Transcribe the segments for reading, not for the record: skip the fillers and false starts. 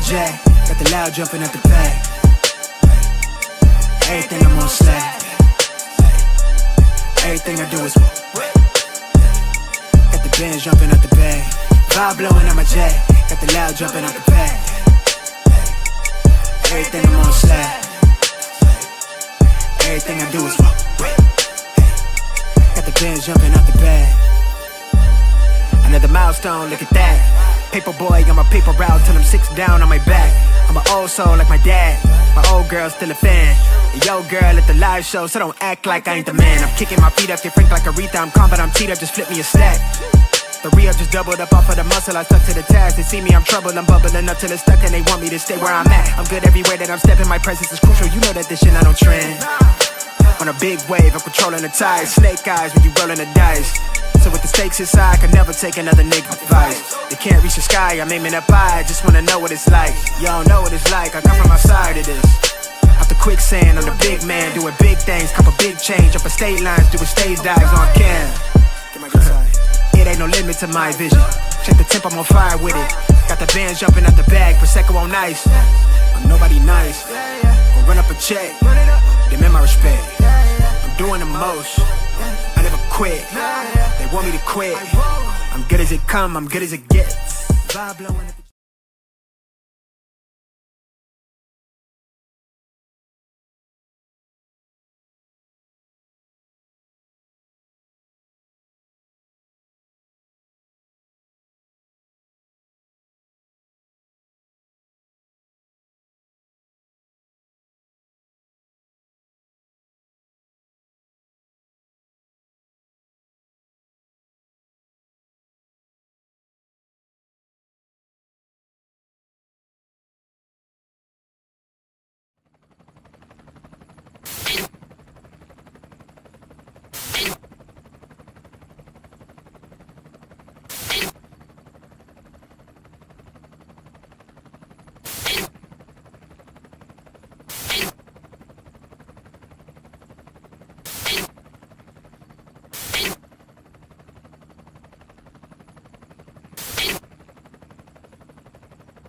jet, got the loud jumping at the back. Everything I'm on slack. Everything I do is got the bands jumping at the back. Vibe blowing on my jet, got the loud jumping at the back. Everything I'm on slack. Everything I do is got the bands jumping out the bag. Another milestone, look at that. Paper boy on my paper route till I'm 6 down on my back. I'm an old soul like my dad. My old girl still a fan. And yo girl at the live show, so don't act like I ain't the man. I'm kicking my feet up, get frank like Aretha. I'm calm but I'm teed up, just flip me a stack. The re-up just doubled up off of the muscle, I stuck to the task. They see me, I'm trouble, I'm bubbling up till it's stuck. And they want me to stay where I'm at. I'm good everywhere that I'm stepping, my presence is crucial. You know that this shit I don't trend. On a big wave, I'm controlling the tide. Snake eyes when you rolling the dice. So with the stakes inside, I can never take another nigga advice. They can't reach the sky, I'm aiming up high. I just wanna know what it's like. Y'all know what it's like, I come from outside of this. Out the quicksand, I'm the big man, doing big things. Cop a big change, up a state lines, doing stage dives on cam. It ain't no limit to my vision. Check the temp, I'm on fire with it. Got the bands jumping out the bag, Prosecco on ice. I'm nobody nice, gonna run up a check. Demand my respect. I'm doing the most, I never quit. They want me to quit. I'm good as it come, I'm good as it gets. Vibe blowing.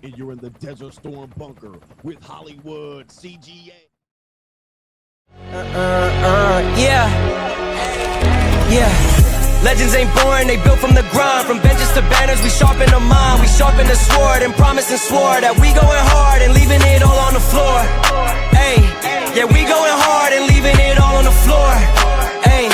And you're in the Desert Storm bunker with Hollywood CGA. Yeah. Legends ain't born, they built from the grind. From benches to banners, we sharpen the mind. We sharpen the sword and promise and swore that we going hard and leaving it all on the floor. Ayy, yeah, we going hard and leaving it all on the floor. Ayy,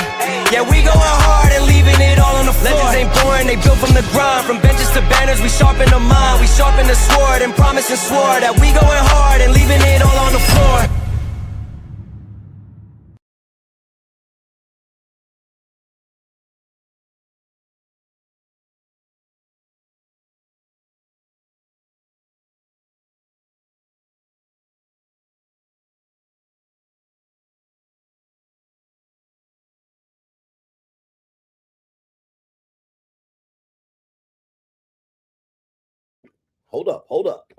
yeah, we going hard and leaving it all on the floor. Legends ain't born, they built from the grind. From benches to banners, we sharpen the mind. We sharpen the sword and promise and swore that we going hard and leaving it all on the floor. Hold up.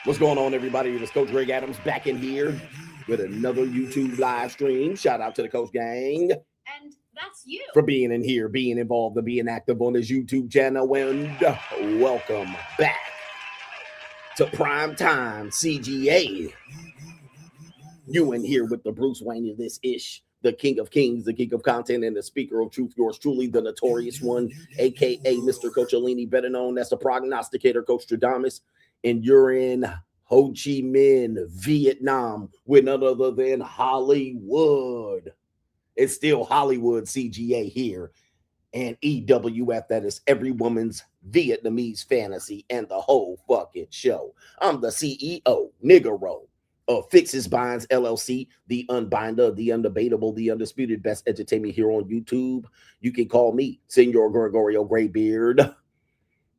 What's going on, everybody? It is Coach Greg Adams back in here with another YouTube live stream. Shout out to the Coach Gang. And that's you. For being in here, being involved, and being active on this YouTube channel. And welcome back to Primetime CGA. You in here with the Bruce Wayne of this ish. The king of kings, the king of content, and the speaker of truth, yours truly, the notorious one, a.k.a. Mr. Coachellini, better known as the prognosticator, Coach Stradamus. And you're in Ho Chi Minh, Vietnam, with none other than Hollywood. It's still Hollywood CGA here. And EWF, that is every woman's Vietnamese fantasy and the whole fucking show. I'm the CEO, Niggero, of Fixes Binds LLC, the unbinder, the undebatable, the undisputed best entertainment here on YouTube. You can call me Senor Gregorio Graybeard.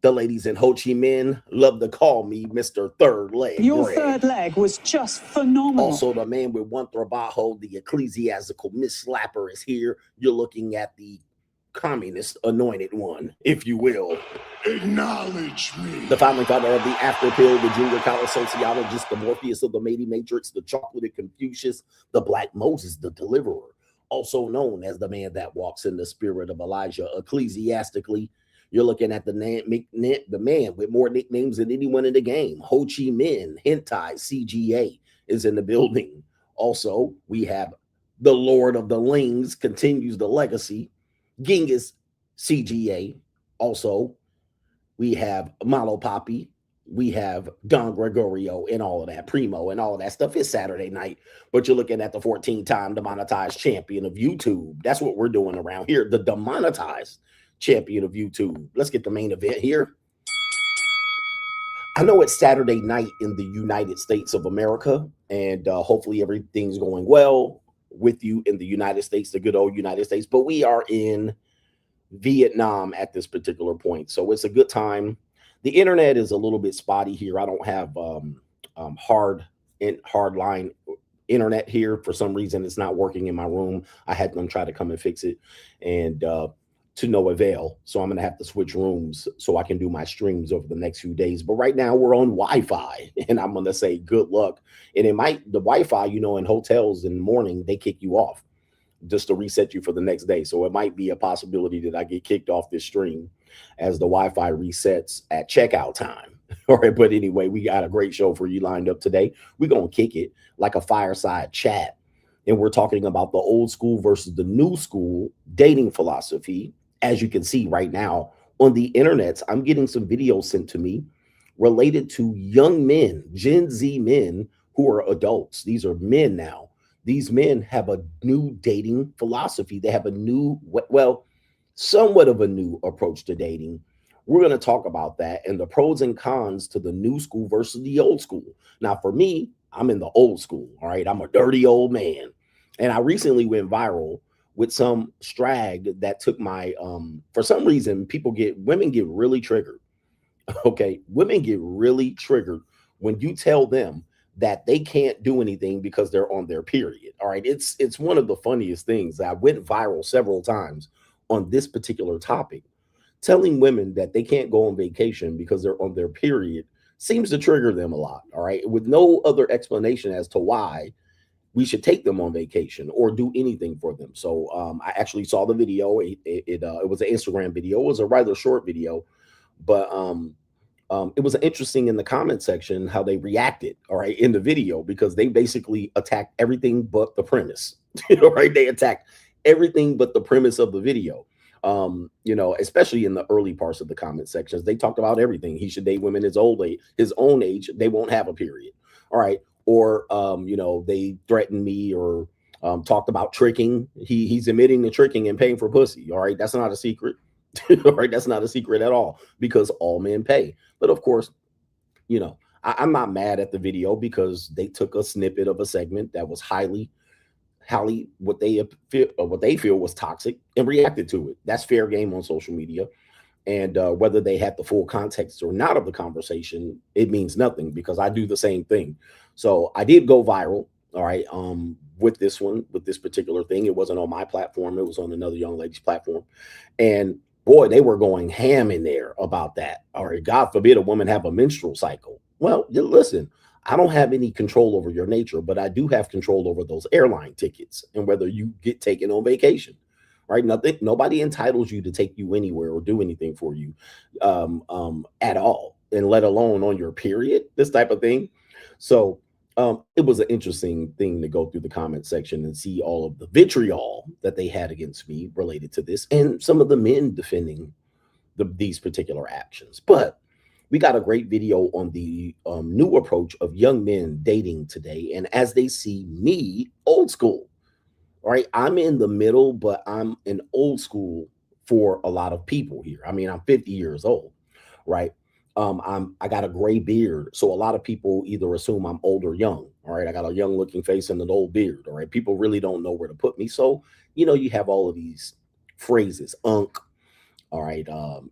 The ladies in Ho Chi Minh love to call me Mr. Third Leg. Your Greg. third leg was just phenomenal. Also, the man with one trabajo, the ecclesiastical misslapper, is here. You're looking at the communist anointed one, if you will. Acknowledge me. The founding father of the After Pill, the junior college sociologist, the Morpheus of the Matey Matrix, the chocolate Confucius, the Black Moses, the deliverer, also known as the man that walks in the spirit of Elijah, ecclesiastically. You're looking at the man with more nicknames than anyone in the game. Ho Chi Minh, Hentai, CGA is in the building. Also, we have the Lord of the Lings, continues the legacy. Genghis, CGA. Also, we have Malo Poppy. We have Don Gregorio and all of that, Primo and all of that stuff. It's Saturday night, but you're looking at the 14-time demonetized champion of YouTube. That's what we're doing around here, the demonetized champion of YouTube. Let's get the main event here. I know it's Saturday night in the United States of America, and hopefully everything's going well with you in the United States, the good old United States, but we are in Vietnam at this particular point. So it's a good time. The internet is a little bit spotty here. I don't have hard line internet here. For some reason, it's not working in my room. I had them try to come and fix it, and to no avail. So I'm going to have to switch rooms so I can do my streams over the next few days. But right now we're on Wi-Fi, and I'm going to say good luck. And the Wi-Fi, you know, in hotels in the morning, they kick you off just to reset you for the next day. So it might be a possibility that I get kicked off this stream as the Wi-Fi resets at checkout time. All right, but anyway, we got a great show for you lined up today. We're going to kick it like a fireside chat. And we're talking about the old school versus the new school dating philosophy. As you can see right now on the internets, I'm getting some videos sent to me related to young men, Gen Z men who are adults. These are men now. These men have a new dating philosophy. They have a new, well, somewhat of a new approach to dating. We're going to talk about that and the pros and cons to the new school versus the old school. Now, for me, I'm in the old school. All right. I'm a dirty old man. And I recently went viral with some strag that took my, for some reason, women get really triggered. Okay. Women get really triggered when you tell them that they can't do anything because they're on their period. All right. It's one of the funniest things. I went viral several times on this particular topic. Telling women that they can't go on vacation because they're on their period seems to trigger them a lot. All right. With no other explanation as to why we should take them on vacation or do anything for them. So I actually saw the video. It was an Instagram video. It was a rather short video, but it was interesting in the comment section how they reacted, all right, in the video, because they basically attacked everything but the premise. Right? They attacked everything but the premise of the video. Especially in the early parts of the comment sections, they talked about everything. He should date women his own age. They won't have a period. All right. Or, they threatened me or talked about tricking. He's admitting to tricking and paying for pussy. All right. That's not a secret. All right. That's not a secret at all, because all men pay. But of course, I'm not mad at the video because they took a snippet of a segment that was highly what they feel was toxic and reacted to it. That's fair game on social media. And whether they had the full context or not of the conversation, it means nothing, because I do the same thing. So I did go viral, all right, with this particular thing. It wasn't on my platform. It was on another young lady's platform. And boy, they were going ham in there about that. All right, God forbid a woman have a menstrual cycle. Well, listen, I don't have any control over your nature, but I do have control over those airline tickets and whether you get taken on vacation. Right? Nobody entitles you to take you anywhere or do anything for you at all, and let alone on your period, this type of thing. So it was an interesting thing to go through the comment section and see all of the vitriol that they had against me related to this, and some of the men defending these particular actions. But we got a great video on the new approach of young men dating today, and as they see me, old school. All right, I'm in the middle, but I'm an old school for a lot of people here. I mean, I'm 50 years old, right? I got a gray beard, so a lot of people either assume I'm old or young. All right, I got a young looking face and an old beard. All right, people really don't know where to put me. So, you have all of these phrases, unk, all right,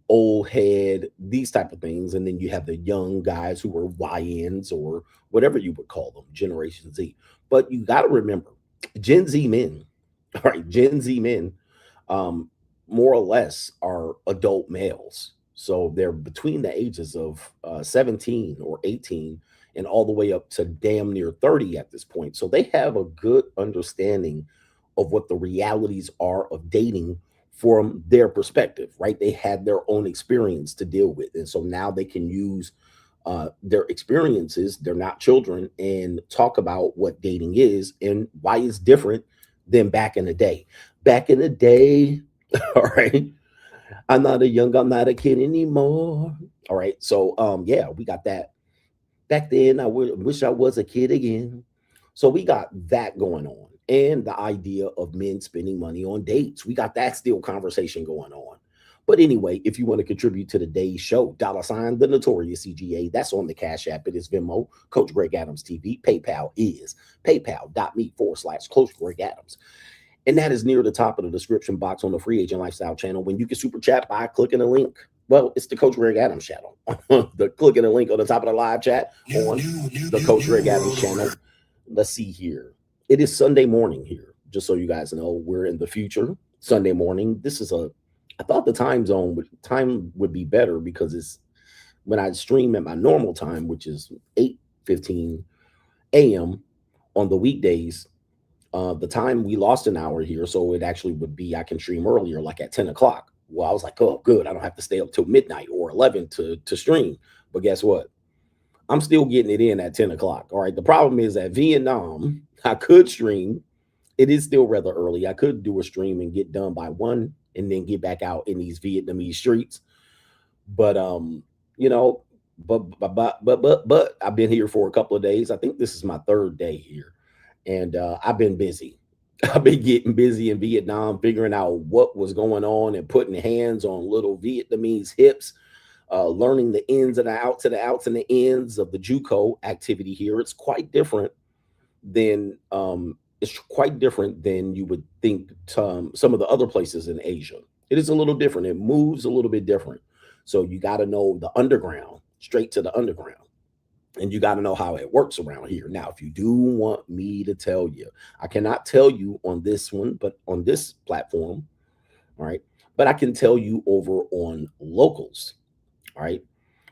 old head, these type of things. And then you have the young guys who are YNs or whatever you would call them, Generation Z. But you got to remember, Gen Z men, all right, Gen Z men, more or less are adult males. So they're between the ages of 17 or 18 and all the way up to damn near 30 at this point. So they have a good understanding of what the realities are of dating from their perspective, right? They had their own experience to deal with. And so now they can use their experiences, they're not children, and talk about what dating is and why it's different than back in the day. Back in the day, all right, I'm not a kid anymore. All right. So yeah, we got that. Back then, wish I was a kid again. So we got that going on. And the idea of men spending money on dates. We got that still conversation going on. But anyway, if you want to contribute to today's show, $ the Notorious CGA, that's on the Cash App. It is Venmo, Coach Greg Adams TV. PayPal is paypal.me/Coach Greg Adams. And that is near the top of the description box on the Free Agent Lifestyle channel. When you can super chat by clicking a link. Well, it's the Coach Greg Adams channel. The clicking a link on the top of the live chat on the Coach Greg Adams channel. Let's see here. It is Sunday morning here. Just so you guys know, we're in the future. Sunday morning. This is I thought the time would be better because it's when I stream at my normal time, which is 8:15 a.m. on the weekdays. The time we lost an hour here, so it actually would be I can stream earlier, like at 10 o'clock. Well, I was like, oh, good. I don't have to stay up till midnight or 11 to stream. But guess what? I'm still getting it in at 10 o'clock. All right. The problem is that Vietnam, I could stream. It is still rather early. I could do a stream and get done by 1 and then get back out in these Vietnamese streets. But you know, but I've been here for a couple of days. I think this is my 3rd day here. And I've been busy. I've been getting busy in Vietnam, figuring out what was going on and putting hands on little Vietnamese hips, learning the ins and the outs and the ends of the JUCO activity here. It's quite different than you would think some of the other places in Asia. It is a little different. It moves a little bit different. So you got to know the underground, straight to the underground. And you got to know how it works around here. Now, if you do want me to tell you, I cannot tell you on this one, but on this platform, all right, but I can tell you over on Locals, all right.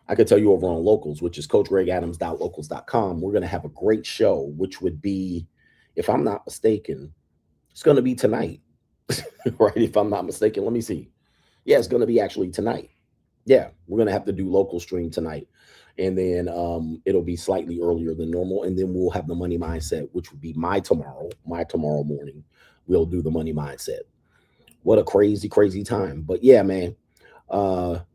I can tell you over on Locals, which is coachgregadams.locals.com. We're going to have a great show, which would be, if I'm not mistaken, it's going to be tonight, right? If I'm not mistaken, let me see. Yeah, it's going to be actually tonight. Yeah, we're going to have to do local stream tonight. And then it'll be slightly earlier than normal. And then we'll have the money mindset, which would be my tomorrow morning. We'll do the money mindset. What a crazy, crazy time. But yeah, man,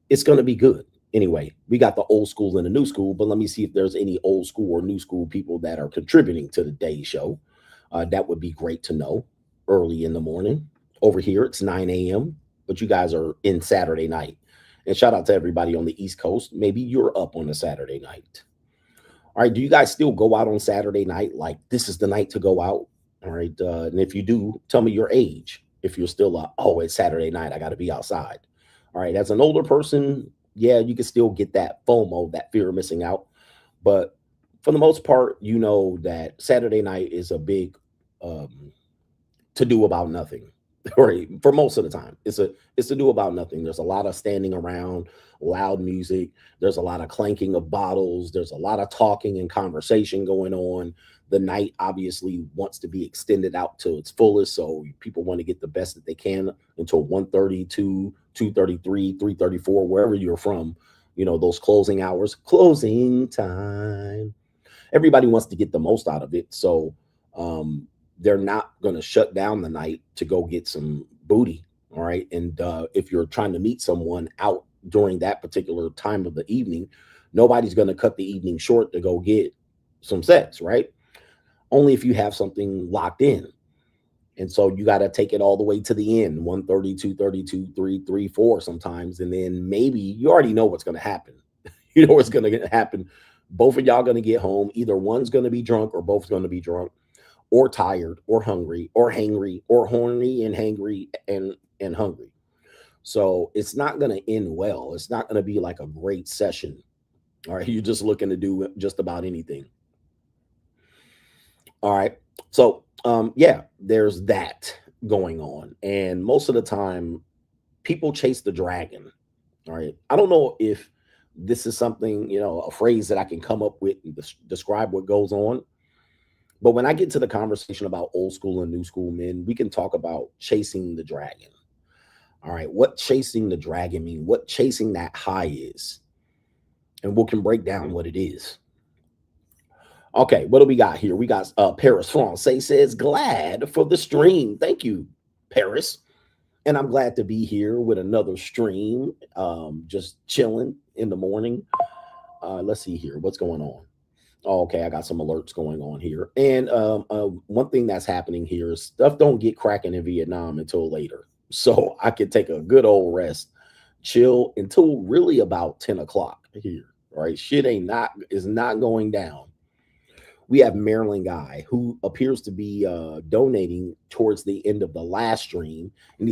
it's going to be good. Anyway, we got the old school and the new school, but let me see if there's any old school or new school people that are contributing to today's show. That would be great to know early in the morning. Over here, it's 9 a.m., but you guys are in Saturday night. And shout out to everybody on the East Coast. Maybe you're up on a Saturday night. All right. Do you guys still go out on Saturday night? Like this is the night to go out. All right. And if you do, tell me your age. If you're still, oh, it's Saturday night, I got to be outside. All right. As an older person, yeah, you can still get that FOMO, that fear of missing out. But for the most part, you know that Saturday night is a big to do about nothing. Right, for most of the time, it's to do about nothing. There's a lot of standing around, loud music. There's a lot of clanking of bottles. There's a lot of talking and conversation going on. The night obviously wants to be extended out to its fullest, so people want to get the best that they can until 1:32, 2:33, 3:34, wherever you're from. You know, those closing hours, closing time. Everybody wants to get the most out of it, so they're not going to shut down the night to go get some booty. All right. And if you're trying to meet someone out during that particular time of the evening, nobody's going to cut the evening short to go get some sex, right? Only if you have something locked in. And so you got to take it all the way to the end, 1:30, 2:32, 3, 3, 4 sometimes. And then maybe you already know what's going to happen. You know what's going to happen. Both of y'all going to get home. Either one's going to be drunk or both's going to be drunk, or tired, or hungry, or hangry, or horny and hangry and hungry. So it's not going to end well. It's not going to be like a great session. All right. You're just looking to do just about anything. All right. So, yeah, there's that going on. And most of the time, people chase the dragon. All right. I don't know if this is something, you know, a phrase that I can come up with and describe what goes on. But when I get to the conversation about old school and new school men, we can talk about chasing the dragon. All right, what chasing the dragon mean? What chasing that high is, and we can break down what it is. Okay, what do we got here? We got Paris Francais says, glad for the stream. Thank you, Paris. And I'm glad to be here with another stream, just chilling in the morning. Let's see here. What's going on? Oh, okay, I got some alerts going on here. And one thing that's happening here is stuff don't get cracking in Vietnam until later. So I could take a good old rest, chill until really about 10 o'clock here, right? Shit is not going down. We have Maryland guy who appears to be donating towards the end of the last stream. And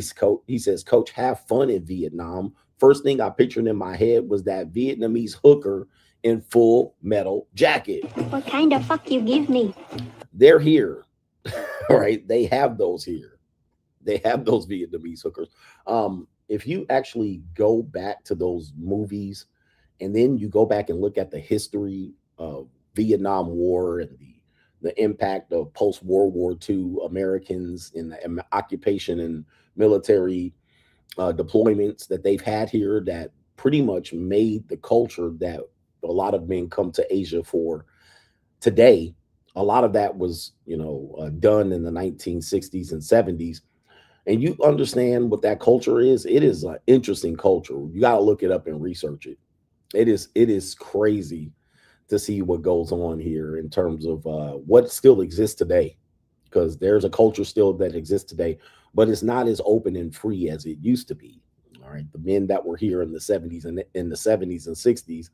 he says, Coach, have fun in Vietnam. First thing I pictured in my head was that Vietnamese hooker in Full Metal Jacket. What kind of fuck you give me? They're here. All right. They have those here. They have those Vietnamese hookers. If you actually go back to those movies and then you go back and look at the history of Vietnam War and the impact of post-World War II Americans in the occupation and military deployments that they've had here that pretty much made the culture that a lot of men come to Asia for today. A lot of that was, done in the 1960s and 70s. And you understand what that culture is. It is an interesting culture. You got to look it up and research it. It is crazy to see what goes on here in terms of what still exists today, because there's a culture still that exists today, but it's not as open and free as it used to be. All right. The men that were here in the 70s and 60s,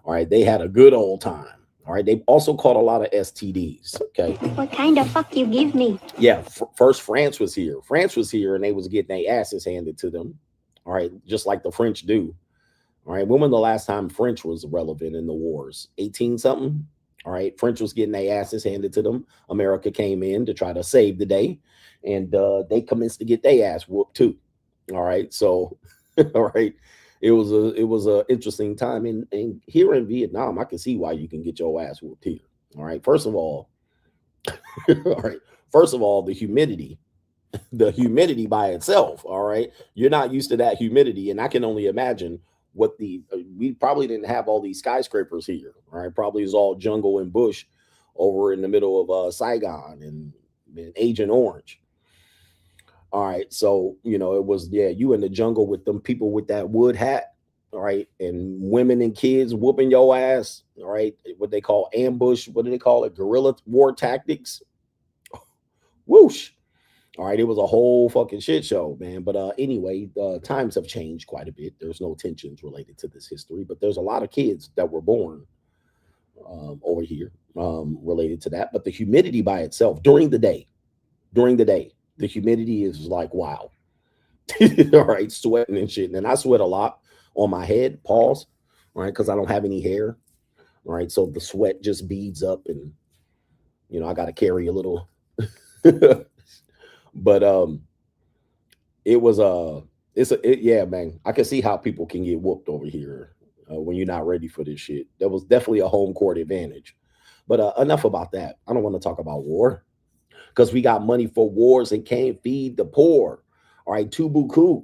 all right, they had a good old time. All right. They also caught a lot of STDs. Okay. What kind of fuck you give me? Yeah. First, France was here. France was here and they was getting their asses handed to them. All right. Just like the French do. All right. When was the last time French was relevant in the wars? 18 something. All right. French was getting their asses handed to them. America came in to try to save the day, and they commenced to get their ass whooped too. All right. So, all right. It was a interesting time. And here in Vietnam, I can see why you can get your ass whooped here. All right. First of all, the humidity. The humidity by itself. All right. You're not used to that humidity. And I can only imagine what we probably didn't have all these skyscrapers here. All right. Probably is all jungle and bush over in the middle of Saigon and Agent Orange. All right. So, it was, you in the jungle with them people with that wood hat. All right. And women and kids whooping your ass. All right. What they call ambush. What do they call it? Guerrilla war tactics. Whoosh. All right. It was a whole fucking shit show, man. But anyway, times have changed quite a bit. There's no tensions related to this history, but there's a lot of kids that were born over here related to that. But the humidity by itself during the day, the humidity is like, wow. All right. Sweating and shit. And I sweat a lot on my head. Pause. All right. Because I don't have any hair. All right. So the sweat just beads up and, I got to carry a little. But yeah, man. I can see how people can get whooped over here when you're not ready for this shit. There was definitely a home court advantage. But enough about that. I don't want to talk about war because we got money for wars and can't feed the poor. All right, Tubuku.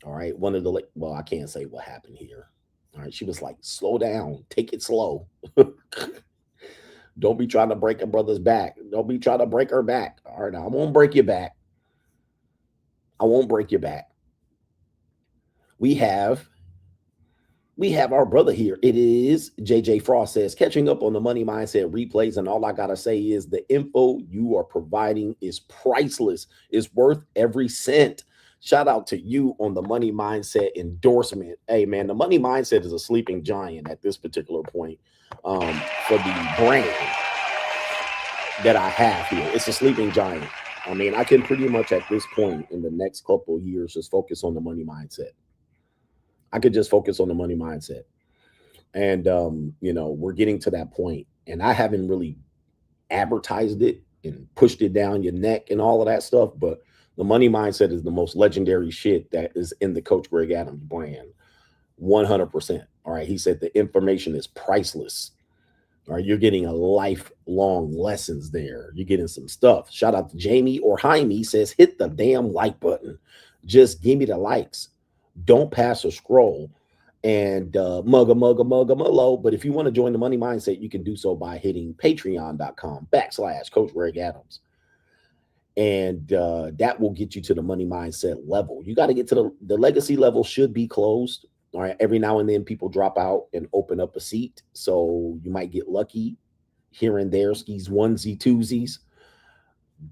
All right, I can't say what happened here. All right, she was like, slow down, take it slow. Don't be trying to break a brother's back. Don't be trying to break her back. All right, now I won't break your back. I won't break your back. We have our brother here. It is JJ Frost says, catching up on the money mindset replays. And all I got to say is the info you are providing is priceless. It's worth every cent. Shout out to you on the money mindset endorsement. Hey, man, the money mindset is a sleeping giant at this particular point for the brand that I have here. It's a sleeping giant. I mean, I can pretty much at this point in the next couple of years just focus on the money mindset. I could just focus on the money mindset. And, we're getting to that point. And I haven't really advertised it and pushed it down your neck and all of that stuff. But the money mindset is the most legendary shit that is in the Coach Greg Adams brand. 100%. All right. He said the information is priceless. All right. You're getting a lifelong lessons there. You're getting some stuff. Shout out to Jamie or Jaime says, hit the damn like button. Just give me the likes. Don't pass or scroll and mugga But if you want to join the money mindset, you can do so by hitting patreon.com/Coach Greg Adams. And that will get you to the money mindset level. You got to get to the legacy level should be closed. All right. Every now and then people drop out and open up a seat. So you might get lucky here and there, skis onesie, twosies.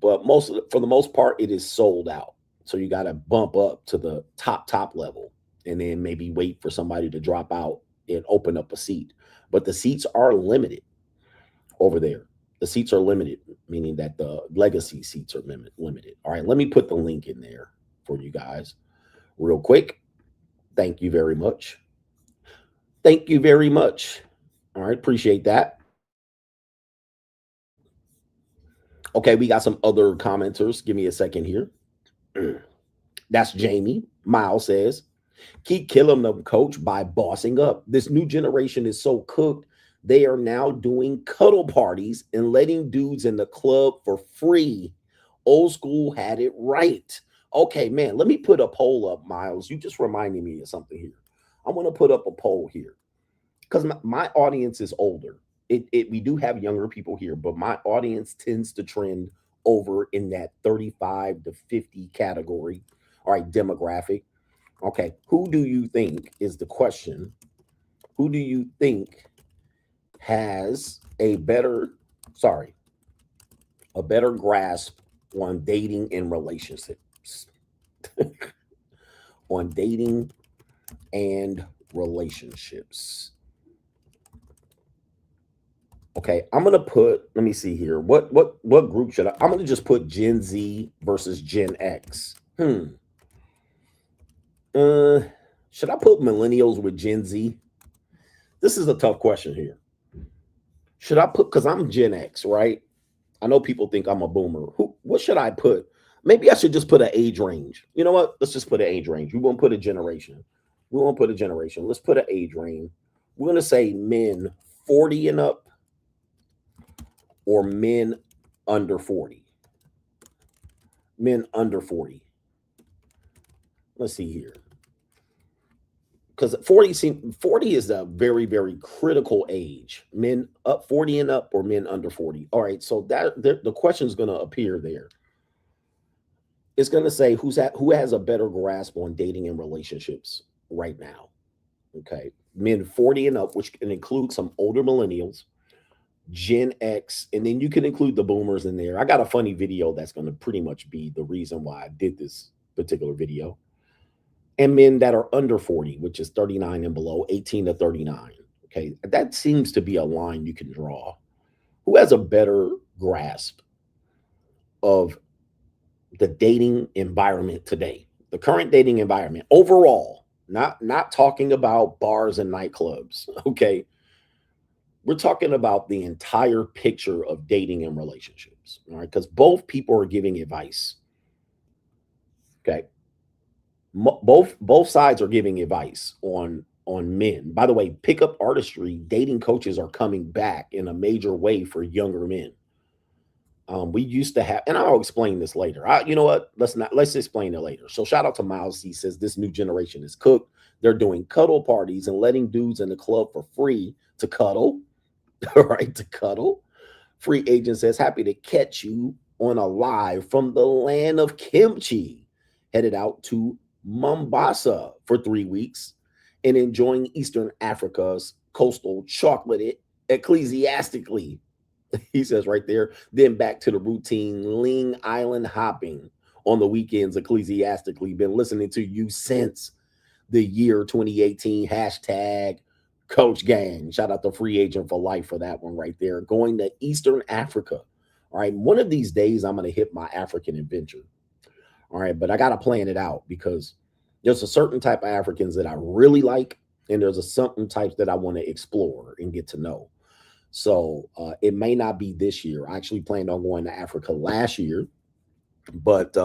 But for the most part, it is sold out. So you got to bump up to the top level and then maybe wait for somebody to drop out and open up a seat. But the seats are limited over there. The seats are limited, meaning that the legacy seats are limited. All right, let me put the link in there for you guys real quick. Thank you very much. Thank you very much. All right, appreciate that. Okay, we got some other commenters. Give me a second here. That's Jamie. Miles says, keep killing them, coach, by bossing up. This new generation is so cooked. They are now doing cuddle parties and letting dudes in the club for free. Old school had it right. Okay, man, let me put a poll up, Miles. You just reminded me of something here. I want to put up a poll here because my audience is older. We do have younger people here, but my audience tends to trend over in that 35 to 50 category. All right, demographic. Okay, who do you think is the question? Who do you think has a better grasp on dating and relationships? On dating and relationships. Okay, I'm gonna put, let me see here. What group should I'm gonna just put Gen Z versus Gen X. Should I put millennials with Gen Z? This is a tough question here. Should I put, because I'm Gen X, right? I know people think I'm a boomer. What should I put? Maybe I should just put an age range. You know what? Let's just put an age range. We won't put a generation. We won't put a generation. Let's put an age range. We're going to say men 40 and up or men under 40. Men under 40. Let's see here. Because 40 is a very, very critical age. Men up 40 and up or men under 40. All right, so the question is going to appear there. It's going to say who has a better grasp on dating and relationships right now. Okay, men 40 and up, which can include some older millennials, Gen X, and then you can include the boomers in there. I got a funny video that's going to pretty much be the reason why I did this particular video. And men that are under 40, which is 39 and below, 18 to 39. Okay, that seems to be a line you can draw. Who has a better grasp of the dating environment today? The current dating environment overall, not talking about bars and nightclubs, okay? We're talking about the entire picture of dating and relationships, all right? Because both people are giving advice, okay? Both sides are giving advice on men. By the way, pickup artistry, dating coaches are coming back in a major way for younger men. We used to have, and I'll explain this later. You know what? Let's explain it later. So shout out to Miles. He says this new generation is cooked. They're doing cuddle parties and letting dudes in the club for free to cuddle. All right, to cuddle. Free agent says happy to catch you on a live from the land of kimchi. Headed out to Mombasa for 3 weeks and enjoying Eastern Africa's coastal chocolate ecclesiastically. He says right there, then back to the routine Ling Island hopping on the weekends ecclesiastically. Been listening to you since the year 2018. Hashtag Coach Gang. Shout out to Free Agent for Life for that one right there. Going to Eastern Africa. All right, one of these days I'm going to hit my African adventure. All right, but I got to plan it out because there's a certain type of Africans that I really like, and there's a certain types that I want to explore and get to know. So it may not be this year. I actually planned on going to Africa last year, but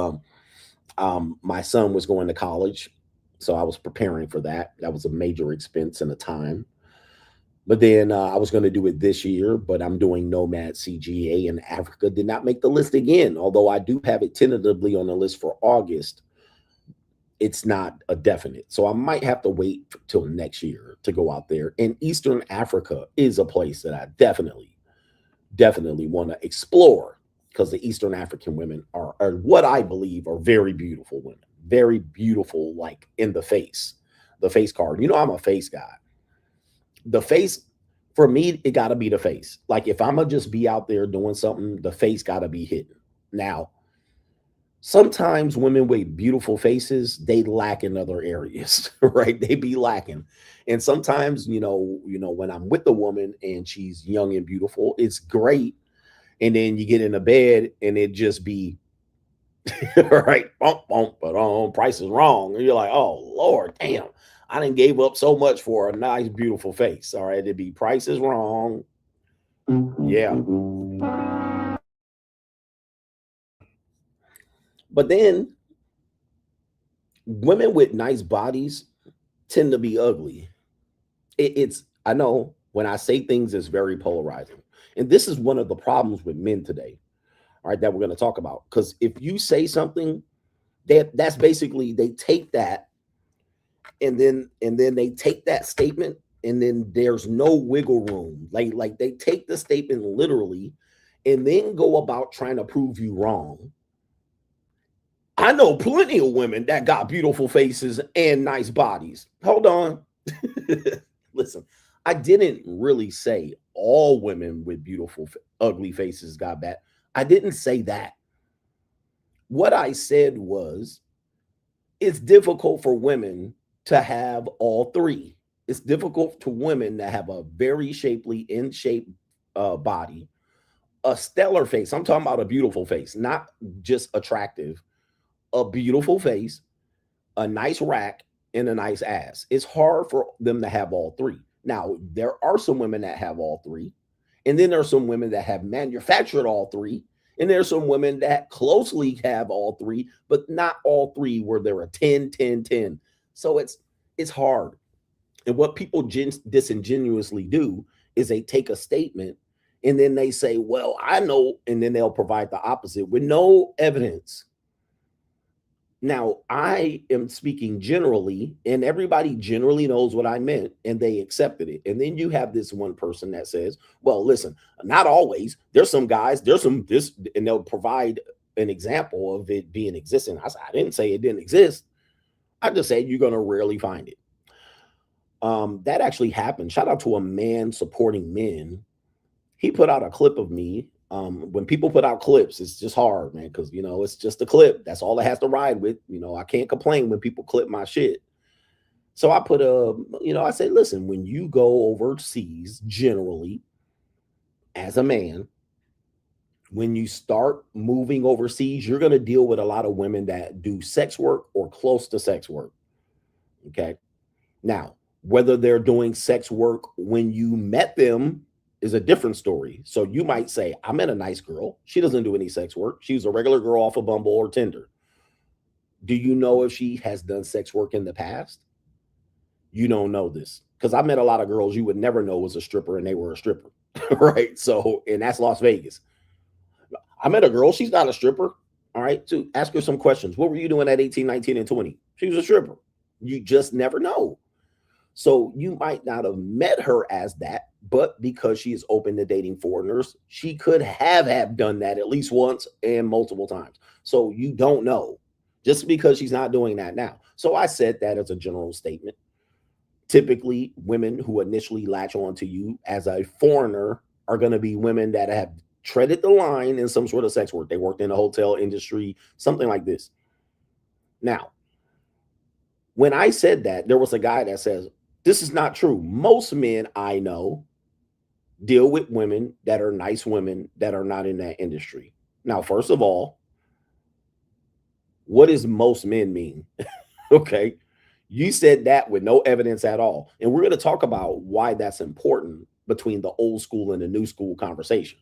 my son was going to college, so I was preparing for that. That was a major expense and a time. But then I was going to do it this year, but I'm doing Nomad CGA in Africa. Did not make the list again, although I do have it tentatively on the list for August. it's not a definite. So I might have to wait till next year to go out there. And Eastern Africa is a place that I definitely want to explore, because the Eastern African women are what I believe are very beautiful women, very beautiful, like in the face card. You know, I'm a face guy. The face, for me, it got to be the face. Like if I'm gonna just be out there doing something, the face got to be hidden. Now, sometimes women with beautiful faces, they lack in other areas, right? They be lacking. And sometimes, when I'm with the woman and she's young and beautiful, it's great. And then you get in the bed and it just be right, but price is wrong. And you're like, oh Lord, damn, I didn't gave up so much for a nice, beautiful face. All right, it'd be price is wrong. Yeah. But then women with nice bodies tend to be ugly. I know when I say things, it's very polarizing. And this is one of the problems with men today, all right, that we're going to talk about. Because if you say something, that's basically, they take that and then they take that statement, and then there's no wiggle room. Like they take the statement literally and then go about trying to prove you wrong. I know plenty of women that got beautiful faces and nice bodies. Hold on. Listen, I didn't really say all women with beautiful, ugly faces got bad. I didn't say that. What I said was, it's difficult for women to have all three. It's difficult to women that have a very shapely, in shape body, a stellar face. I'm talking about a beautiful face, not just attractive. A beautiful face, a nice rack, and a nice ass. It's hard for them to have all three. Now, there are some women that have all three, and then there are some women that have manufactured all three, and there's some women that closely have all three, but not all three where they're a 10, 10, 10. So it's hard. And what people disingenuously do is they take a statement and then they say, well, I know, and then they'll provide the opposite with no evidence. Now, I am speaking generally, and everybody generally knows what I meant, and they accepted it. And then you have this one person that says, well, listen, not always. There's some guys, there's some this, and they'll provide an example of it being existing. I said, I didn't say it didn't exist. I just said you're going to rarely find it. That actually happened. Shout out to a man supporting men. He put out a clip of me. When people put out clips, it's just hard, man, because it's just a clip. That's all it has to ride with. I can't complain when people clip my shit. So I put I said, listen, when you go overseas, generally, as a man, when you start moving overseas, you're going to deal with a lot of women that do sex work or close to sex work. Okay. Now, whether they're doing sex work when you met them is a different story. So you might say, I met a nice girl. She doesn't do any sex work. She's a regular girl off of Bumble or Tinder. Do you know if she has done sex work in the past? You don't know this, because I met a lot of girls you would never know was a stripper, and they were a stripper, right? So, and that's Las Vegas. I met a girl. She's not a stripper. All right. So ask her some questions. What were you doing at 18, 19, and 20? She was a stripper. You just never know. So you might not have met her as that, but because she is open to dating foreigners, she could have done that at least once and multiple times. So you don't know, just because she's not doing that now. So I said that as a general statement. Typically, women who initially latch on to you as a foreigner are going to be women that have treaded the line in some sort of sex work. They worked in the hotel industry, something like this. Now, when I said that, there was a guy that says, this is not true. Most men I know deal with women that are nice women that are not in that industry. Now, first of all, what does most men mean? Okay. You said that with no evidence at all. And we're going to talk about why that's important between the old school and the new school conversation.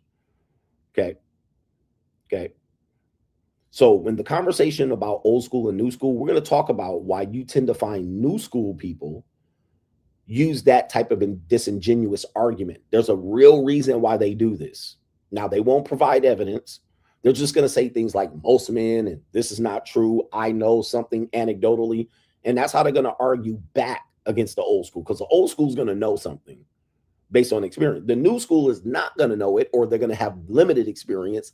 Okay. Okay. So when the conversation about old school and new school, we're going to talk about why you tend to find new school people use that type of disingenuous argument. There's a real reason why they do this. Now, they won't provide evidence, They're just going to say things like most men, and this is not true. I know something anecdotally. And that's how they're going to argue back against the old school, because the old school is going to know something based on experience. The new school is not going to know it, or they're going to have limited experience.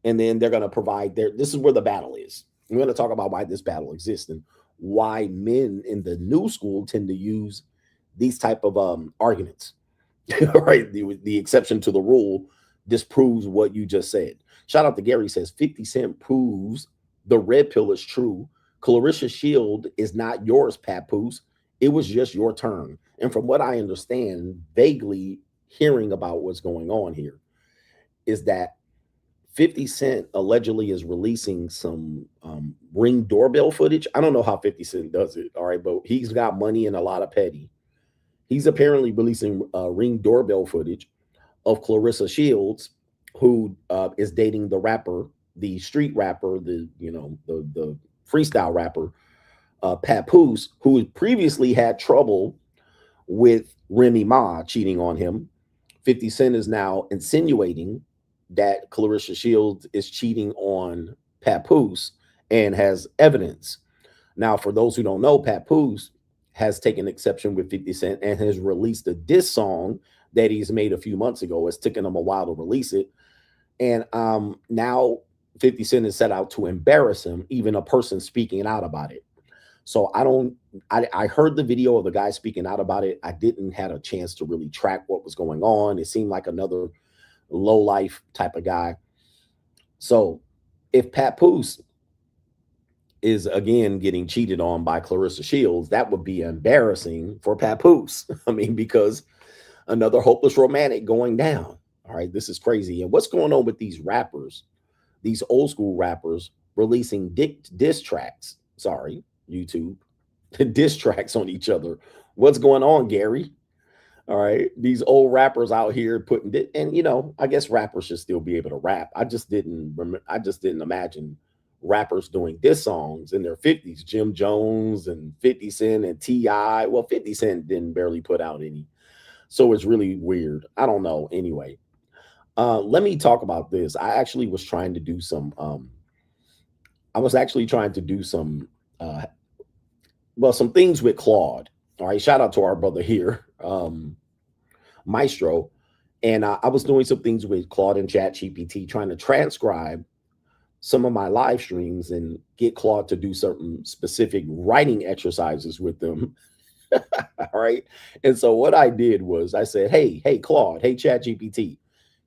And then they're going to provide this is where the battle is. We're going to talk about why this battle exists and why men in the new school tend to use these type of arguments. Right? The exception to the rule disproves what you just said. Shout out to Gary, says 50 Cent proves the red pill is true. Clarissa Shield is not yours, Papoose. It was just your turn. And from what I understand, vaguely hearing about what's going on here, is that 50 Cent allegedly is releasing some Ring doorbell footage. I don't know how 50 Cent does it, all right, but he's got money and a lot of petty. He's apparently releasing Ring doorbell footage of Clarissa Shields, who is dating the rapper, the street rapper, the freestyle rapper, Papoose, who previously had trouble with Remy Ma cheating on him. 50 Cent is now insinuating that Clarissa Shields is cheating on Papoose and has evidence. Now, for those who don't know, Papoose has taken exception with 50 Cent and has released a diss song that he's made a few months ago. It's taken him a while to release it. And now 50 Cent is set out to embarrass him, even a person speaking out about it. So I heard the video of the guy speaking out about it. I didn't have a chance to really track what was going on. It seemed like another low life type of guy. So if Papoose is again getting cheated on by Clarissa Shields, that would be embarrassing for Papoose. I mean, because another hopeless romantic going down. All right, this is crazy. And what's going on with these rappers, these old school rappers releasing diss tracks? Sorry, YouTube, diss tracks on each other. What's going on, Gary? All right, these old rappers out here putting it, and I guess rappers should still be able to rap. I just didn't imagine rappers doing diss songs in their 50s. Jim Jones and 50 Cent and T.I. Well, 50 Cent didn't barely put out any, so it's really weird. I don't know. Anyway, let me talk about this. I actually was trying to do some. Some things with Claude. All right, shout out to our brother here, Maestro, and I was doing some things with Claude and ChatGPT, trying to transcribe some of my live streams and get Claude to do certain specific writing exercises with them. All right, and so what I did was I said, hey Claude, hey ChatGPT,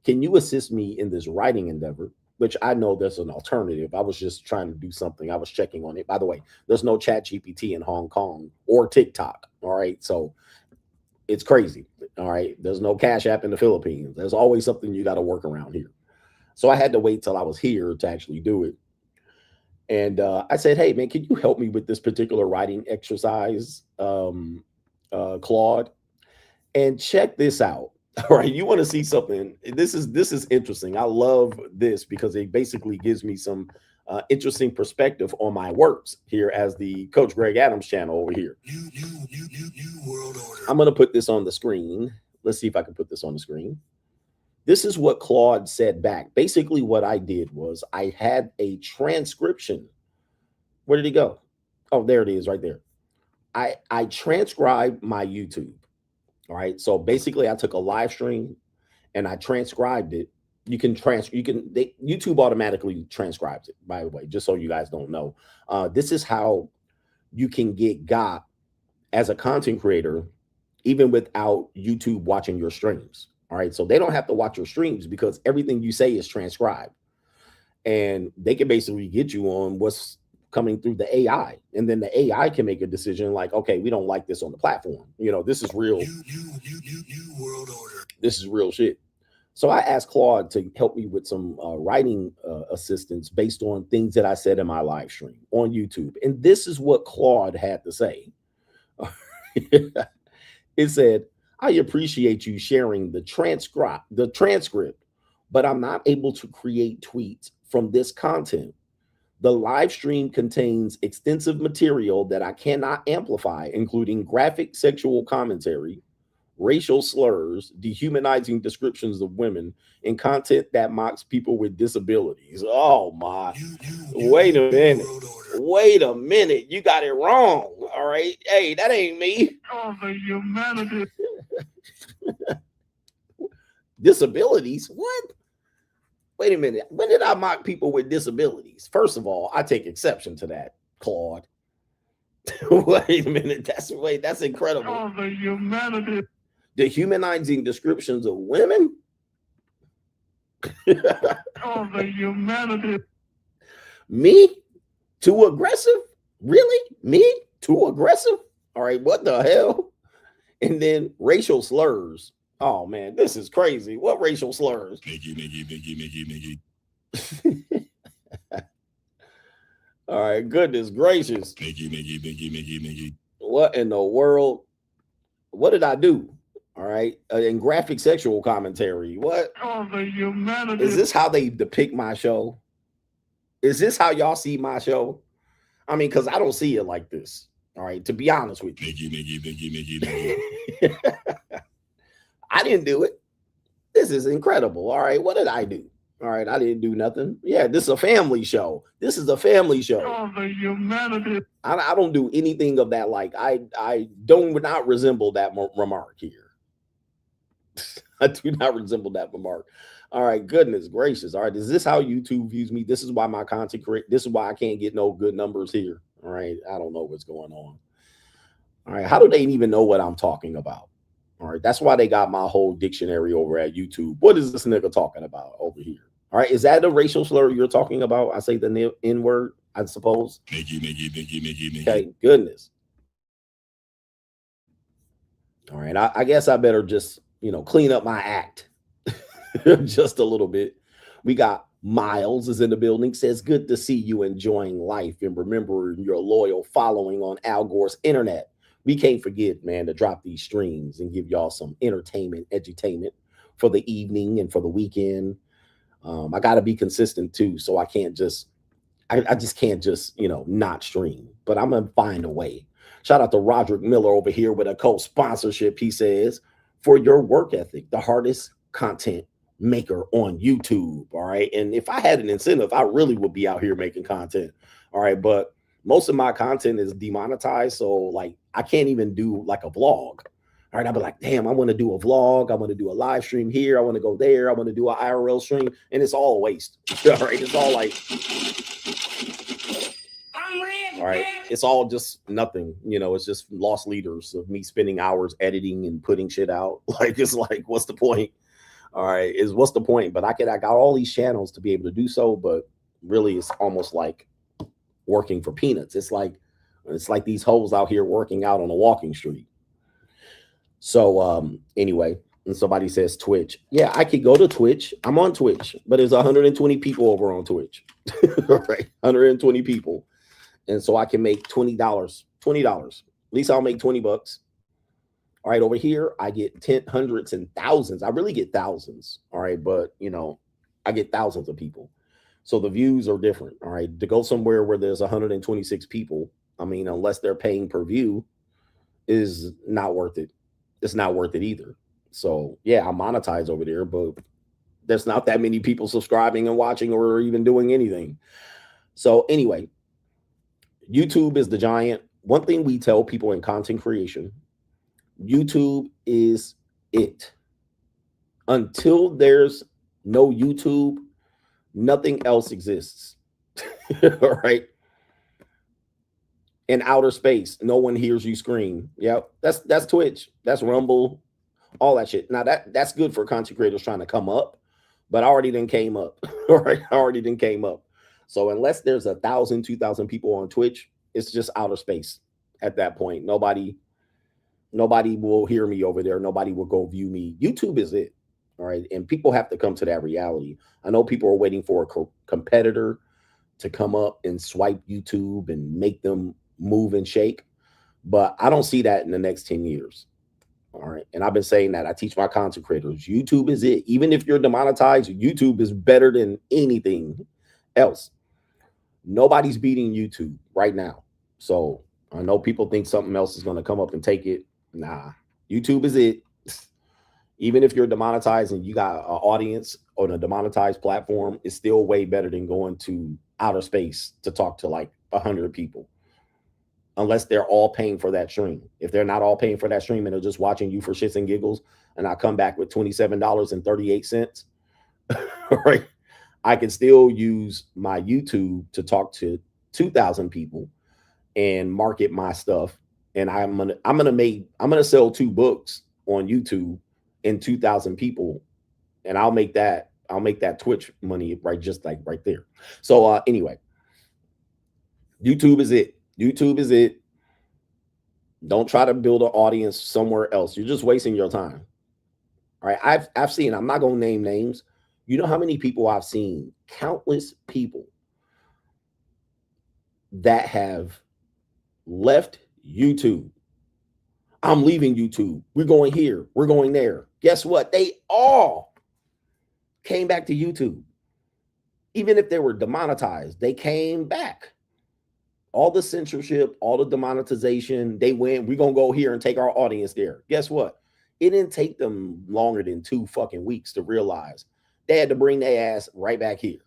can you assist me in this writing endeavor? Which I know there's an alternative. I was just trying to do something. I was checking on it. By the way, there's no ChatGPT in Hong Kong or TikTok. All right. So it's crazy. All right. There's no Cash App in the Philippines. There's always something you got to work around here. So I had to wait till I was here to actually do it. And I said, hey, man, can you help me with this particular writing exercise, Claude? And check this out. All right, you want to see something? This is interesting. I love this because it basically gives me some interesting perspective on my works here as the Coach Greg Adams channel over here. New world order. I'm going to put this on the screen. Let's see if I can put this on the screen. This is what Claude said back. Basically, what I did was I had a transcription. Where did he go? Oh, there it is right there. I transcribed my YouTube. All right. So basically, I took a live stream and I transcribed it. YouTube automatically transcribes it, by the way, just so you guys don't know. This is how you can got as a content creator, even without YouTube watching your streams. All right. So they don't have to watch your streams because everything you say is transcribed. And they can basically get you on what's coming through the AI, and then the AI can make a decision like, okay, we don't like this on the platform. This is real. New world order. This is real shit. So I asked Claude to help me with some writing assistance based on things that I said in my live stream on YouTube. And this is what Claude had to say. It said, I appreciate you sharing the transcript, but I'm not able to create tweets from this content. The live stream contains extensive material that I cannot amplify, including graphic sexual commentary, racial slurs, dehumanizing descriptions of women, and content that mocks people with disabilities. Oh my. Wait a minute. Wait a minute. You got it wrong. All right. Hey, that ain't me. Oh, the humanity. Disabilities? What? Wait a minute. When did I mock people with disabilities? First of all, I take exception to that, Claude. Wait a minute. That's incredible. Oh, the humanity. Dehumanizing descriptions of women? Oh, the humanity. Me? Too aggressive? Really? Me? Too aggressive? All right, what the hell? And then racial slurs. Oh man, this is crazy. What racial slurs? Niggy. All right, goodness gracious. Niggy. What in the world? What did I do? All right, and graphic sexual commentary. What? Oh, the humanity. Is this how they depict my show? Is this how y'all see my show? I mean, because I don't see it like this. All right, to be honest with you. I didn't do it. This is incredible. All right, what did I do? All right, I didn't do nothing. Yeah, this is a family show. This is a family show. Oh, the humanity. I don't do anything of that. Like I do not resemble that remark here. I do not resemble that remark. All right, goodness gracious. All right, is this how YouTube views me? This is why my content this is why I can't get no good numbers here. All right, I don't know what's going on. All right, how do they even know what I'm talking about? All right, that's why they got my whole dictionary over at YouTube. What is this nigga talking about over here? All right, is that the racial slur you're talking about? I say the N word, I suppose. Okay, goodness. All right, I guess I better just, clean up my act just a little bit. We got Miles is in the building, says, good to see you enjoying life and remembering your loyal following on Al Gore's internet. We can't forget, man, to drop these streams and give y'all some entertainment, edutainment for the evening and for the weekend. I got to be consistent too, so I can't just, I just can't just, not stream. But I'm gonna find a way. Shout out to Roderick Miller over here with a co-sponsorship. He says, for your work ethic, the hardest content maker on YouTube. All right, and if I had an incentive, I really would be out here making content. All right, but most of my content is demonetized, so like I can't even do like a vlog. All right, I'll be like, damn, I want to do a vlog. I want to do a live stream here. I want to go there. I want to do an IRL stream, and it's all waste. All right, it's all like, all right, it's all just nothing. It's just lost leaders of me spending hours editing and putting shit out. Like, it's like, what's the point? All right, what's the point? But I got all these channels to be able to do so, but really, it's almost like working for peanuts. It's like these hoes out here working out on a walking street. So anyway, and somebody says Twitch. Yeah, I could go to Twitch. I'm on Twitch, but there's 120 people over on Twitch. Right, 120 people, and so I can make $20. At least I'll make $20. All right, over here I get hundreds and thousands. I really get thousands. All right, but I get thousands of people. So the views are different. All right, to go somewhere where there's 126 people, I mean, unless they're paying per view, is not worth it. It's not worth it either. So yeah, I monetize over there, but there's not that many people subscribing and watching or even doing anything. So anyway, YouTube is the giant. One thing we tell people in content creation, YouTube is it. Until there's no YouTube, nothing else exists. All right. In outer space, no one hears you scream. Yep, that's Twitch, that's Rumble, all that shit. Now that's good for content creators trying to come up, but I already done came up. All right, I already done came up. So unless there's 1,000, 2,000 people on Twitch, it's just outer space. At that point, nobody will hear me over there. Nobody will go view me. YouTube is it. All right, and people have to come to that reality. I know people are waiting for a competitor to come up and swipe YouTube and make them move and shake, but I don't see that in the next 10 years. All right, and I've been saying that. I teach my content creators, YouTube is it. Even if you're demonetized, YouTube is better than anything else. Nobody's beating YouTube right now. So I know people think something else is going to come up and take it. Nah, YouTube is it. Even if you're demonetized and you got an audience on a demonetized platform, it's still way better than going to outer space to talk to like 100 people. Unless they're all paying for that stream. If they're not all paying for that stream and they're just watching you for shits and giggles, and I come back with $27.38, right? I can still use my YouTube to talk to 2,000 people and market my stuff. And I'm gonna sell 2 books on YouTube and 2,000 people, and I'll make that Twitch money right there. So anyway, YouTube is it. YouTube is it. Don't try to build an audience somewhere else. You're just wasting your time. All right. I've seen, I'm not gonna name names. You know how many people I've seen? Countless people that have left YouTube. I'm leaving YouTube. We're going here. We're going there. Guess what? They all came back to YouTube. Even if they were demonetized, they came back. All the censorship, all the demonetization, they went, we're going to go here and take our audience there. Guess what? It didn't take them longer than 2 fucking weeks to realize they had to bring their ass right back here.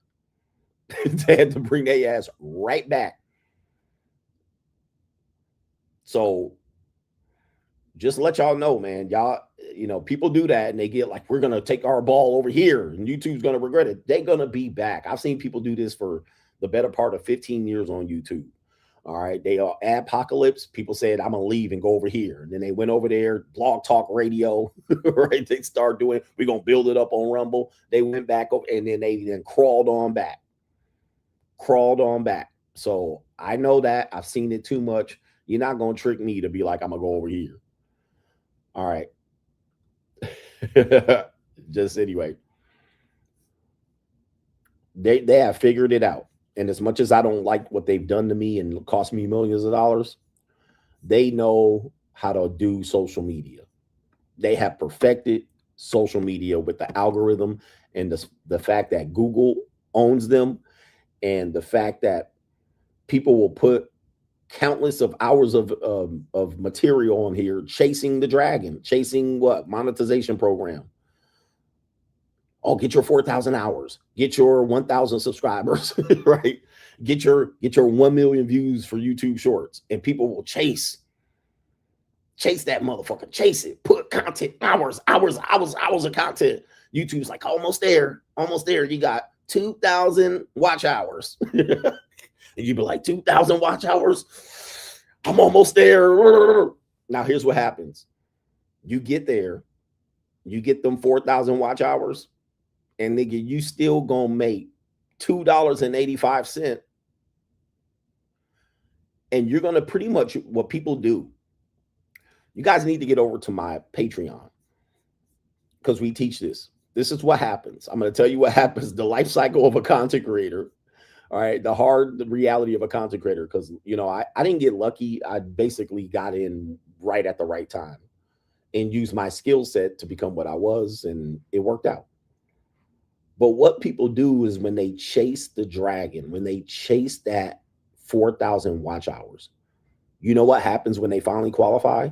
They had to bring their ass right back. So just let y'all know, man, y'all, you know, people do that and they get like, we're going to take our ball over here and YouTube's going to regret it. They're going to be back. I've seen people do this for the better part of 15 years on YouTube. All right. They are apocalypse. People said, I'm going to leave and go over here. And then they went over there, Blog Talk Radio, right? They start doing, we're going to build it up on Rumble. They went back over and then they crawled on back. So I know that. I've seen it too much. You're not going to trick me to be like, I'm going to go over here. All right. Just anyway. They have figured it out. And as much as I don't like what they've done to me and cost me millions of dollars, they know how to do social media. They have perfected social media with the algorithm and the fact that Google owns them, and the fact that people will put countless of hours of material on here chasing the dragon, chasing what? Monetization program. Oh, get your 4,000 hours, get your 1,000 subscribers, right? Get your 1 million views for YouTube Shorts, and people will chase that motherfucker, chase it, put content, hours of content. YouTube's like, almost there. You got 2,000 watch hours. And you'd be like, 2,000 watch hours? I'm almost there. Now, here's what happens. You get there, you get them 4,000 watch hours, and nigga, you still gonna make $2.85. And you're gonna pretty much, what people do, you guys need to get over to my Patreon, because we teach this. This is what happens. I'm gonna tell you what happens, the life cycle of a content creator. All right, the reality of a content creator, because you know, I didn't get lucky. I basically got in right at the right time and used my skill set to become what I was, and it worked out. But what people do is, when they chase the dragon, when they chase that 4,000 watch hours, you know what happens when they finally qualify?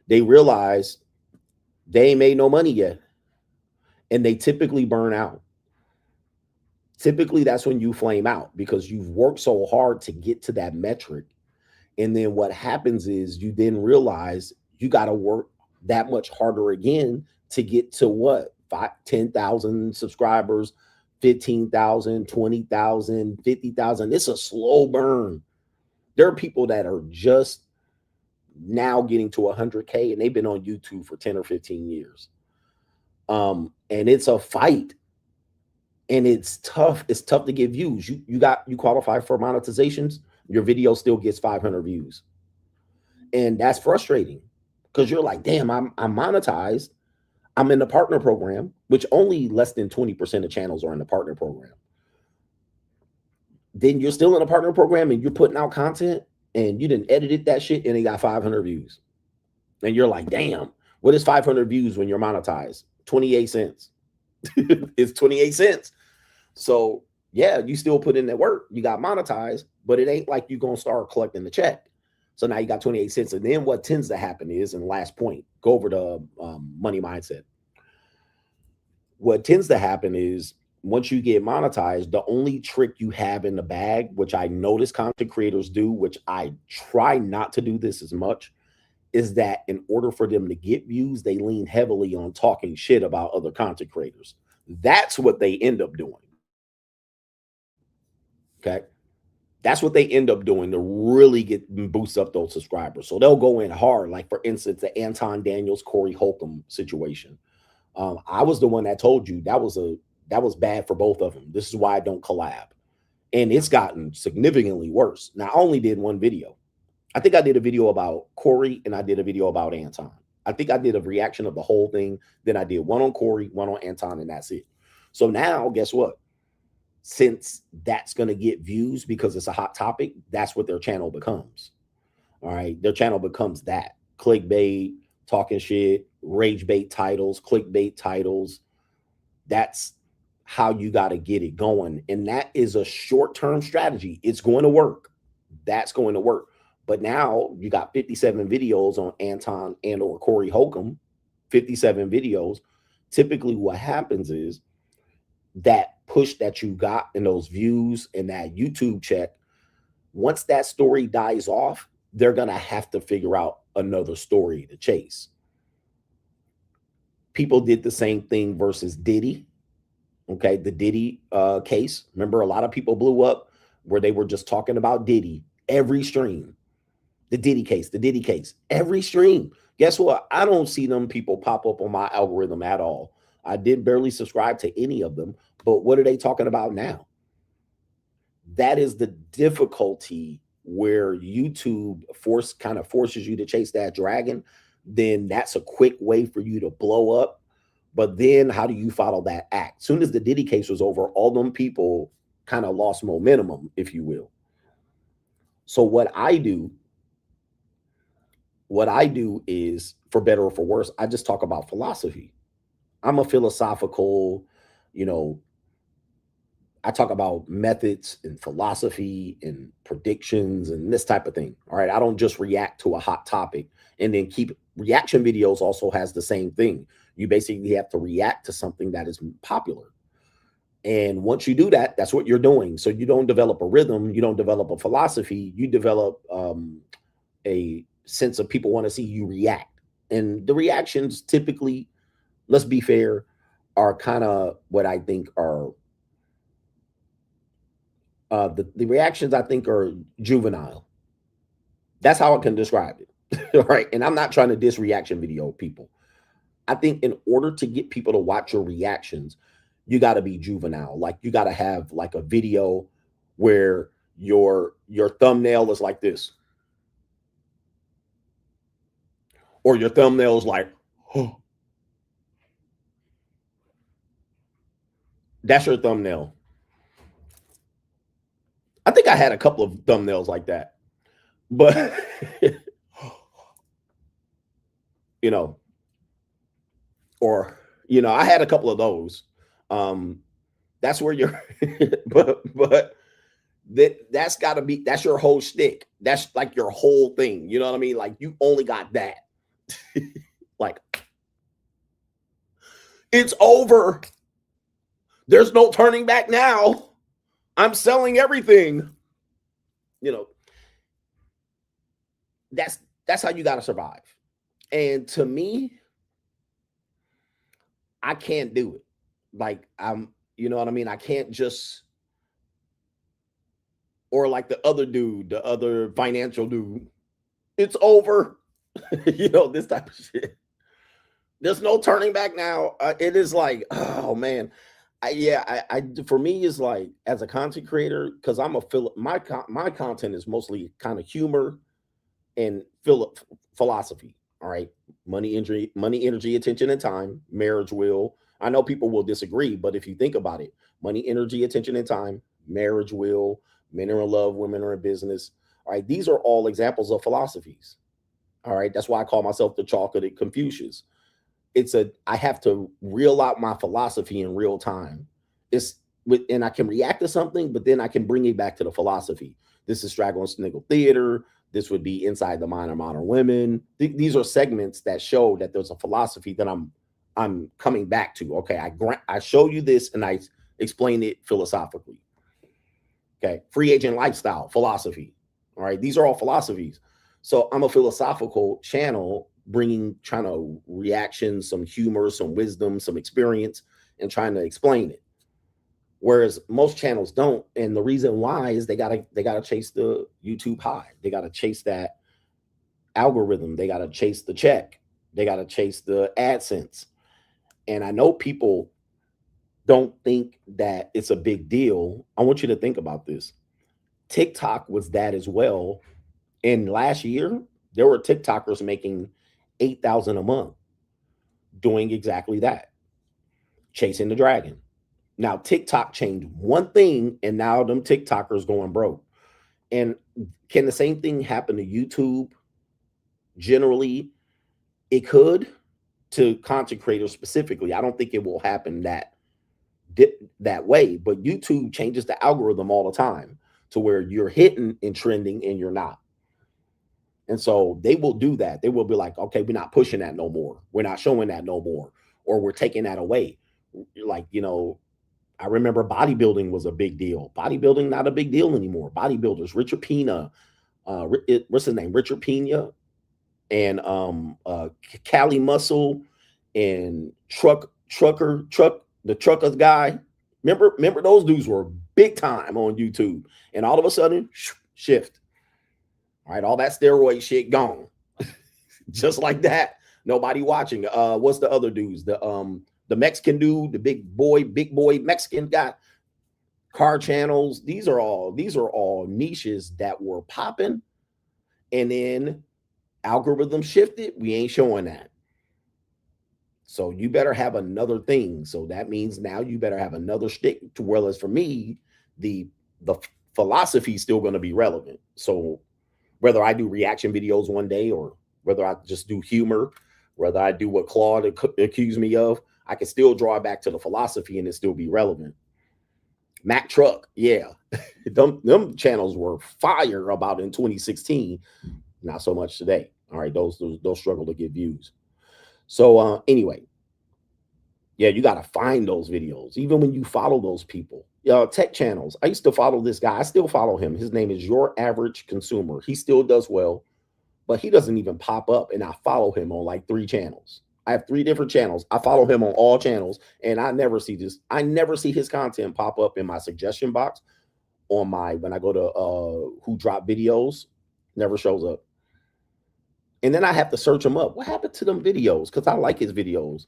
They realize they ain't made no money yet, and they typically burn out. Typically, that's when you flame out, because you've worked so hard to get to that metric. And then what happens is you then realize you got to work that much harder again to get to what? 10,000 subscribers, 15,000, 20,000, 50,000. It's a slow burn. There are people that are just now getting to 100K, and they've been on YouTube for 10 or 15 years. And it's a fight. And it's tough. It's tough to get views. You qualify for monetizations, your video still gets 500 views. And that's frustrating, because you're like, damn, I'm monetized. I'm in the partner program, which only less than 20% of channels are in the partner program. Then you're still in the partner program and you're putting out content, and you didn't edit that shit and it got 500 views. And you're like, damn, what is 500 views when you're monetized? 28 cents. It's 28 cents. So yeah, you still put in that work. You got monetized, but it ain't like you're going to start collecting the check. So now you got 28 cents. And then what tends to happen is, and last point, go over to money mindset. what tends to happen is once you get monetized, the only trick you have in the bag, which I notice content creators do, which I try not to do this as much, is that in order for them to get views, they lean heavily on talking shit about other content creators. That's what they end up doing. Okay. That's what they end up doing to really boost up those subscribers. So they'll go in hard. Like, for instance, the Anton Daniels, Corey Holcomb situation. I was the one that told you that was bad for both of them. This is why I don't collab. And it's gotten significantly worse. Now, I only did one video. I think I did a video about Corey and I did a video about Anton. I think I did a reaction of the whole thing. Then I did one on Corey, one on Anton, and that's it. So now, guess what? Since that's going to get views because it's a hot topic, that's what their channel becomes. All right. Their channel becomes that. Clickbait, talking shit, rage bait titles, clickbait titles. That's how you got to get it going. And that is a short-term strategy. It's going to work. That's going to work. But now you got 57 videos on Anton and or Corey Holcomb, 57 videos. Typically what happens is that push that you got in those views and that YouTube check, once that story dies off, they're going to have to figure out another story to chase. People did the same thing versus Diddy. Okay, the Diddy case. Remember, a lot of people blew up where they were just talking about Diddy every stream. The Diddy case, every stream. Guess what? I don't see them people pop up on my algorithm at all. I did barely subscribe to any of them, but what are they talking about now? That is the difficulty where YouTube kind of forces you to chase that dragon. Then that's a quick way for you to blow up. But then how do you follow that act? As soon as the Diddy case was over, all them people kind of lost momentum, if you will. So what I do is, for better or for worse, I just talk about philosophy. I'm a philosophical, I talk about methods and philosophy and predictions and this type of thing. All right. I don't just react to a hot topic and then keep reaction videos. Also has the same thing. You basically have to react to something that is popular. And once you do that, that's what you're doing. So you don't develop a rhythm. You don't develop a philosophy. You develop a sense of people want to see you react. And the reactions typically, let's be fair, are kind of what I think are the reactions I think are juvenile. That's how I can describe it. All right. And I'm not trying to diss reaction video people. I think in order to get people to watch your reactions, you got to be juvenile. Like, you got to have like a video where your thumbnail is like this. Or your thumbnail is like, oh. That's your thumbnail. I think I had a couple of thumbnails like that. But, or, I had a couple of those. That's where you're, but that's got to be, that's your whole shtick. That's like your whole thing. You know what I mean? Like, you only got that. Like, it's over. There's no turning back now. I'm selling everything. That's how you got to survive. And to me, I can't do it. Like, you know what I mean? I can't just, or like the other financial dude, it's over. This type of shit. There's no turning back now. It is like, oh man. For me, is like, as a content creator, because my content is mostly kind of humor and philosophy. All right. Money, energy, attention, and time. Marriage will. I know people will disagree, but if you think about it, money, energy, attention, and time. Marriage will. Men are in love. Women are in business. All right. These are all examples of philosophies. All right. That's why I call myself the chocolate Confucius. I have to reel out my philosophy in real time. And I can react to something, but then I can bring it back to the philosophy. This is Straggle and Sniggle Theater. This would be Inside the Mind of Modern Women. These are segments that show that there's a philosophy that I'm I'm coming back to. Okay, I show you this and I explain it philosophically. Okay, free agent lifestyle, philosophy. All right, these are all philosophies. So I'm a philosophical channel, trying to reaction, some humor, some wisdom, some experience, and trying to explain it. Whereas most channels don't, and the reason why is they gotta chase the YouTube high. They gotta chase that algorithm. They gotta chase the check. They gotta chase the AdSense. And I know people don't think that it's a big deal. I want you to think about this. TikTok was that as well. And last year, there were TikTokers making $8,000 a month doing exactly that, chasing the dragon. Now, TikTok changed one thing, and now them TikTokers going broke. And can the same thing happen to YouTube? Generally, it could, to content creators specifically. I don't think it will happen that way, but YouTube changes the algorithm all the time to where you're hitting and trending and you're not. And so they will do that. They will be like, okay, we're not pushing that no more. We're not showing that no more, or we're taking that away. Like, I remember bodybuilding was a big deal. Bodybuilding, not a big deal anymore. Bodybuilders, Richard Pina, what's his name? Richard Pina, and Cali Muscle, and the truckers guy. Remember those dudes were big time on YouTube, and all of a sudden, shift. All right, all that steroid shit gone, just like that. Nobody watching. What's the other dudes? The Mexican dude, the big boy Mexican guy. Car channels. These are all niches that were popping, and then algorithm shifted. We ain't showing that. So you better have another thing. So that means now you better have another stick. To whereas for me, the philosophy is still going to be relevant. So whether I do reaction videos one day, or whether I just do humor, whether I do what Claude accused me of, I can still draw back to the philosophy and it still be relevant. Mac Truck, yeah. them channels were fire about in 2016. Not so much today. All right, those struggle to get views. So anyway, yeah, you got to find those videos, even when you follow those people. Tech channels. I used to follow this guy. I still follow him. His name is Your Average Consumer. He still does well, but he doesn't even pop up. And I follow him on like 3 channels. I have 3 different channels. I follow him on all channels, and I never see this. I never see his content pop up in my suggestion box on when I go to who drop videos. Never shows up. And then I have to search him up. What happened to them videos? Because I like his videos.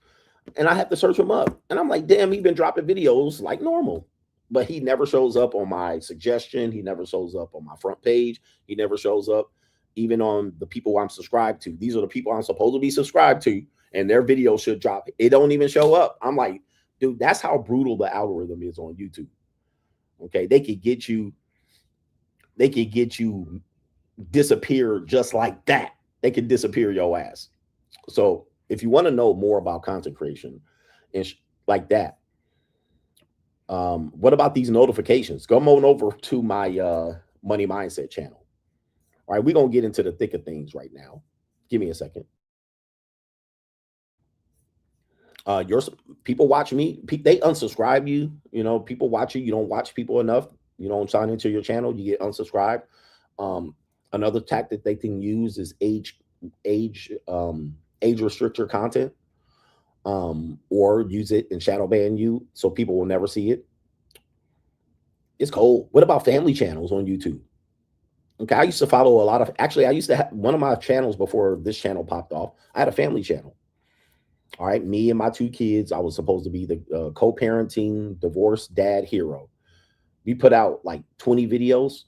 And I have to search him up. And I'm like, damn, he's been dropping videos like normal. But he never shows up on my suggestion. He never shows up on my front page. He never shows up even on the people I'm subscribed to. These are the people I'm supposed to be subscribed to. And their video should drop. It don't even show up. I'm like, dude, that's how brutal the algorithm is on YouTube. Okay, they could get you disappear just like that. They can disappear your ass. So if you want to know more about content creation and like that, what about these notifications? Come on over to my Money Mindset channel. All right, we're going to get into the thick of things right now. Give me a second. Your people watch me. They unsubscribe you. People watch you. You don't watch people enough. You don't sign into your channel. You get unsubscribed. Another tactic they can use is age restrict your content, or use it and shadow ban you so people will never see it. It's cold. What about family channels on YouTube? Okay, I used to follow a lot of. Actually, I used to have one of my channels before this channel popped off. I had a family channel. All right, me and my 2 kids. I was supposed to be the co-parenting divorced dad hero. We put out like 20 videos.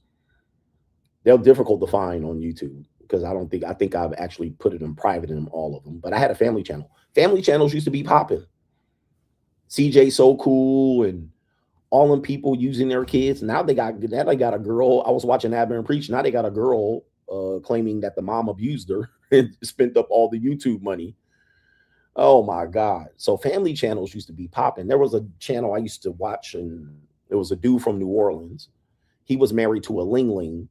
They're difficult to find on YouTube because I think I've actually put it in private in all of them. But I had a family channel. Family channels used to be popping. CJ So Cool and all them people using their kids. Now they got a girl. I was watching Abner Preach. Now they got a girl claiming that the mom abused her and spent up all the YouTube money. Oh my God. So family channels used to be popping. There was a channel I used to watch, and it was a dude from New Orleans. He was married to a Ling.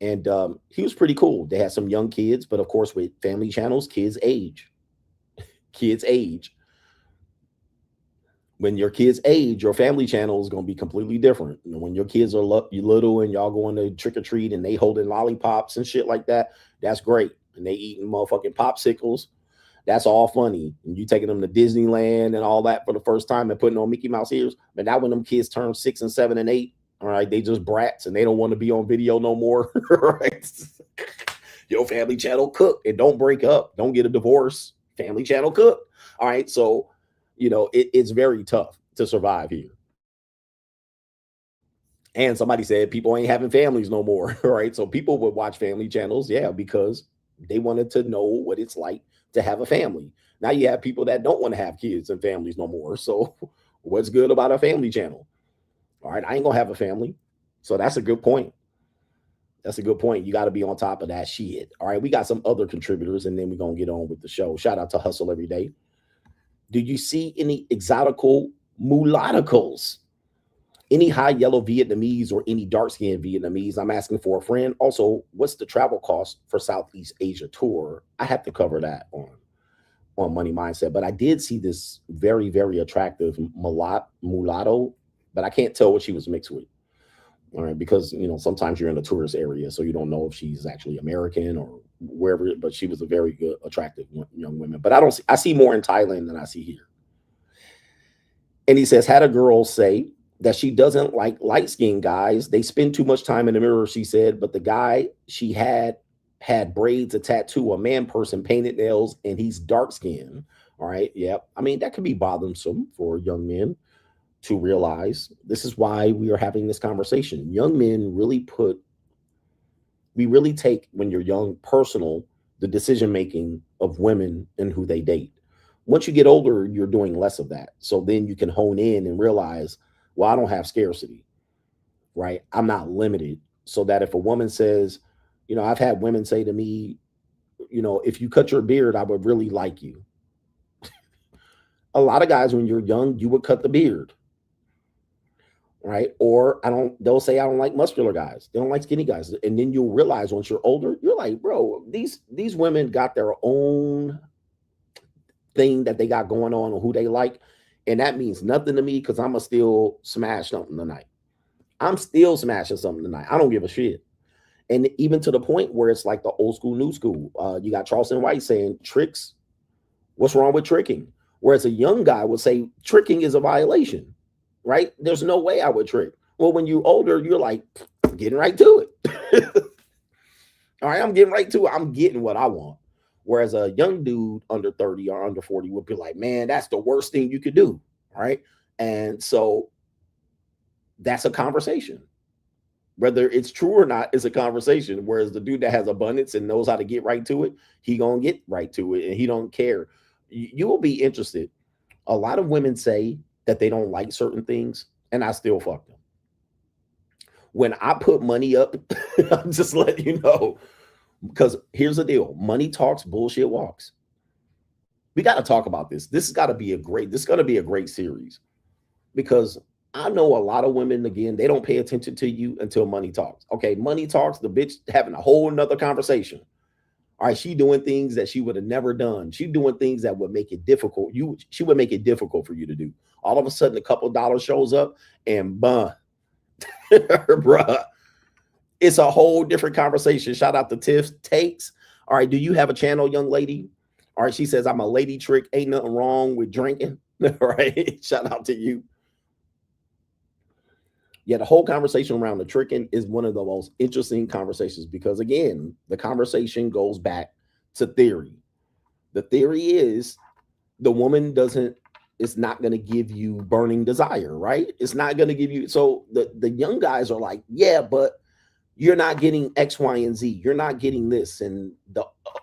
And he was pretty cool. They had some young kids, but of course with family channels, kids age. kids age. When your kids age, your family channel is going to be completely different. When your kids are little and y'all going to trick or treat and they holding lollipops and shit like that, that's great. And they eating motherfucking popsicles. That's all funny. And you taking them to Disneyland and all that for the first time and putting on Mickey Mouse ears. But now when them kids turn 6 and 7 and 8, all right, they just brats and they don't want to be on video no more. Right? Your family channel cook and don't break up. Don't get a divorce. Family channel cook. All right. So, you know, it's very tough to survive here. And somebody said people ain't having families no more. Right. So people would watch family channels. Yeah, because they wanted to know what it's like to have a family. Now you have people that don't want to have kids and families no more. So what's good about a family channel? All right, I ain't gonna have a family. So that's a good point. That's a good point. You got to be on top of that shit. All right, we got some other contributors and then we're gonna get on with the show. Shout out to Hustle Every Day. Do you see any exotical mulatticos? Any high yellow Vietnamese or any dark skinned Vietnamese? I'm asking for a friend. Also, what's the travel cost for Southeast Asia tour? I have to cover that on Money Mindset, but I did see this very, very attractive mulatto, but I can't tell what she was mixed with. All right, because you know sometimes you're in a tourist area, so you don't know if she's actually American or wherever. But she was a very good, attractive young woman. But I see more in Thailand than I see here. And he says, had a girl say that she doesn't like light-skinned guys. They spend too much time in the mirror, she said. But the guy she had braids, a tattoo, a man person, painted nails, and he's dark-skinned. All right, yep. I mean, that could be bothersome for young men to realize. This is why we are having this conversation. Young men really take, when you're young, personal, the decision-making of women and who they date. Once you get older, you're doing less of that. So then you can hone in and realize, well, I don't have scarcity, right? I'm not limited. So that if a woman says, you know, I've had women say to me, you know, if you cut your beard, I would really like you. A lot of guys, when you're young, you would cut the beard. Right? Or they'll say, I don't like muscular guys. They don't like skinny guys. And then you'll realize once you're older, you're like, bro, these women got their own thing that they got going on who they like. And that means nothing to me because I'm going to still smash something tonight. I'm still smashing something tonight. I don't give a shit. And even to the point where it's like the old school, new school. You got Charleston White saying tricks. What's wrong with tricking? Whereas a young guy would say tricking is a violation. Right? There's no way I would trick. Well, when you're older, you're like, I'm getting right to it. All right, I'm getting right to it. I'm getting what I want. Whereas a young dude under 30 or under 40 would be like, man, that's the worst thing you could do. Right? And so that's a conversation. Whether it's true or not is a conversation. Whereas the dude that has abundance and knows how to get right to it, he gonna get right to it and he don't care. You will be interested. A lot of women say that they don't like certain things, and I still fuck them. When I put money up, I'm just letting you know, because here's the deal. Money talks, bullshit walks. We got to talk about this. This is going to be a great series, because I know a lot of women, again, they don't pay attention to you until money talks. Okay, money talks, the bitch having a whole nother conversation. All right, she doing things that she would have never done. She doing things that would make it difficult. She would make it difficult for you to do. All of a sudden, a couple of dollars shows up, and bruh, it's a whole different conversation. Shout out to Tiff Takes. All right, do you have a channel, young lady? All right, she says, I'm a lady trick. Ain't nothing wrong with drinking. All right, shout out to you. Yeah, the whole conversation around the tricking is one of the most interesting conversations because, again, the conversation goes back to theory. The theory is the woman it's not going to give you burning desire, right? It's not going to give you. So the young guys are like, yeah, but you're not getting X, Y, and Z. You're not getting this. And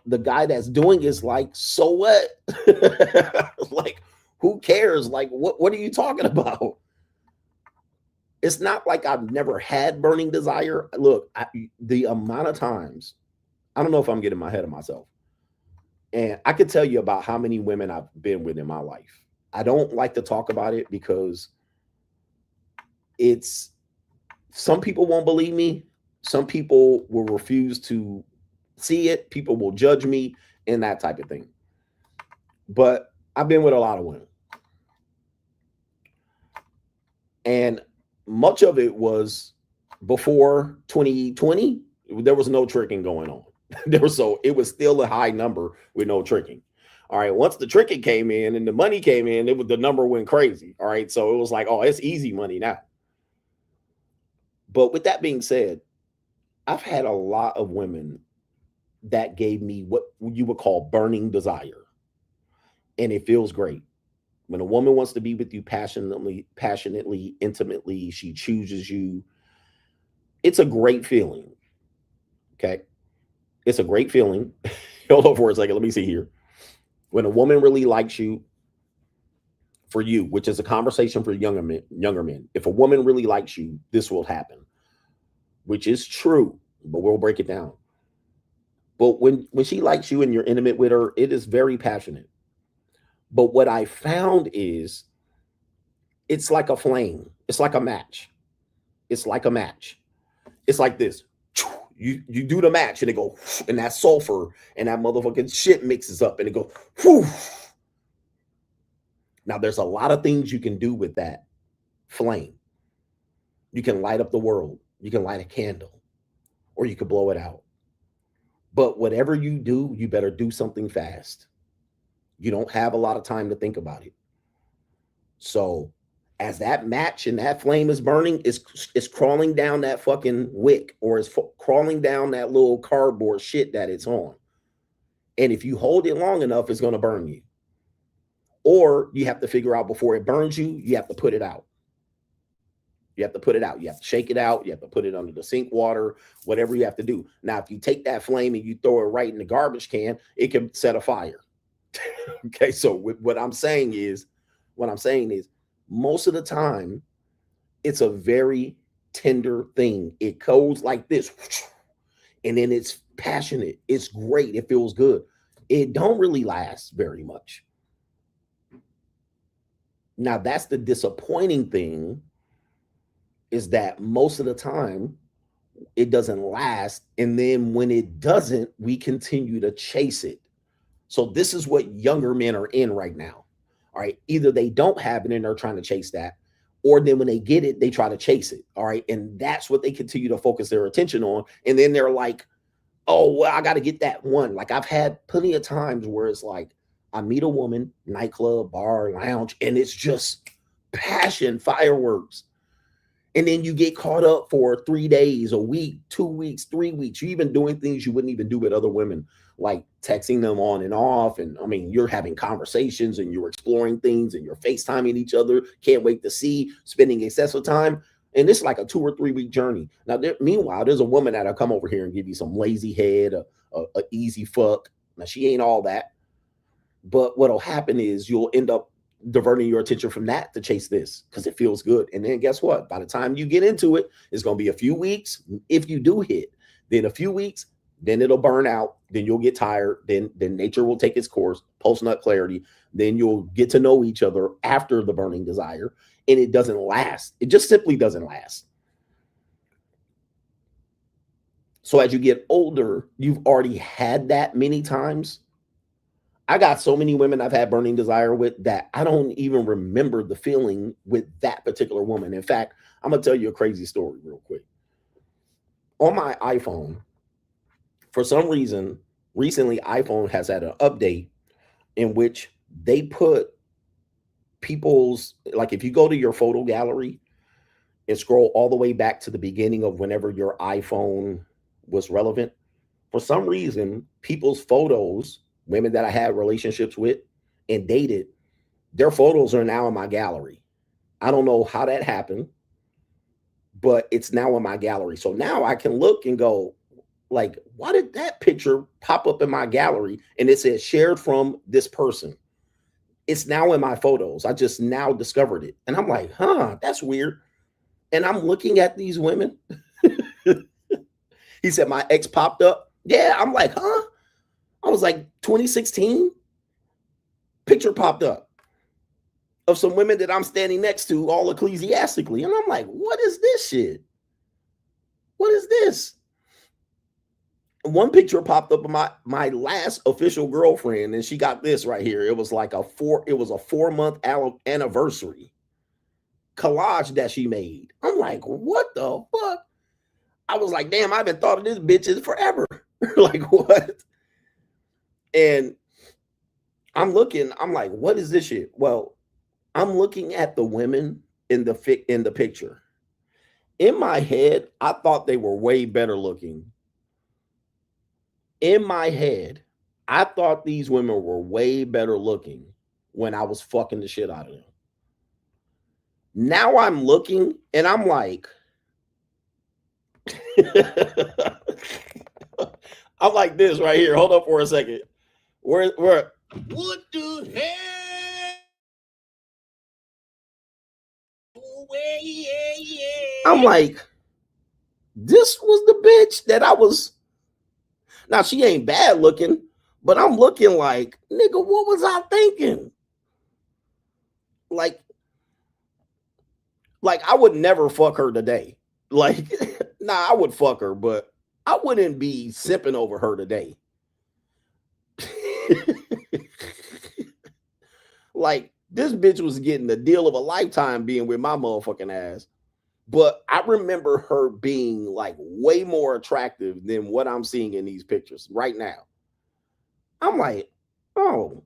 the guy that's doing is like, so what? Like, who cares? Like, what are you talking about? It's not like I've never had burning desire. Look, the amount of times, I don't know if I'm getting my head of myself. And I could tell you about how many women I've been with in my life. I don't like to talk about it because some people won't believe me. Some people will refuse to see it. People will judge me and that type of thing. But I've been with a lot of women. And much of it was before 2020, there was no tricking going on. It was still a high number with no tricking. All right. Once the tricking came in and the money came in, the number went crazy. All right. So it was like, oh, it's easy money now. But with that being said, I've had a lot of women that gave me what you would call burning desire. And it feels great. When a woman wants to be with you passionately, intimately, she chooses you. It's a great feeling. Okay. It's a great feeling. Hold on for a second. Let me see here. When a woman really likes you, for you, which is a conversation for younger men. If a woman really likes you, this will happen, which is true, but we'll break it down. But when she likes you and you're intimate with her, it is very passionate. But what I found is it's like a flame. It's like a match. It's like a match. It's like this. You do the match and it go, and that sulfur and that motherfucking shit mixes up and it go, whew. Now, there's a lot of things you can do with that flame. You can light up the world. You can light a candle, or you could blow it out. But whatever you do, you better do something fast. You don't have a lot of time to think about it. So as that match and that flame is burning, it's crawling down that fucking wick, or it's crawling down that little cardboard shit that it's on. And if you hold it long enough, it's going to burn you. Or you have to figure out before it burns you, you have to put it out. You have to put it out. You have to shake it out. You have to put it under the sink water, whatever you have to do. Now, if you take that flame and you throw it right in the garbage can, it can set a fire. Okay, so what I'm saying is, most of the time, it's a very tender thing. It goes like this, and then it's passionate. It's great. It feels good. It don't really last very much. Now, that's the disappointing thing, is that most of the time it doesn't last. And then when it doesn't, we continue to chase it. So this is what younger men are in right now. All right. Either they don't have it and they're trying to chase that, or then when they get it, they try to chase it. All right. And that's what they continue to focus their attention on. And then they're like, oh, well, I got to get that one. Like, I've had plenty of times where it's like, I meet a woman, nightclub, bar, lounge, and it's just passion, fireworks. And then you get caught up for 3 days, a week, 2 weeks, 3 weeks. You're even doing things you wouldn't even do with other women, like texting them on and off. And I mean, you're having conversations and you're exploring things and you're FaceTiming each other. Can't wait to see, spending excessive time. And it's like a 2 or 3 week journey. Now, meanwhile, there's a woman that'll come over here and give you some lazy head, a easy fuck. Now, she ain't all that. But what'll happen is you'll end up diverting your attention from that to chase this because it feels good. And then guess what? By the time you get into it, it's going to be a few weeks. If you do hit, then a few weeks, then it'll burn out. Then you'll get tired. Then nature will take its course, post-nut clarity. Then you'll get to know each other after the burning desire. And it doesn't last. It just simply doesn't last. So as you get older, you've already had that many times. I got so many women I've had burning desire with that I don't even remember the feeling with that particular woman. In fact, I'm going to tell you a crazy story real quick. On my iPhone, for some reason, recently iPhone has had an update in which they put people's, like if you go to your photo gallery and scroll all the way back to the beginning of whenever your iPhone was relevant, for some reason, people's photos, women that I had relationships with and dated, their photos are now in my gallery. I don't know how that happened, but it's now in my gallery. So now I can look and go, like, why did that picture pop up in my gallery? And it says shared from this person. It's now in my photos. I just now discovered it. And I'm like, that's weird. And I'm looking at these women. He said, my ex popped up. Yeah, I'm like, I was like 2016, picture popped up of some women that I'm standing next to all ecclesiastically. And I'm like, what is this shit? What is this? one picture popped up of my last official girlfriend, and she got this right here. It was like a 4-month anniversary collage that she made. I'm like, what the fuck? I was like, damn, I've been thought of this bitch is forever. Like, what? And I'm looking, I'm like, what is this shit? Well, I'm looking at the women in the picture. In my head, I thought they were way better looking. In my head, I thought these women were way better looking when I was fucking the shit out of them. Now I'm looking and I'm like, I'm like this right here. Hold up for a second. Where what the hell? I'm like, this was the bitch that I was. Now she ain't bad looking, but I'm looking like, nigga, what was I thinking? Like I would never fuck her today. Like, nah, I would fuck her, but I wouldn't be simping over her today. Like, this bitch was getting the deal of a lifetime being with my motherfucking ass. But I remember her being like way more attractive than what I'm seeing in these pictures right now. I'm like, oh,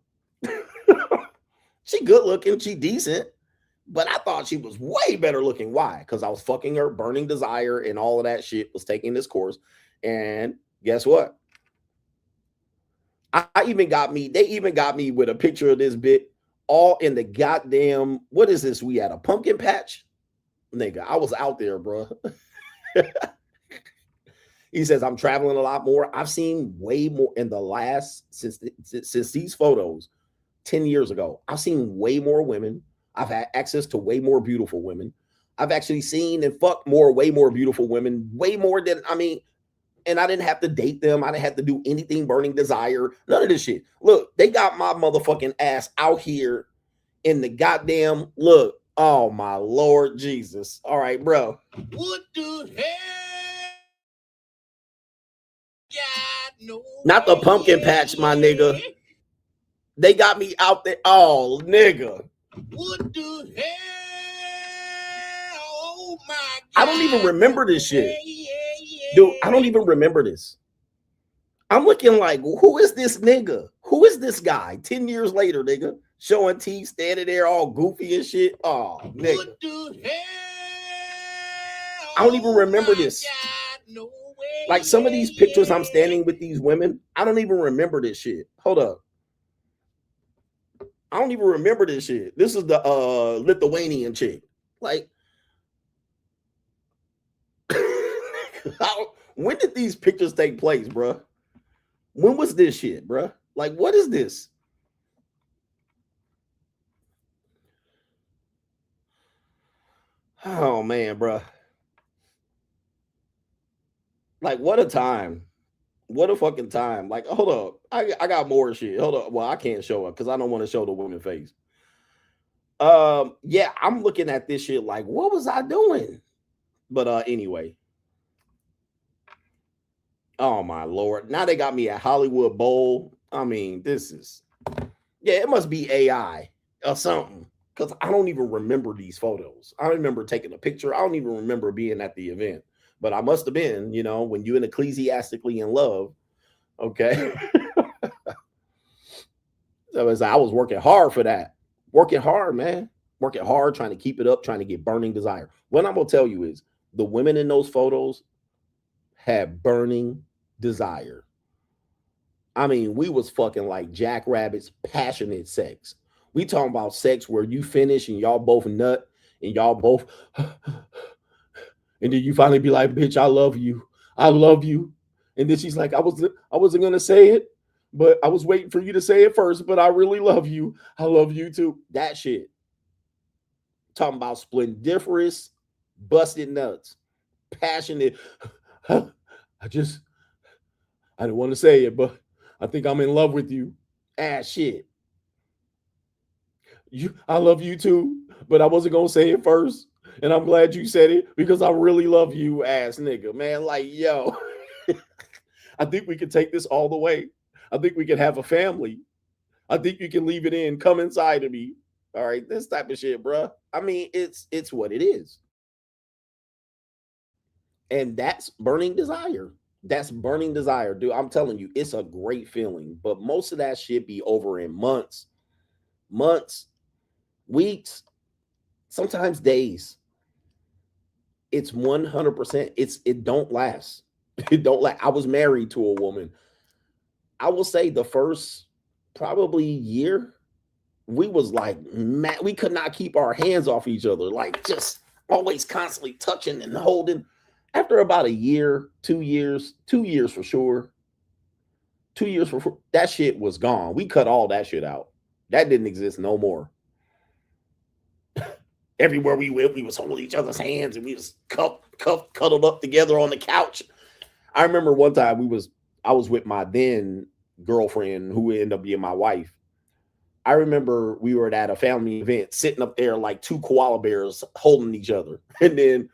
she good looking, she decent. But I thought she was way better looking. Why? Because I was fucking her, burning desire, and all of that shit was taking this course. And guess what? They even got me with a picture of this bit all in the goddamn, what is this? We had a pumpkin patch. Nigga, I was out there, bro. He says, I'm traveling a lot more. I've seen way more in the last, since these photos 10 years ago. I've seen way more women. I've had access to way more beautiful women. I've actually seen and fucked way more beautiful women, way more than, and I didn't have to date them. I didn't have to do anything burning desire. None of this shit. Look, they got my motherfucking ass out here in the goddamn, look, oh my Lord Jesus. All right, bro. What the hell? God, no. Not the pumpkin patch, my nigga. They got me out there. Oh, nigga. What the hell? Oh my God. I don't even remember this shit. Dude, I don't even remember this. I'm looking like, who is this nigga? Who is this guy? 10 years later, nigga. Showing teeth, standing there all goofy and shit. Oh, nigga. What the hell? I don't even remember this. No way. Like some of these pictures I'm standing with these women, I don't even remember this shit. Hold up. I don't even remember this shit. This is the Lithuanian chick. Like, when did these pictures take place, bro? When was this shit, bro? Like, what is this? Oh, man, bro. Like, what a time. What a fucking time. Like, hold up. I got more shit. Hold up. Well, I can't show it because I don't want to show the woman face. Yeah, I'm looking at this shit like, what was I doing? But anyway. Oh my Lord. Now they got me at Hollywood Bowl. I mean, this is, yeah, it must be AI or something. Because I don't even remember these photos. I don't remember taking a picture. I don't even remember being at the event. But I must have been, you know, when you're ecclesiastically in love. Okay. So I was working hard for that. Working hard, man. Working hard, trying to keep it up, trying to get burning desire. What I'm going to tell you is the women in those photos had burning desire. I mean, we was fucking like jackrabbits, passionate sex. We talking about sex where you finish and y'all both nut and y'all both, and then you finally be like, bitch, I love you. I love you. And then she's like, I wasn't going to say it, but I was waiting for you to say it first, but I really love you. I love you too. That shit. Talking about splendiferous, busted nuts, passionate. I didn't want to say it, but I think I'm in love with you. Ass shit. I love you too, but I wasn't going to say it first. And I'm glad you said it because I really love you, ass nigga, man. Like, yo, I think we can take this all the way. I think we can have a family. I think you can leave it in. Come inside of me. All right, this type of shit, bruh. I mean, it's what it is. And that's burning desire. That's burning desire, dude. I'm telling you, it's a great feeling. But most of that shit be over in months, weeks, sometimes days. It's 100%. It don't last. It don't last. I was married to a woman. I will say the first probably year, we was like, man, we could not keep our hands off each other. Like just always constantly touching and holding. After about a year, 2 years, 2 years for sure. 2 years for sure, that shit was gone. We cut all that shit out. That didn't exist no more. Everywhere we went, we was holding each other's hands and we was cuddled up together on the couch. I remember one time I was with my then girlfriend who ended up being my wife. I remember we were at a family event sitting up there like two koala bears holding each other. And then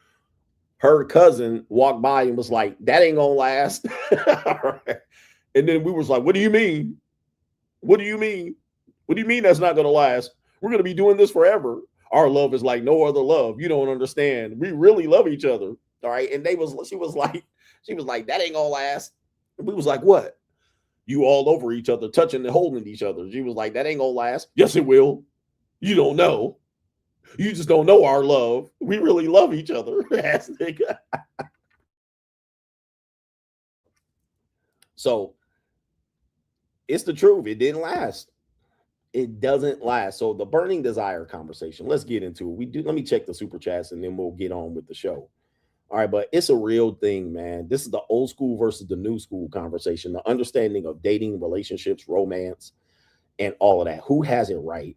her cousin walked by and was like, that ain't gonna last. And then we was like, what do you mean? What do you mean? What do you mean that's not gonna last? We're gonna be doing this forever. Our love is like no other love. You don't understand. We really love each other. All right. And she was like, that ain't gonna last. And we was like, what? You all over each other, touching and holding each other. She was like, that ain't gonna last. Yes, it will. You don't know. You just don't know our love. We really love each other. So it's the truth. It didn't last. It doesn't last. So the burning desire conversation, let's get into it. Let me check the super chats and then we'll get on with the show. All right, but it's a real thing, man. This is the old school versus the new school conversation, the understanding of dating, relationships, romance, and all of that. Who has it right?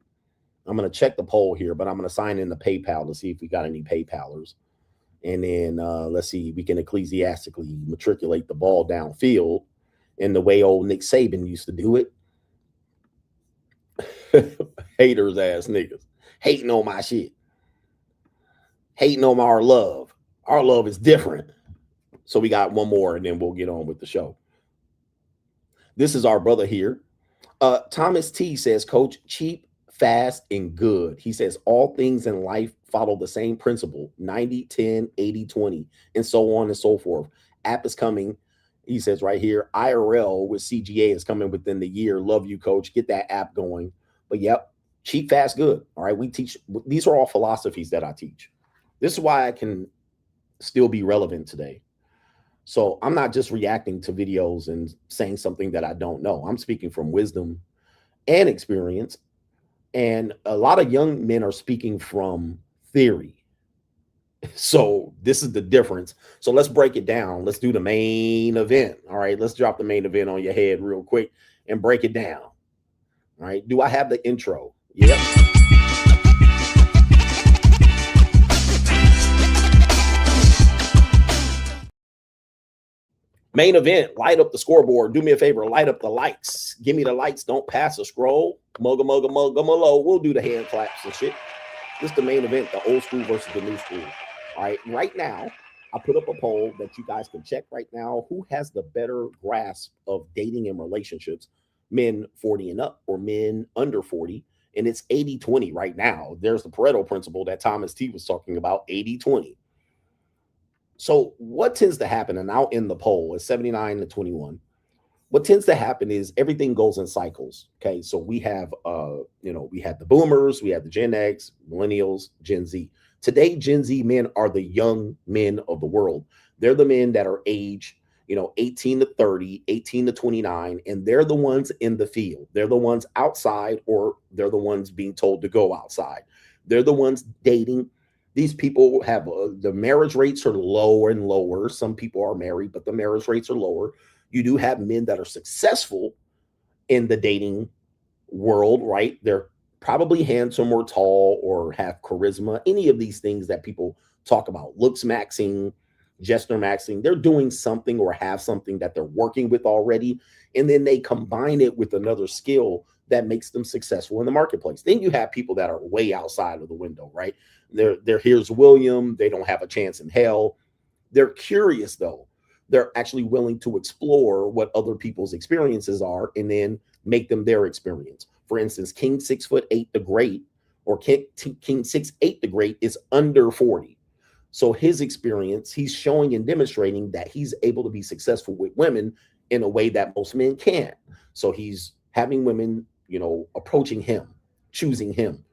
I'm going to check the poll here, but I'm going to sign in the PayPal to see if we got any PayPalers. And then let's see, we can ecclesiastically matriculate the ball downfield in the way old Nick Saban used to do it. Haters ass niggas hating on my shit, hating on our love. Our love is different. So we got one more and then we'll get on with the show. This is our brother here. Thomas T says, Coach, cheap, fast, and good. He says all things in life follow the same principle, 90, 10, 80, 20, and so on and so forth. App is coming. He says right here, IRL with CGA is coming within the year. Love you, Coach. Get that app going. But yep, cheap, fast, good. All right, we teach. These are all philosophies that I teach. This is why I can still be relevant today. So I'm not just reacting to videos and saying something that I don't know. I'm speaking from wisdom and experience. And a lot of young men are speaking from theory. So this is the difference. So let's break it down. Let's do the main event. All right, let's drop the main event on your head real quick and break it down. All right, do I have the intro? Yep. Main event, light up the scoreboard. Do me a favor, light up the lights. Give me the lights. Don't pass a scroll. Mugga, mugga, mugga, mugga. We'll do the hand claps and shit. This is the main event, the old school versus the new school. All right, right now, I put up a poll that you guys can check right now. Who has the better grasp of dating and relationships? Men 40 and up or men under 40? And it's 80-20 right now. There's the Pareto principle that Thomas T was talking about, 80-20. So what tends to happen, and I'll end the poll, it's 79-21. What tends to happen is everything goes in cycles. Okay, so we have, we have the boomers, we have the Gen X, millennials, Gen Z. Today, Gen Z men are the young men of the world. They're the men that are age, 18 to 30, 18 to 29, and they're the ones in the field. They're the ones outside, or they're the ones being told to go outside. They're the ones dating. These people have the marriage rates are lower and lower. Some people are married, but the marriage rates are lower. You do have men that are successful in the dating world, right? They're probably handsome or tall or have charisma, any of these things that people talk about, looks maxing, gesture maxing. They're doing something or have something that they're working with already. And then they combine it with another skill that makes them successful in the marketplace. Then you have people that are way outside of the window, right? They're here's William. They don't have a chance in hell. They're curious though. they're actually willing to explore what other people's experiences are and then make them their experience. For instance, King 6'8" the Great, or King 6'8" the Great, is under 40. So his experience, he's showing and demonstrating that he's able to be successful with women in a way that most men can't. So he's having women, approaching him, choosing him.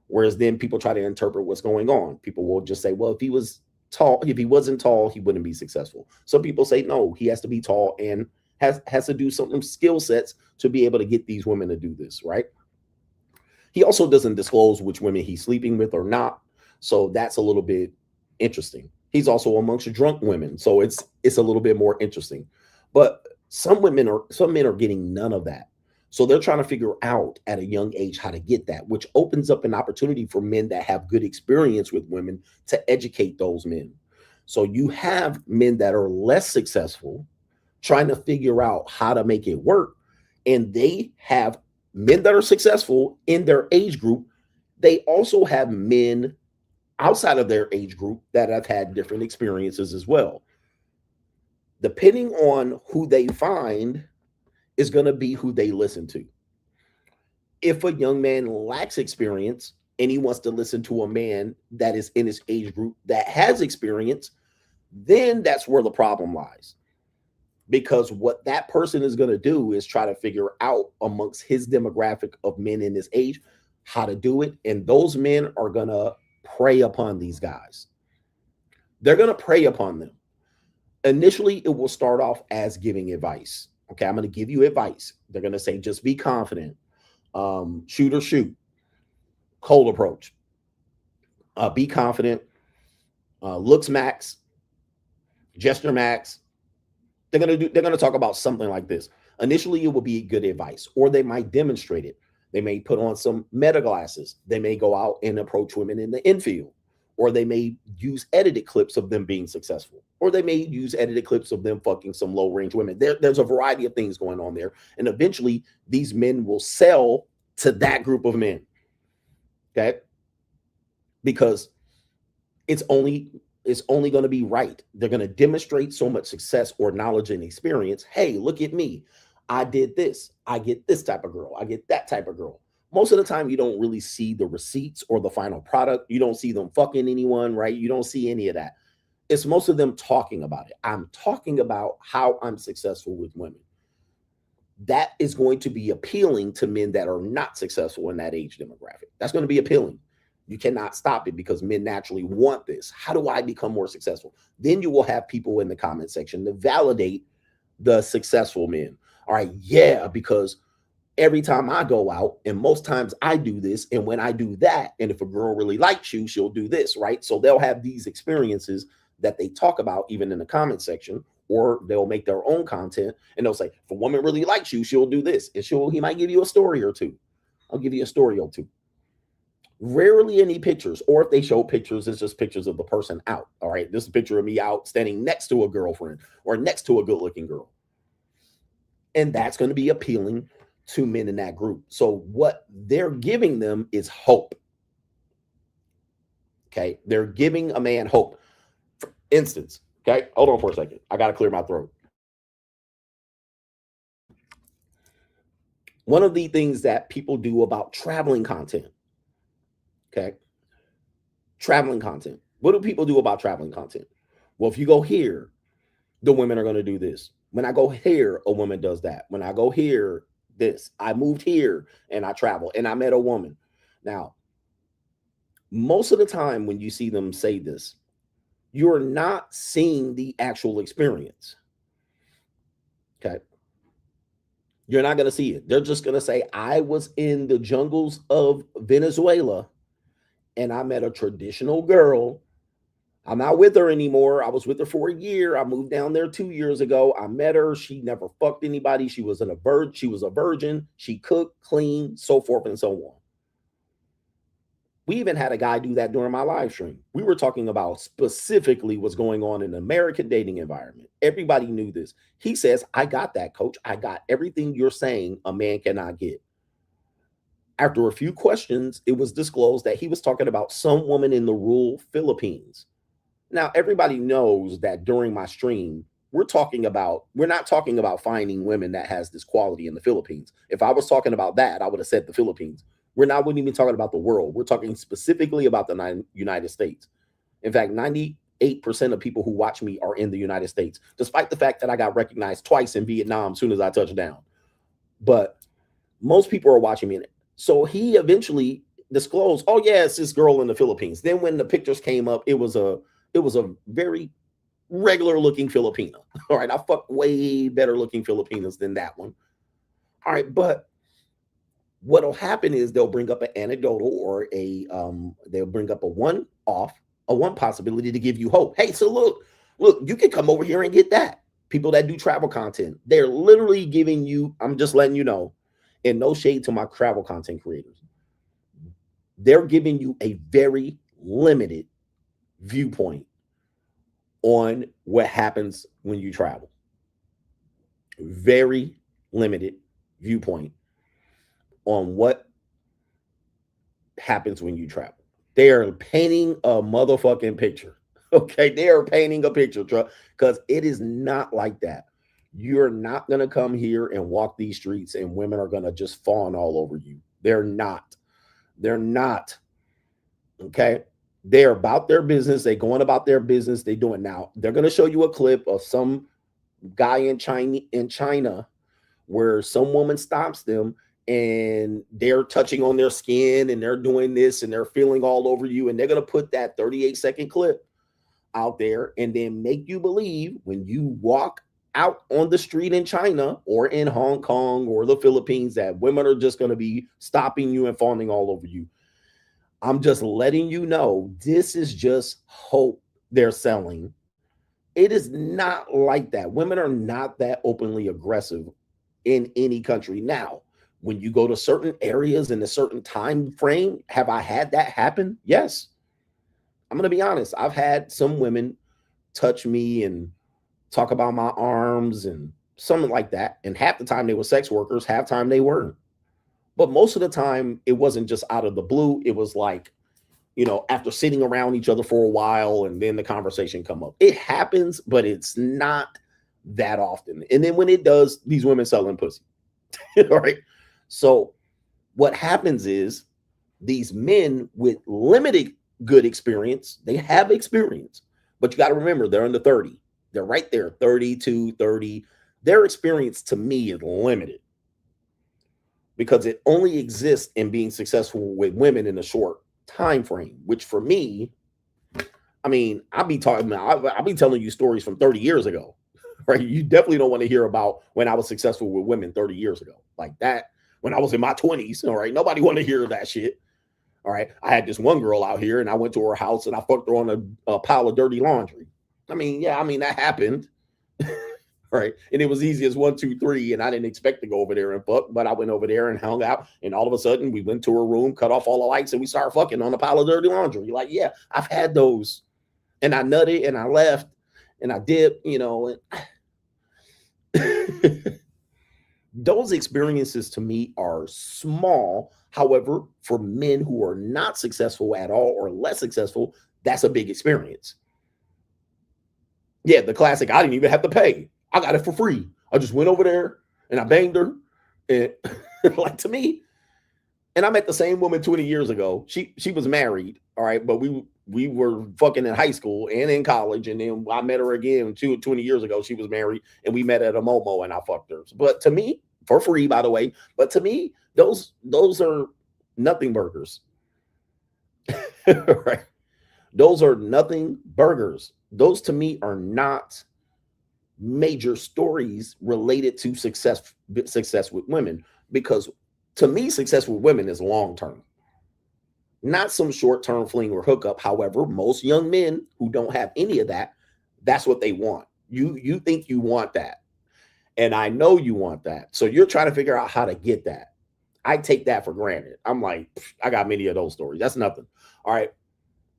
Whereas then people try to interpret what's going on. People will just say, well, if he wasn't tall, he wouldn't be successful. Some people say, no, he has to be tall and has to do some skill sets to be able to get these women to do this, right? He also doesn't disclose which women he's sleeping with or not. So that's a little bit interesting. He's also amongst drunk women. So it's a little bit more interesting. But some men are getting none of that. So they're trying to figure out at a young age how to get that, which opens up an opportunity for men that have good experience with women to educate those men. So you have men that are less successful trying to figure out how to make it work. And they have men that are successful in their age group. They also have men outside of their age group that have had different experiences as well. Depending on who they find is going to be who they listen to. If a young man lacks experience and he wants to listen to a man that is in his age group that has experience, then that's where the problem lies. Because what that person is going to do is try to figure out amongst his demographic of men in his age how to do it. And those men are going to prey upon these guys. They're going to prey upon them. Initially, it will start off as giving advice. Okay, I'm going to give you advice. They're going to say, just be confident. Shoot or shoot. Cold approach. Be confident. Looks max. Gesture max. They're going to talk about something like this. Initially, it will be good advice, or they might demonstrate it. They may put on some meta glasses. They may go out and approach women in the infield, or they may use edited clips of them being successful, or they may use edited clips of them fucking some low range women. There's a variety of things going on there. And eventually these men will sell to that group of men. Okay. Because it's only going to be right. They're going to demonstrate so much success or knowledge and experience. Hey, look at me. I did this. I get this type of girl. I get that type of girl. Most of the time, you don't really see the receipts or the final product. You don't see them fucking anyone, right? You don't see any of that. It's most of them talking about it. I'm talking about how I'm successful with women. That is going to be appealing to men that are not successful in that age demographic. That's going to be appealing. You cannot stop it because men naturally want this. How do I become more successful? Then you will have people in the comment section to validate the successful men. All right, yeah, because every time I go out, and most times I do this, and when I do that, and if a girl really likes you, she'll do this, right? So they'll have these experiences that they talk about even in the comment section, or they'll make their own content, and they'll say, if a woman really likes you, she'll do this, and he might give you a story or two. I'll give you a story or two. Rarely any pictures, or if they show pictures, it's just pictures of the person out. All right, this is a picture of me out standing next to a girlfriend or next to a good-looking girl. And that's going to be appealing to men in that group. So what they're giving them is hope. Okay, they're giving a man hope. For instance, okay, hold on for a second. I got to clear my throat. One of the things that people do about traveling content, okay, traveling content. What do people do about traveling content? Well, if you go here, the women are going to do this. When I go here, a woman does that. When I go here, this. I moved here and I travel and I met a woman. Now, most of the time when you see them say this, you're not seeing the actual experience. Okay. You're not going to see it. They're just going to say, I was in the jungles of Venezuela and I met a traditional girl. I'm not with her anymore. I was with her for a year. I moved down there 2 years ago. I met her. She never fucked anybody. She was a virgin. She cooked, cleaned, so forth and so on. We even had a guy do that during my live stream. We were talking about specifically what's going on in the American dating environment. Everybody knew this. He says, I got that, coach. I got everything you're saying a man cannot get. After a few questions, it was disclosed that he was talking about some woman in the rural Philippines. Now, everybody knows that during my stream, we're not talking about finding women that has this quality in the Philippines. If I was talking about that, I would have said the Philippines. Wouldn't even talking about the world. We're talking specifically about the United States. In fact, 98% of people who watch me are in the United States, despite the fact that I got recognized twice in Vietnam as soon as I touched down. But most people are watching me. So he eventually disclosed, oh yeah, it's this girl in the Philippines. Then when the pictures came up, it was a very regular looking Filipina. All right, I fucked way better looking Filipinas than that one. All right, but what'll happen is they'll bring up an anecdotal or they'll bring up a one possibility to give you hope. Hey, so look, you can come over here and get that. People that do travel content, they're literally giving you, I'm just letting you know, and no shade to my travel content creators, they're giving you a very limited viewpoint on what happens when you travel. Very limited viewpoint on what happens when you travel. They are painting a motherfucking picture. Okay, they are painting a picture, because it is not like that. You're not going to come here and walk these streets and women are going to just fawn all over you. They're not. Okay. They're about their business. They're going about their business. They're doing now. They're going to show you a clip of some guy in China where some woman stops them and they're touching on their skin and they're doing this and they're feeling all over you. And they're going to put that 38-second clip out there and then make you believe when you walk out on the street in China or in Hong Kong or the Philippines that women are just going to be stopping you and fawning all over you. I'm just letting you know, this is just hope they're selling. It is not like that. Women are not that openly aggressive in any country. Now, when you go to certain areas in a certain time frame, have I had that happen? Yes. I'm going to be honest. I've had some women touch me and talk about my arms and something like that. And half the time they were sex workers, half the time they weren't. But most of the time, it wasn't just out of the blue. It was like, after sitting around each other for a while and then the conversation come up. It happens, but it's not that often. And then when it does, these women selling pussy. All right. So what happens is these men with limited good experience, they have experience, but you got to remember they're under 30. They're right there, 32, 30. Their experience to me is limited because it only exists in being successful with women in a short time frame, which for me, I mean, I'll be telling you stories from 30 years ago, right? You definitely don't want to hear about when I was successful with women 30 years ago. Like that, when I was in my 20s, all right? Nobody want to hear that shit. All right. I had this one girl out here and I went to her house and I fucked her on a pile of dirty laundry. That happened. Right. And it was easy as 1, 2, 3. And I didn't expect to go over there and fuck, but I went over there and hung out. And all of a sudden we went to her room, cut off all the lights, and we started fucking on a pile of dirty laundry. Like, yeah, I've had those. And I nutted and I left and I dipped, and those experiences to me are small. However, for men who are not successful at all or less successful, that's a big experience. Yeah, the classic, I didn't even have to pay. I got it for free. I just went over there and I banged her. And like, to me, and I met the same woman 20 years ago. She was married, all right, but we were fucking in high school and in college. And then I met her again 20 years ago. She was married and we met at a Momo and I fucked her. But to me, for free, by the way, but to me, those are nothing burgers. Right? Those are nothing burgers. Those to me are not major stories related to success with women, because to me, success with women is long-term, not some short-term fling or hookup. However, most young men who don't have any of that, that's what they want. You think you want that. And I know you want that. So you're trying to figure out how to get that. I take that for granted. I'm like, I got many of those stories. That's nothing. All right.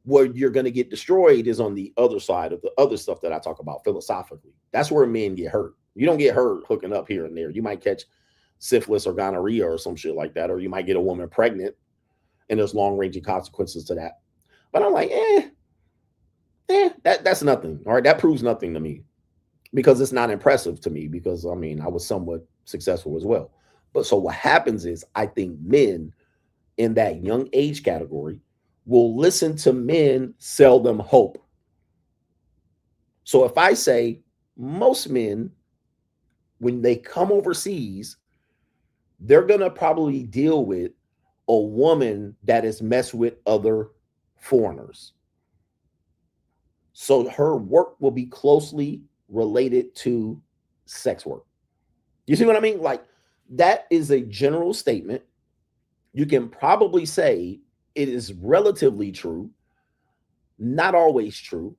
Where you're going to get destroyed is on the other side of the other stuff that I talk about philosophically. That's where men get hurt. You don't get hurt hooking up here and there. You might catch syphilis or gonorrhea or some shit like that, or you might get a woman pregnant, and there's long-ranging consequences to that. But I'm like, that's nothing. All right. That proves nothing to me. because it's not impressive to me, because I mean, I was somewhat successful as well. But so what happens is, I think men in that young age category will listen to men sell them hope. So if I say most men, when they come overseas, they're going to probably deal with a woman that is messed with other foreigners. So her work will be closely related to sex work. You see what I mean? Like, that is a general statement. You can probably say it is relatively true, not always true.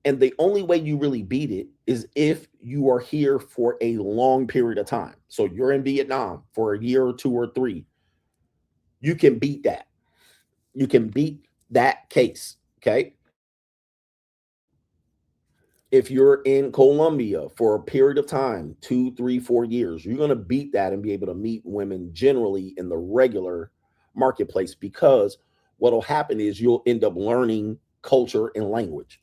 And the only way you really beat it is if you are here for a long period of time. So you're in Vietnam for a year or 2 or 3. You can beat that. You can beat that case. Okay. If you're in Colombia for a period of time, 2, 3, 4 years, you're going to beat that and be able to meet women generally in the regular marketplace, because what will happen is you'll end up learning culture and language.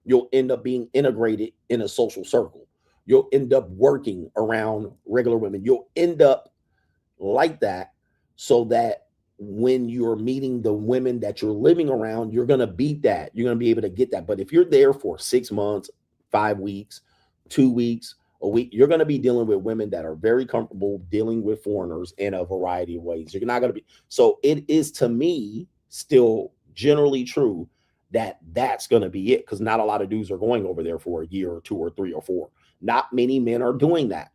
You'll end up being integrated in a social circle. You'll end up working around regular women. You'll end up like that, so that when you're meeting the women that you're living around, you're going to beat that. You're going to be able to get that. But if you're there for 6 months, 5 weeks, 2 weeks, a week, you're going to be dealing with women that are very comfortable dealing with foreigners in a variety of ways. You're not going to be. So it is, to me, still generally true that that's going to be it, because not a lot of dudes are going over there for a year or 2 or 3 or 4. Not many men are doing that.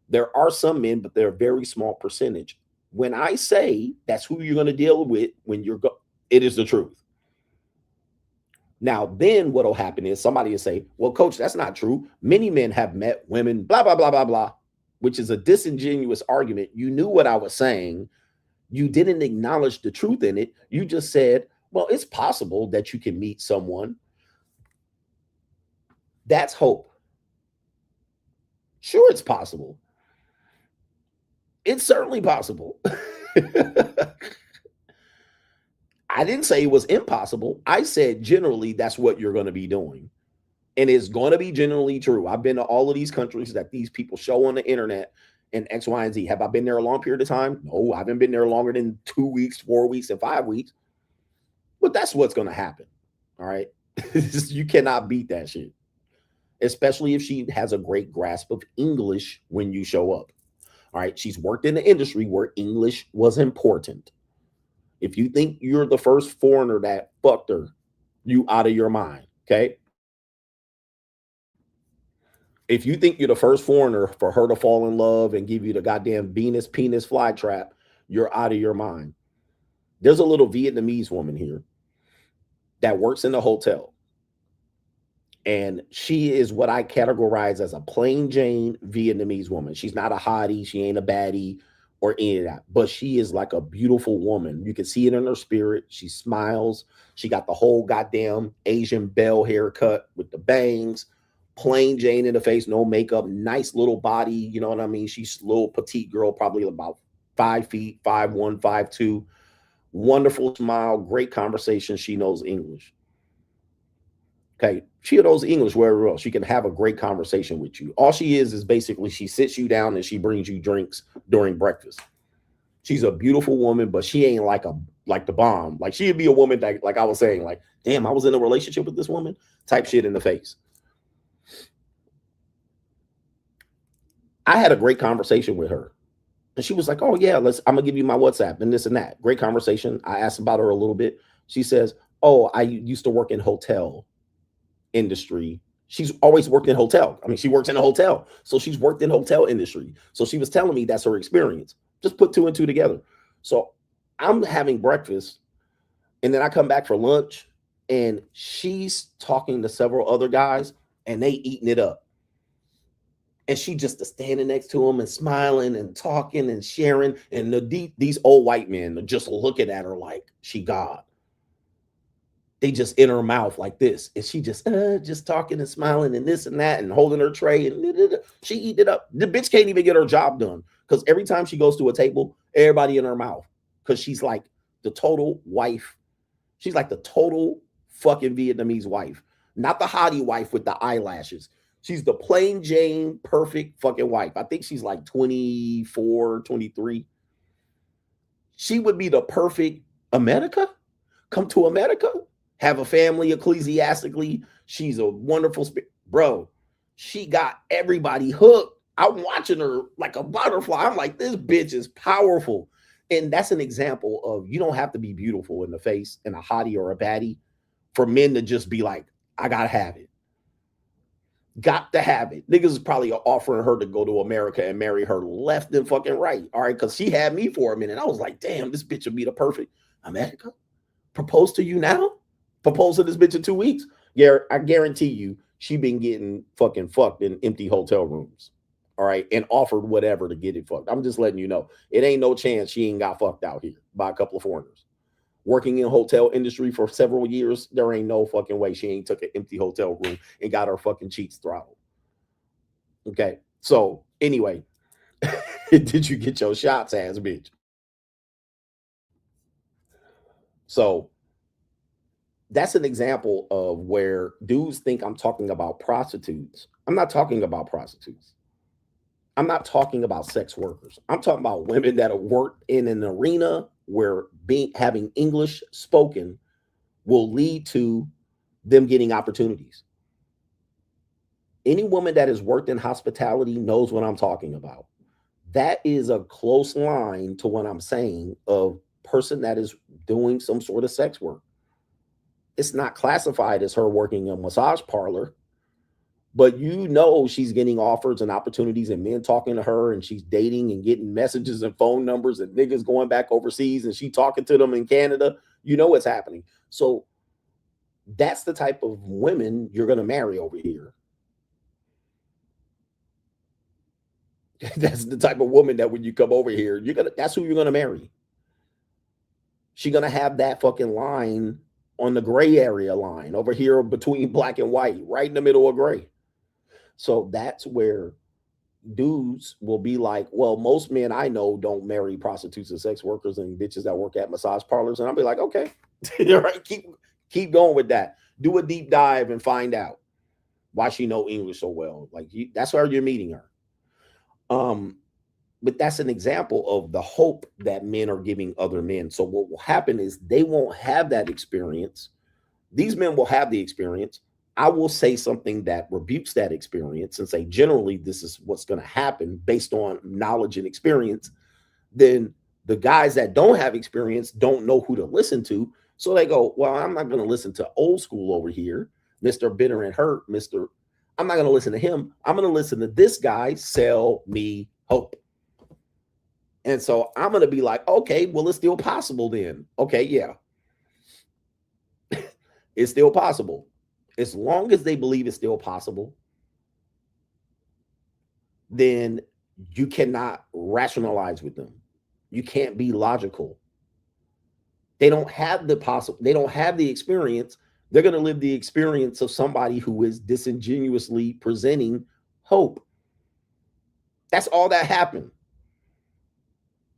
There are some men, but they're a very small percentage. When I say that's who you're going to deal with when you're it is the truth. Now, then what will happen is somebody will say, well, coach, that's not true. Many men have met women, blah, blah, blah, blah, blah, which is a disingenuous argument. You knew what I was saying. You didn't acknowledge the truth in it. You just said, well, it's possible that you can meet someone. That's hope. Sure, it's possible. It's certainly possible. I didn't say it was impossible. I said generally that's what you're going to be doing. And it's going to be generally true. I've been to all of these countries that these people show on the internet and X, Y, and Z. Have I been there a long period of time? No, I haven't been there longer than 2 weeks, 4 weeks, and 5 weeks. But that's what's going to happen. All right. You cannot beat that shit, especially if she has a great grasp of English when you show up. All right. She's worked in the industry where English was important. If you think you're the first foreigner that fucked her, you out of your mind. Okay. If you think you're the first foreigner for her to fall in love and give you the goddamn Venus penis flytrap, you're out of your mind. There's a little Vietnamese woman here that works in the hotel. And she is what I categorize as a plain Jane Vietnamese woman. She's not a hottie. She ain't a baddie or any of that. But she is like a beautiful woman. You can see it in her spirit. She smiles. She got the whole goddamn Asian belle haircut with the bangs. Plain Jane in the face, no makeup, nice little body. You know what I mean? She's a little petite girl, probably about 5 feet, 5'1", 5'2". Wonderful smile, great conversation. She knows English. Okay, she knows English wherever else. She can have a great conversation with you. All she is basically she sits you down and she brings you drinks during breakfast. She's a beautiful woman, but she ain't like the bomb. Like, she'd be a woman that, like I was saying, like, damn, I was in a relationship with this woman type shit in the face. I had a great conversation with her. And she was like, oh, yeah, I'm going to give you my WhatsApp and this and that. Great conversation. I asked about her a little bit. She says, oh, I used to work in hotel industry. She's always worked in hotel. I mean, she works in a hotel. So she's worked in hotel industry. So she was telling me that's her experience. Just put 2 and 2 together. So I'm having breakfast and then I come back for lunch and she's talking to several other guys and they eating it up. And she just standing next to him and smiling and talking and sharing. And these old white men are just looking at her like she God. They just in her mouth like this. And she just talking and smiling and this and that and holding her tray. And she eat it up. The bitch can't even get her job done. Because every time she goes to a table, everybody in her mouth. Because she's like the total wife. She's like the total fucking Vietnamese wife. Not the hottie wife with the eyelashes. She's the plain Jane, perfect fucking wife. I think she's like 24, 23. She would be the perfect America. Come to America, have a family ecclesiastically. She's a wonderful bro. She got everybody hooked. I'm watching her like a butterfly. I'm like, this bitch is powerful. And that's an example of you don't have to be beautiful in the face and a hottie or a baddie for men to just be like, I gotta have it. Got to have it. Niggas is probably offering her to go to America and marry her left and fucking right. All right, because she had me for a minute. I was like, damn, this bitch would be the perfect America. Propose to you now? Propose to this bitch in 2 weeks? Yeah, I guarantee you, she been getting fucking fucked in empty hotel rooms. All right, and offered whatever to get it fucked. I'm just letting you know. It ain't no chance she ain't got fucked out here by a couple of foreigners. Working in hotel industry for several years, there ain't no fucking way she ain't took an empty hotel room and got her fucking cheeks throttled. Okay, so anyway, did you get your shots, ass bitch? So that's an example of where dudes think I'm talking about prostitutes. I'm not talking about prostitutes. I'm not talking about sex workers. I'm talking about women that have worked in an arena where having English spoken will lead to them getting opportunities. Any woman that has worked in hospitality knows what I'm talking about. That is a close line to what I'm saying of person that is doing some sort of sex work. It's not classified as her working in a massage parlor, but you know she's getting offers and opportunities and men talking to her, and she's dating and getting messages and phone numbers and niggas going back overseas and she talking to them in Canada. You know what's happening. So that's the type of women you're going to marry over here. That's the type of woman that when you come over here, that's who you're going to marry. She's going to have that fucking line on the gray area line over here between black and white, right in the middle of gray. So that's where dudes will be like, well, most men I know don't marry prostitutes and sex workers and bitches that work at massage parlors. And I'll be like, okay, all right, keep going with that. Do a deep dive and find out why she know English so well. Like that's where you're meeting her. But that's an example of the hope that men are giving other men. So what will happen is they won't have that experience. These men will have the experience. I will say something that rebukes that experience and say, generally, this is what's going to happen based on knowledge and experience. Then the guys that don't have experience don't know who to listen to. So they go, well, I'm not going to listen to old school over here, Mr. Bitter and Hurt, I'm not going to listen to him. I'm going to listen to this guy sell me hope. And so I'm going to be like, okay, well, it's still possible then. Okay, yeah. It's still possible. As long as they believe it's still possible, then you cannot rationalize with them. You can't be logical. They don't have they don't have the experience. They're going to live the experience of somebody who is disingenuously presenting hope. That's all that happened.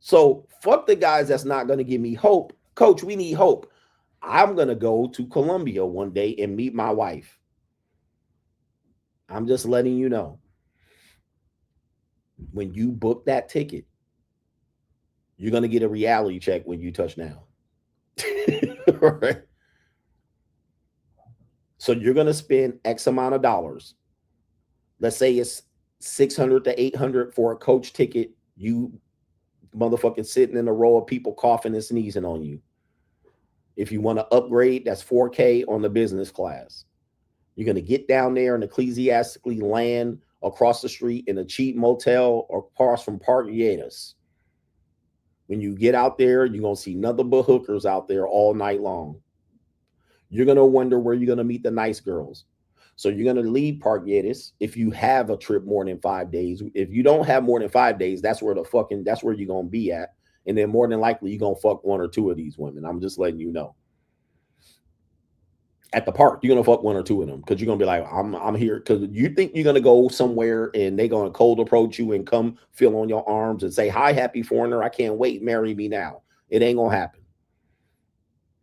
So fuck the guys that's not going to give me hope. Coach, we need hope. I'm going to go to Colombia one day and meet my wife. I'm just letting you know. When you book that ticket, you're going to get a reality check when you touch down. Right? So you're going to spend X amount of dollars. Let's say it's $600 to $800 for a coach ticket. You motherfucking sitting in a row of people coughing and sneezing on you. If you want to upgrade, that's $4K on the business class. You're going to get down there and ecclesiastically land across the street in a cheap motel or across from Parguetas. When you get out there, you're going to see nothing but hookers out there all night long. You're going to wonder where you're going to meet the nice girls. So you're going to leave Parguetas if you have a trip more than 5 days. If you don't have more than 5 days, that's where you're going to be at. And then more than likely, you're going to fuck one or two of these women. I'm just letting you know. At the park, you're going to fuck one or two of them because you're going to be like, I'm here. Because you think you're going to go somewhere and they're going to cold approach you and come feel on your arms and say, hi, happy foreigner. I can't wait. Marry me now. It ain't going to happen.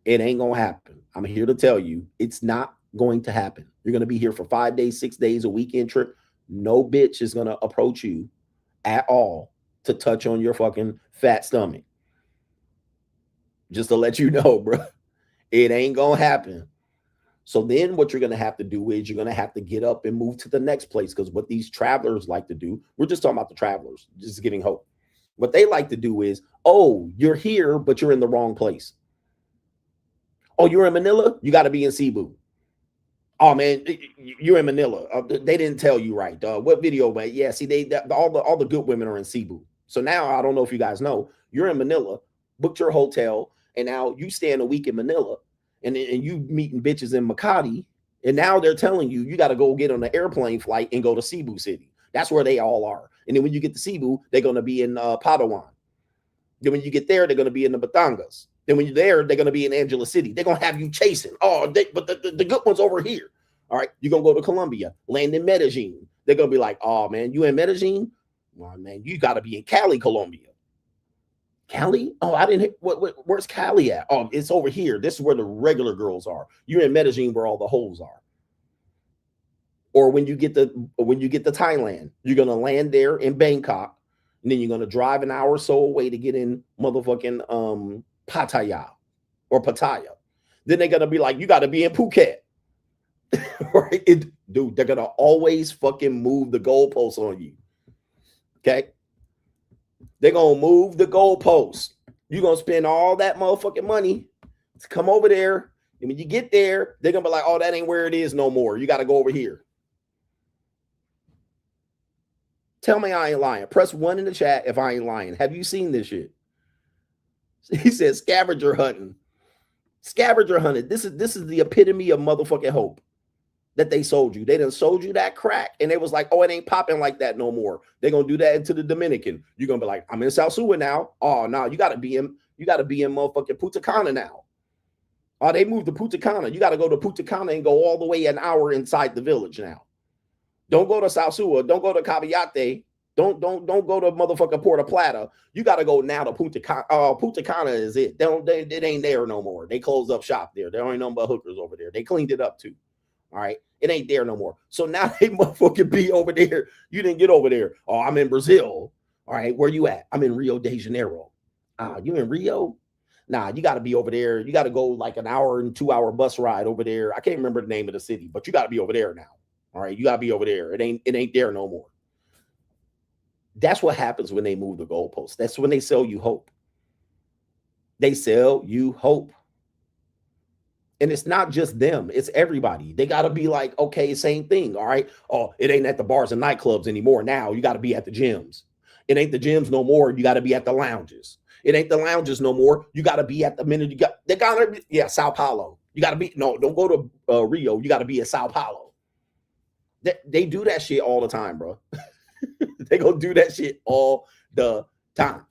It ain't going to happen. I'm here to tell you, it's not going to happen. You're going to be here for 5 days, 6 days, a weekend trip. No bitch is going to approach you at all to touch on your fucking fat stomach. Just to let you know, bro, it ain't going to happen. So then what you're going to have to do is you're going to have to get up and move to the next place, because what these travelers like to do, we're just talking about the travelers, just giving hope. What they like to do is, oh, you're here, but you're in the wrong place. Oh, you're in Manila? You got to be in Cebu. Oh man, you're in Manila. They didn't tell you right. What video? But yeah, see, all the good women are in Cebu. So now I don't know if you guys know, you're in Manila, booked your hotel, and now you staying a week in Manila, and you meeting bitches in Makati, and now they're telling you you got to go get on an airplane flight and go to Cebu City. That's where they all are. And then when you get to Cebu, they're going to be in Padawan. Then when you get there, they're going to be in the Batangas. Then when you're there, they're going to be in Angela City. They're going to have you chasing. Oh, but the good one's over here. All right, you're going to go to Colombia, land in Medellin. They're going to be like, oh, man, you in Medellin? Well, man, you got to be in Cali, Colombia. Cali? Oh, I didn't. Where's Cali at? Oh, it's over here. This is where the regular girls are. You're in Medellin, where all the hoes are. Or when you get to Thailand, you're going to land there in Bangkok, and then you're going to drive an hour or so away to get in motherfucking Pattaya or Pattaya. Then they're gonna be like, you got to be in Phuket. Right? Dude, they're gonna always fucking move the goalposts on you. Okay, they're gonna move the goalposts. You're gonna spend all that motherfucking money to come over there, and when you get there, they're gonna be like, oh, that ain't where it is no more. You got to go over here. Tell me I ain't lying. Press 1 in the chat if I ain't lying. Have you seen this shit? He says scavenger hunting. Scavenger hunting. This is the epitome of motherfucking hope that they sold you. They done sold you that crack, and they was like, oh, it ain't popping like that no more. They're gonna do that into the Dominican. You're gonna be like, I'm in South Sua now. Oh no, you gotta be in motherfucking Punta Cana now. Oh, they moved to Punta Cana. You gotta go to Punta Cana and go all the way an hour inside the village now. Don't go to South Sua. Don't go to Cavallate. Don't go to motherfucking Puerto Plata. You got to go now to Punta Cana. Punta Cana is it. It ain't there no more. They closed up shop there. There ain't no but hookers over there. They cleaned it up too. All right. It ain't there no more. So now they motherfucking be over there. You didn't get over there. Oh, I'm in Brazil. All right. Where you at? I'm in Rio de Janeiro. You in Rio? Nah, you got to be over there. You got to go like an hour and 2 hour bus ride over there. I can't remember the name of the city, but you got to be over there now. All right. You got to be over there. It ain't there no more. That's what happens when they move the goalposts. That's when they sell you hope. They sell you hope. And it's not just them. It's everybody. They got to be like, okay, same thing. All right. Oh, it ain't at the bars and nightclubs anymore. Now you got to be at the gyms. It ain't the gyms no more. You got to be at the lounges. It ain't the lounges no more. You got to be at the minute you got. They got to, yeah, Sao Paulo. You got to be, no, don't go to Rio. You got to be at Sao Paulo. They do that shit all the time, bro. They gonna do that shit all the time.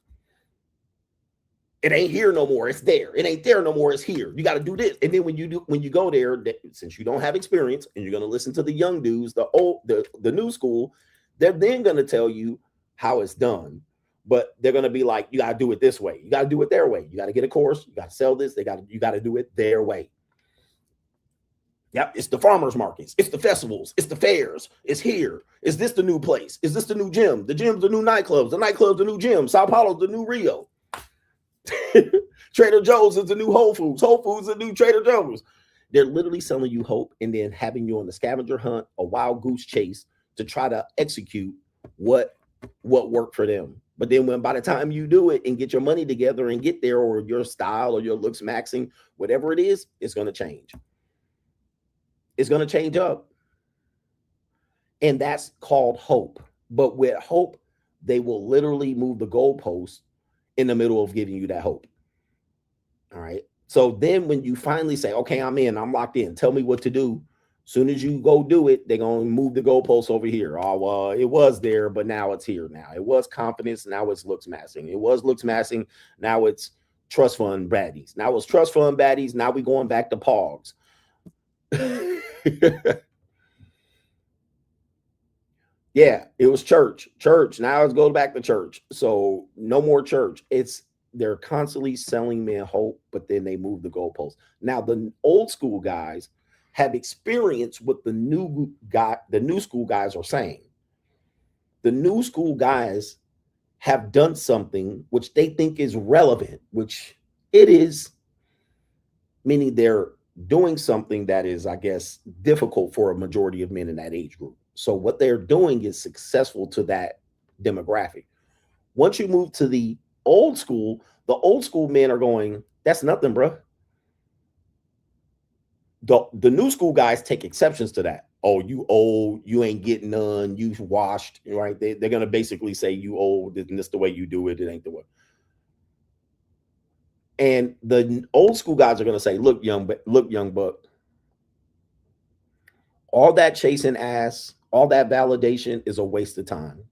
It ain't here no more. It's there. It ain't there no more. It's here. You got to do this. And then when you go there, since you don't have experience and you're gonna listen to the young dudes, the new school, they're then gonna tell you how it's done. But they're gonna be like, you gotta do it this way. You gotta do it their way. You gotta get a course. You gotta sell this. You gotta do it their way. Yep, it's the farmers markets, it's the festivals, it's the fairs, it's here. Is this the new place? Is this the new gym? The gym's the new nightclubs, the nightclub's the new gym, Sao Paulo's the new Rio. Trader Joe's is the new Whole Foods. Whole Foods is the new Trader Joe's. They're literally selling you hope and then having you on the scavenger hunt, a wild goose chase to try to execute what worked for them. But then by the time you do it and get your money together and get there, or your style or your looks maxing, whatever it is, it's going to change. It's going to change up. And that's called hope. But with hope, they will literally move the goalpost in the middle of giving you that hope. All right. So then when you finally say, okay, I'm in, I'm locked in, tell me what to do. Soon as you go do it, they're going to move the goalpost over here. Oh, well, it was there, but now it's here now. It was confidence. Now it's looks massing. It was looks massing. Now it's trust fund baddies. Now it's trust fund baddies. Now we're going back to pogs. Yeah, it was church. Now it's going back to church. So no more church. They're constantly selling men hope, but then they move the goalposts. Now the old school guys have experienced what the new school guys are saying. The new school guys have done something which they think is relevant, which it is, meaning they're doing something that is, I guess, difficult for a majority of men in that age group. So what they're doing is successful to that demographic. Once you move to the old school men are going, that's nothing, bro. The new school guys take exceptions to that. Oh, you old, you ain't getting none, you washed, right? They're going to basically say you old, and this the way you do it, it ain't the way. And the old school guys are going to say, look, young buck, all that chasing ass, all that validation is a waste of time.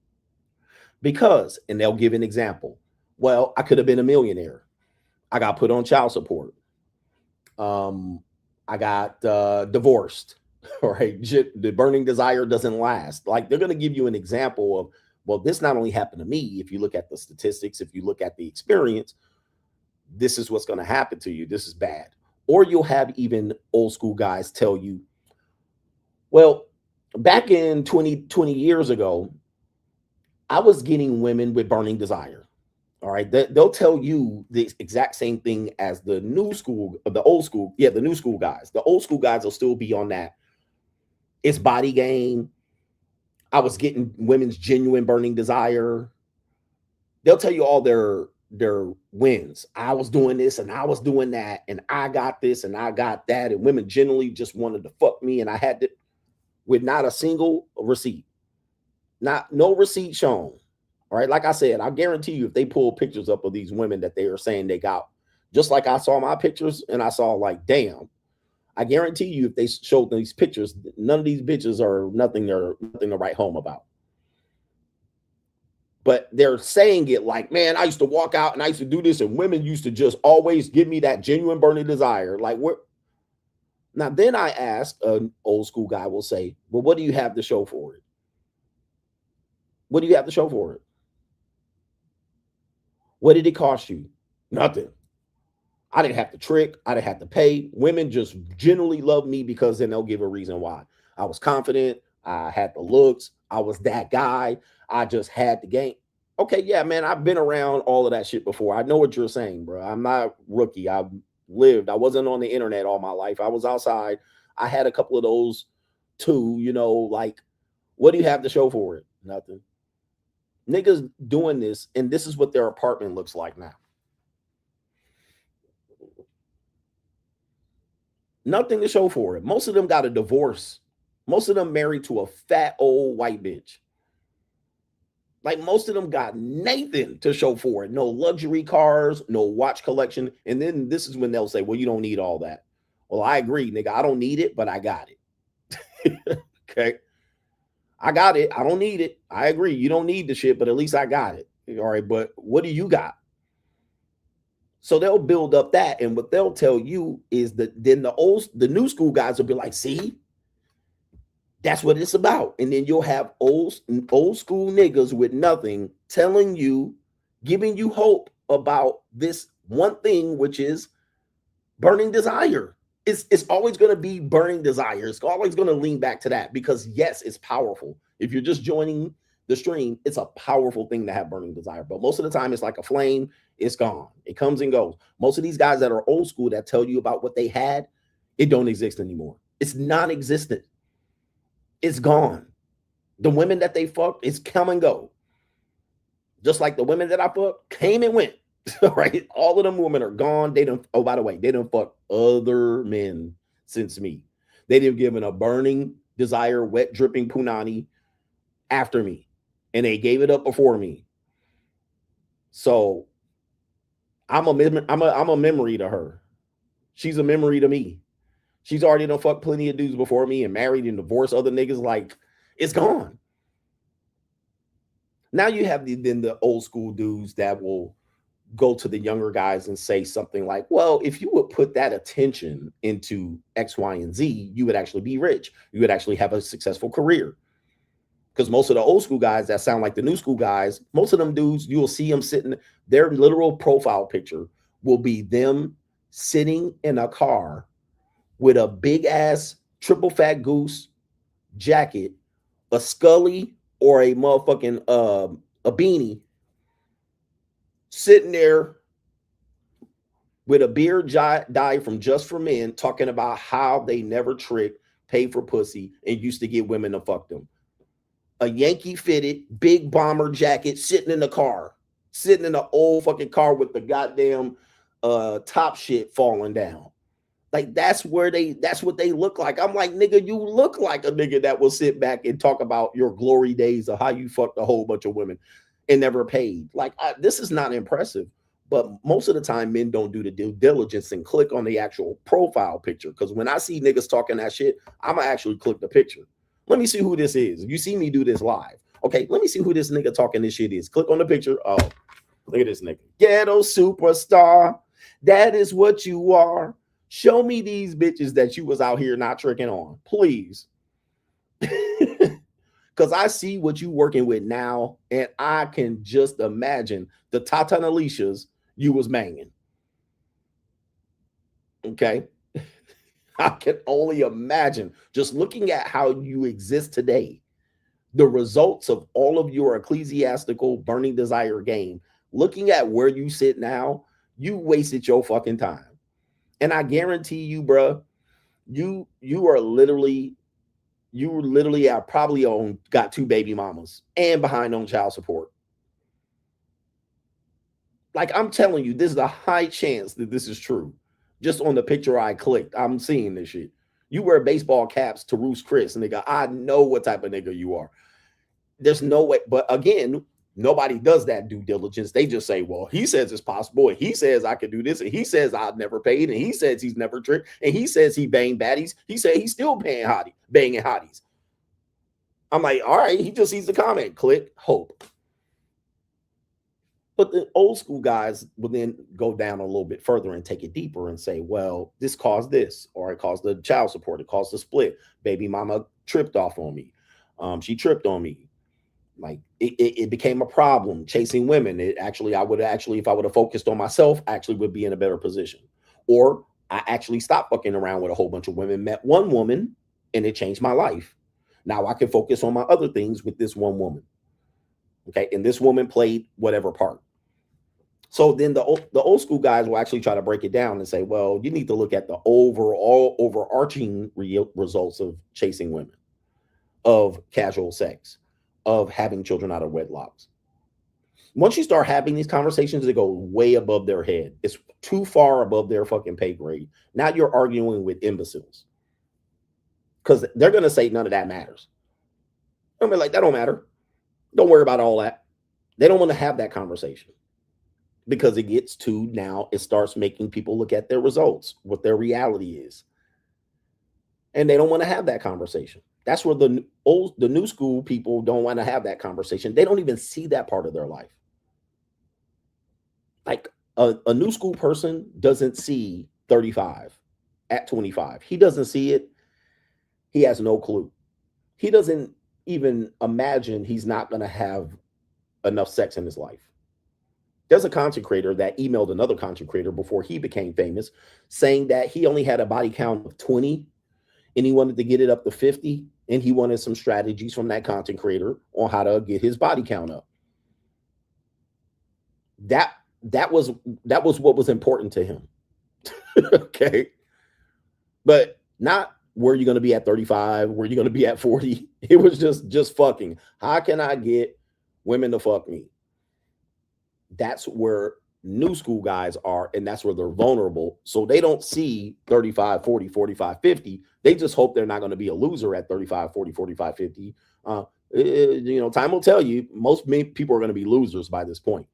Because, and they'll give an example. Well, I could have been a millionaire. I got put on child support. I got divorced. All right. The burning desire doesn't last. Like, they're going to give you an example of, well, this not only happened to me. If you look at the statistics, if you look at the experience, this is what's going to happen to you. This is bad. Or you'll have even old school guys tell you, well, back in 20 years ago, I was getting women with burning desire. All right. They'll tell you the exact same thing as the new school, the old school. Yeah, the new school guys. The old school guys will still be on that. It's body game. I was getting women's genuine burning desire. They'll tell you all their wins. I was doing this and I was doing that, and I got this and I got that, and women generally just wanted to fuck me, and I had to, with not a single receipt, no receipt shown. All right, like I said, I guarantee you, if they pull pictures up of these women that they are saying they got, just like I saw my pictures and I saw like, damn, I guarantee you, if they showed these pictures, none of these bitches are nothing to write home about. But they're saying it like, man, I used to walk out and I used to do this, and women used to just always give me that genuine burning desire. Like, what? Now, then I ask, an old school guy will say, well, what do you have to show for it? What do you have to show for it? What did it cost you? Nothing. I didn't have to trick. I didn't have to pay. Women just generally love me because then they'll give a reason why. I was confident. I had the looks. I was that guy. I just had the game. Okay, yeah, man, I've been around all of that shit before. I know what you're saying, bro. I'm not rookie. I've lived. I wasn't on the internet all my life. I was outside. I had a couple of those too, like, what do you have to show for it? Nothing. Niggas doing this, and this is what their apartment looks like now. Nothing to show for it. Most of them got a divorce. Most of them married to a fat old white bitch. Like, most of them got nothing to show for it. No luxury cars, no watch collection. And then this is when they'll say, well, you don't need all that. Well, I agree, nigga. I don't need it, but I got it. Okay. I got it. I don't need it. I agree. You don't need the shit, but at least I got it. All right. But what do you got? So they'll build up that. And what they'll tell you is that then the new school guys will be like, see, that's what it's about. And then you'll have old school niggas with nothing telling you, giving you hope about this one thing, which is burning desire. It's always going to be burning desire. It's always going to lean back to that because, yes, it's powerful. If you're just joining the stream, it's a powerful thing to have burning desire. But most of the time, it's like a flame. It's gone. It comes and goes. Most of these guys that are old school that tell you about what they had, it don't exist anymore. It's non-existent. It's gone. The women that they fucked, it's come and go. Just like the women that I fucked came and went. Right? All of them women are gone. They don't, oh, by the way, they don't fuck other men since me. They didn't give a burning desire, wet dripping punani after me. And they gave it up before me. So I'm a memory to her. She's a memory to me. She's already done fucked plenty of dudes before me and married and divorced other niggas. Like, it's gone. Now you have the old school dudes that will go to the younger guys and say something like, well, if you would put that attention into X, Y, and Z, you would actually be rich. You would actually have a successful career. Because most of the old school guys that sound like the new school guys, most of them dudes, you will see them sitting, their literal profile picture will be them sitting in a car with a big ass triple fat goose jacket, a Scully or a motherfucking a beanie, sitting there with a beard dye from Just for Men, talking about how they never tricked, paid for pussy, and used to get women to fuck them. A Yankee fitted big bomber jacket, sitting in the car, sitting in the old fucking car with the goddamn top shit falling down. Like that's what they look like. I'm like, nigga, you look like a nigga that will sit back and talk about your glory days of how you fucked a whole bunch of women and never paid. Like this is not impressive. But most of the time, men don't do the due diligence and click on the actual profile picture. Because when I see niggas talking that shit, I'm going to actually click the picture. Let me see who this is. You see me do this live. Okay, let me see who this nigga talking this shit is. Click on the picture. Oh, look at this nigga. Ghetto superstar. That is what you are. Show me these bitches that you was out here not tricking on. Please. Because I see what you working with now, and I can just imagine the Tata and Alicia's you was banging. Okay. I can only imagine, just looking at how you exist today, the results of all of your ecclesiastical burning desire game, looking at where you sit now, you wasted your fucking time. And I guarantee you, bro, you literally have probably got 2 baby mamas and behind on child support. Like, I'm telling you, this is a high chance that this is true. Just on the picture I clicked, I'm seeing this shit. You wear baseball caps to Roost Chris, nigga. I know what type of nigga you are. There's no way. But again, nobody does that due diligence. They just say, well, he says it's possible. And he says I could do this. And he says I've never paid. And he says he's never tricked. And he says he banged baddies. He said he's still banging hotties. I'm like, all right, he just sees the comment. Click, hope. But the old school guys will then go down a little bit further and take it deeper and say, well, this caused this, or it caused the child support, it caused the split. Baby mama tripped off on me. She tripped on me. Like it became a problem chasing women. If I would have focused on myself, actually would be in a better position. Or I actually stopped fucking around with a whole bunch of women, met one woman, and it changed my life. Now I can focus on my other things with this one woman. Okay, and this woman played whatever part. So then the old school guys will actually try to break it down and say, well, you need to look at the overall overarching results of chasing women, of casual sex, of having children out of wedlocks. Once you start having these conversations, they go way above their head. It's too far above their fucking pay grade. Now you're arguing with imbeciles because they're going to say none of that matters. I'm like, that don't matter. Don't worry about all that. They don't want to have that conversation because it gets to now, it starts making people look at their results, what their reality is. And they don't want to have that conversation. That's where the new school people don't want to have that conversation. They don't even see that part of their life. Like a new school person doesn't see 35 at 25. He doesn't see it. He has no clue. He doesn't even imagine he's not going to have enough sex in his life. There's a content creator that emailed another content creator before he became famous saying that he only had a body count of 20 and he wanted to get it up to 50, and he wanted some strategies from that content creator on how to get his body count up. That was what was important to him. Okay. But not where you're going to be at 35, where you're going to be at 40. It was just fucking. How can I get women to fuck me? That's where new school guys are, and that's where they're vulnerable. So they don't see 35, 40, 45, 50. They just hope they're not going to be a loser at 35, 40, 45, 50. Time will tell you, most people are going to be losers by this point.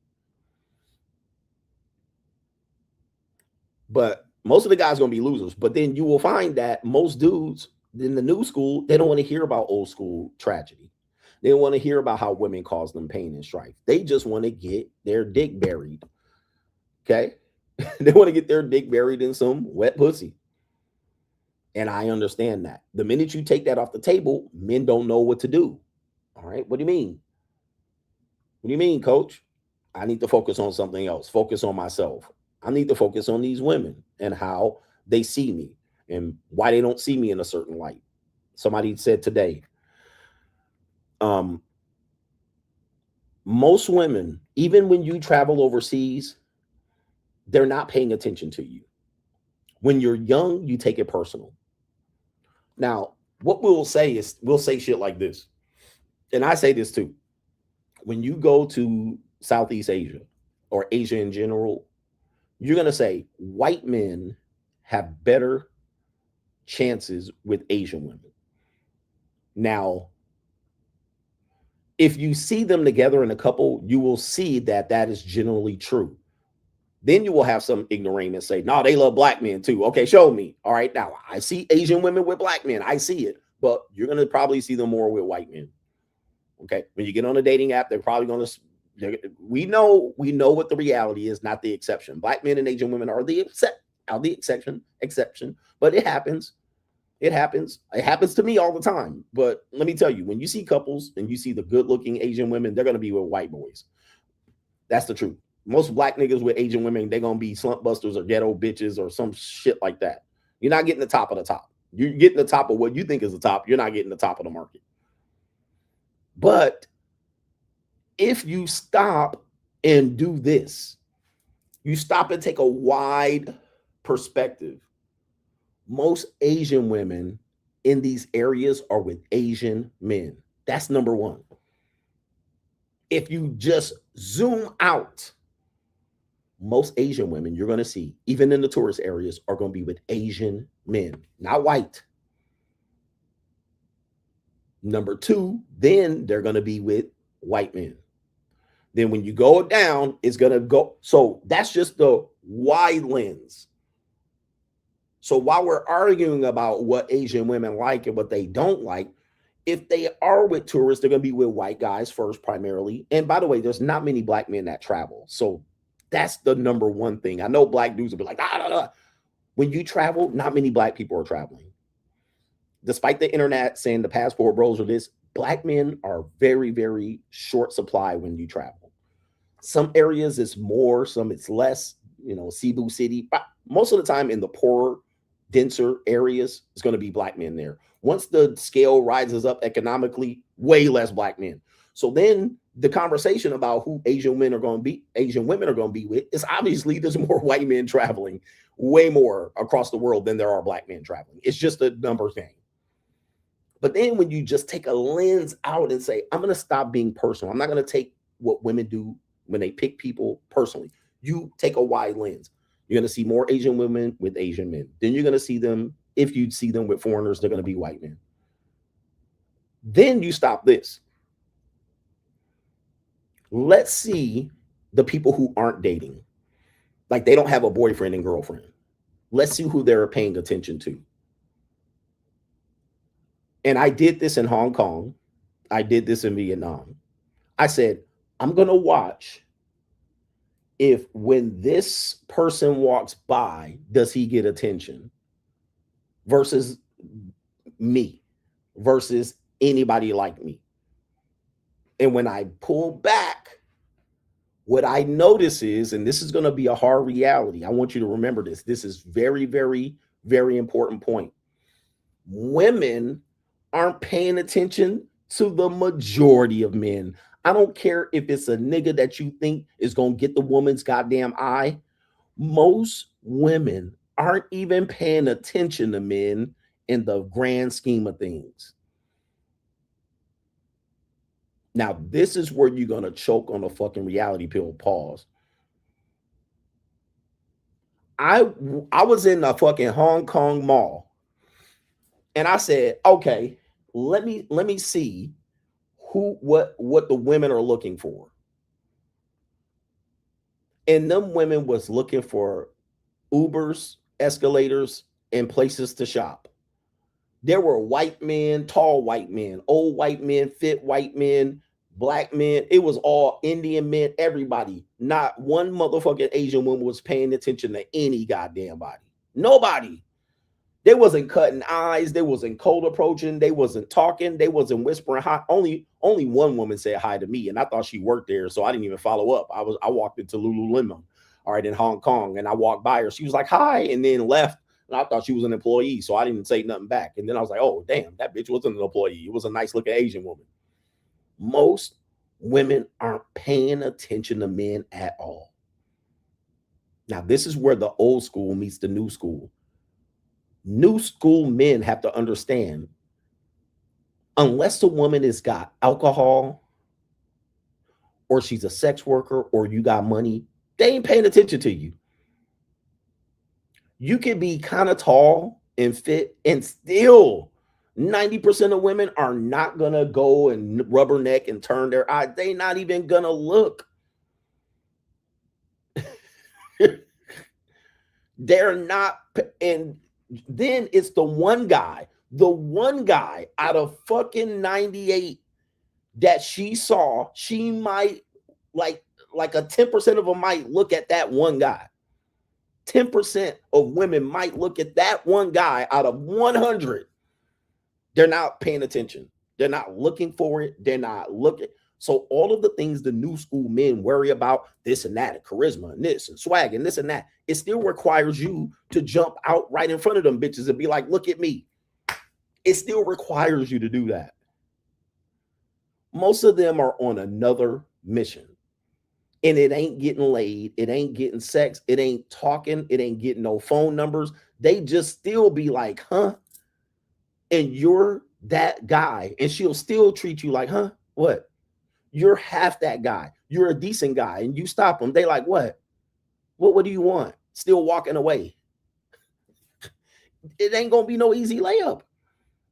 But most of the guys are going to be losers. But then you will find that most dudes in the new school, they don't want to hear about old school tragedy. They don't want to hear about how women cause them pain and strife. They just want to get their dick buried. Okay? They want to get their dick buried in some wet pussy. And I understand that. The minute you take that off the table, men don't know what to do. All right? What do you mean? What do you mean, coach? I need to focus on something else. Focus on myself. I need to focus on these women and how they see me and why they don't see me in a certain light. Somebody said today, most women, even when you travel overseas, they're not paying attention to you. When you're young, you take it personal. Now, what we'll say is we'll say shit like this. And I say this too. When you go to Southeast Asia or Asia in general, you're going to say white men have better chances with Asian women. Now, if you see them together in a couple, you will see that that is generally true. Then you will have some ignoramus say, no, they love black men too. Okay, show me. All right, now I see Asian women with black men. I see it. But you're going to probably see them more with white men. Okay, when you get on a dating app, they're probably going to, we know what the reality is, not the exception. Black men and Asian women are the exception, but it happens. It happens. It happens to me all the time. But let me tell you, when you see couples and you see the good-looking Asian women, they're going to be with white boys. That's the truth. Most black niggas with Asian women, they're going to be slump busters or ghetto bitches or some shit like that. You're not getting the top of the top. You're getting the top of what you think is the top. You're not getting the top of the market. But if you stop and do this, you stop and take a wide perspective. Most Asian women in these areas are with Asian men. That's number one. If you just zoom out, most Asian women you're going to see, even in the tourist areas, are going to be with Asian men, not white. Number two, then they're going to be with white men. Then when you go down, it's going to go. So that's just the wide lens. So while we're arguing about what Asian women like and what they don't like, if they are with tourists, they're going to be with white guys first primarily. And by the way, there's not many black men that travel. So that's the number one thing. I know black dudes will be like, when you travel, not many black people are traveling. Despite the internet saying the passport bros or this, black men are very, very short supply when you travel. Some areas it's more, some it's less, Cebu City. Most of the time in the poorer, denser areas, it's going to be black men there. Once the scale rises up economically, way less black men. So then the conversation about who Asian women are going to be with is obviously there's more white men traveling, way more across the world than there are black men traveling. It's just a number thing. But then when you just take a lens out and say, I'm going to stop being personal. I'm not going to take what women do when they pick people personally. You take a wide lens. You're going to see more Asian women with Asian men. Then you're going to see them, if you see them with foreigners, they're going to be white men. Then you stop this. Let's see the people who aren't dating. Like they don't have a boyfriend and girlfriend. Let's see who they're paying attention to. And I did this in Hong Kong. I did this in Vietnam. I said, I'm going to watch if when this person walks by, does he get attention versus me, versus anybody like me. And when I pull back, what I notice is, and this is going to be a hard reality. I want you to remember this. This is very, very, very important point. Women aren't paying attention to the majority of men. I don't care if it's a nigga that you think is going to get the woman's goddamn eye. Most women aren't even paying attention to men in the grand scheme of things. Now, this is where you're going to choke on a fucking reality pill. Pause. I was in a fucking Hong Kong mall and I said, okay, let me see what the women are looking for. And them women was looking for Ubers, escalators, and places to shop. There were white men, tall white men, old white men, fit white men, black men. It was all Indian men, everybody. Not one motherfucking Asian woman was paying attention to any goddamn body. Nobody. They wasn't cutting eyes. They wasn't cold approaching. They wasn't talking. They wasn't whispering hi. Only one woman said hi to me, and I thought she worked there, so I didn't even follow up. I walked into Lululemon, all right, in Hong Kong, and I walked by her. She was like, hi, and then left. And I thought she was an employee, so I didn't say nothing back. And then I was like, oh, damn, that bitch wasn't an employee. It was a nice looking Asian woman. Most women aren't paying attention to men at all. Now, this is where the old school meets the new school. New school men have to understand, unless a woman has got alcohol or she's a sex worker or you got money, they ain't paying attention to you. You can be kind of tall and fit and still 90% of women are not going to go and rubberneck and turn their eye. They not even going to look. They're not. And then it's the one guy out of fucking 98 that she saw, she might like a 10% of them might look at that one guy. 10% of women might look at that one guy out of 100. They're not paying attention. They're not looking for it. They're not looking. So all of the things the new school men worry about, this and that, and charisma and this and swag and this and that, it still requires you to jump out right in front of them bitches and be like, look at me. It still requires you to do that. Most of them are on another mission. And it ain't getting laid. It ain't getting sex. It ain't talking. It ain't getting no phone numbers. They just still be like, huh? And you're that guy. And she'll still treat you like, huh? What? You're half that guy. You're a decent guy. And you stop them. They like, what? What do you want? Still walking away. It ain't going to be no easy layup.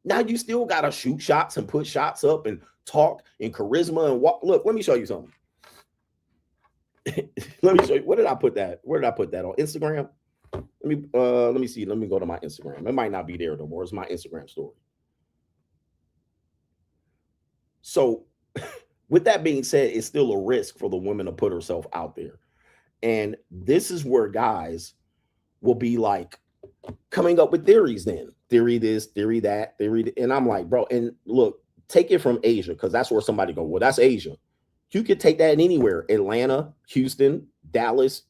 Now you still got to shoot shots and put shots up and talk and charisma and walk. Look, let me show you something. Let me show you. Where did I put that? Where did I put that on Instagram? Let me see. Let me go to my Instagram. It might not be there no more. It's my Instagram story. So with that being said, it's still a risk for the woman to put herself out there. And this is where guys will be like coming up with theories then. Theory this, theory that, theory. And I'm like, bro, and look, take it from Asia, because that's where somebody go, well, that's Asia. You could take that anywhere. Atlanta, Houston, Dallas,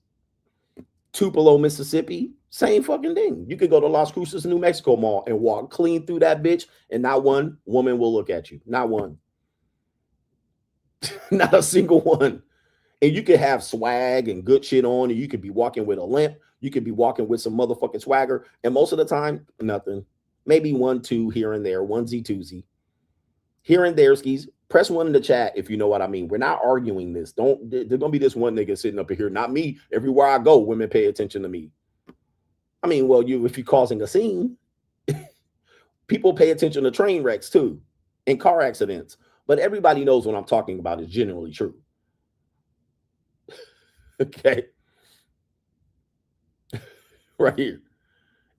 Tupelo, Mississippi, same fucking thing. You could go to Las Cruces, New Mexico Mall and walk clean through that bitch, and not one woman will look at you. Not one. Not a single one. And you could have swag and good shit on, and you could be walking with a limp. You could be walking with some motherfucking swagger. And most of the time, nothing. Maybe 1, 2 here and there, onesie, twosie. Here and there, skis. Press 1 in the chat if you know what I mean. We're not arguing this. There's gonna be this one nigga sitting up here, not me. Everywhere I go, women pay attention to me. I mean, well, if you're causing a scene, people pay attention to train wrecks too, and car accidents. But everybody knows what I'm talking about is generally true. Okay. Right here.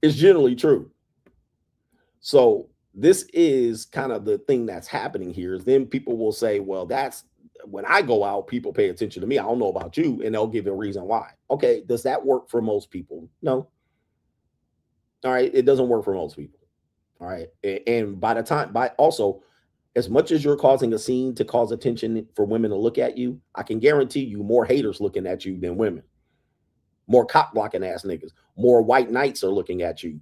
It's generally true. So this is kind of the thing that's happening here. Is then people will say, well, that's when I go out, people pay attention to me. I don't know about you. And they'll give a reason why. Okay. Does that work for most people? No. All right. It doesn't work for most people. All right. And also, as much as you're causing a scene to cause attention for women to look at you, I can guarantee you more haters looking at you than women. More cock blocking ass niggas. More white knights are looking at you.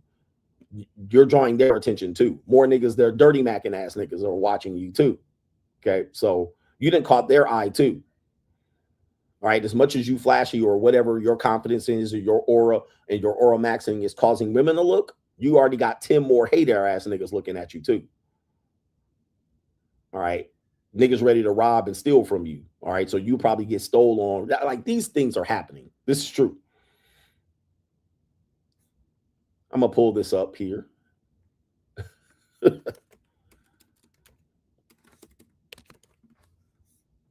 You're drawing their attention too. More niggas, they're dirty macking ass niggas are watching you too. Okay, so you didn't caught their eye too. All right, as much as you flashy or whatever your confidence is, or your aura and your aura maxing is causing women to look, you already got 10 more hater ass niggas looking at you too. All right, niggas ready to rob and steal from you. All right, so you probably get stolen on. Like, these things are happening. This is true. I'm gonna pull this up here.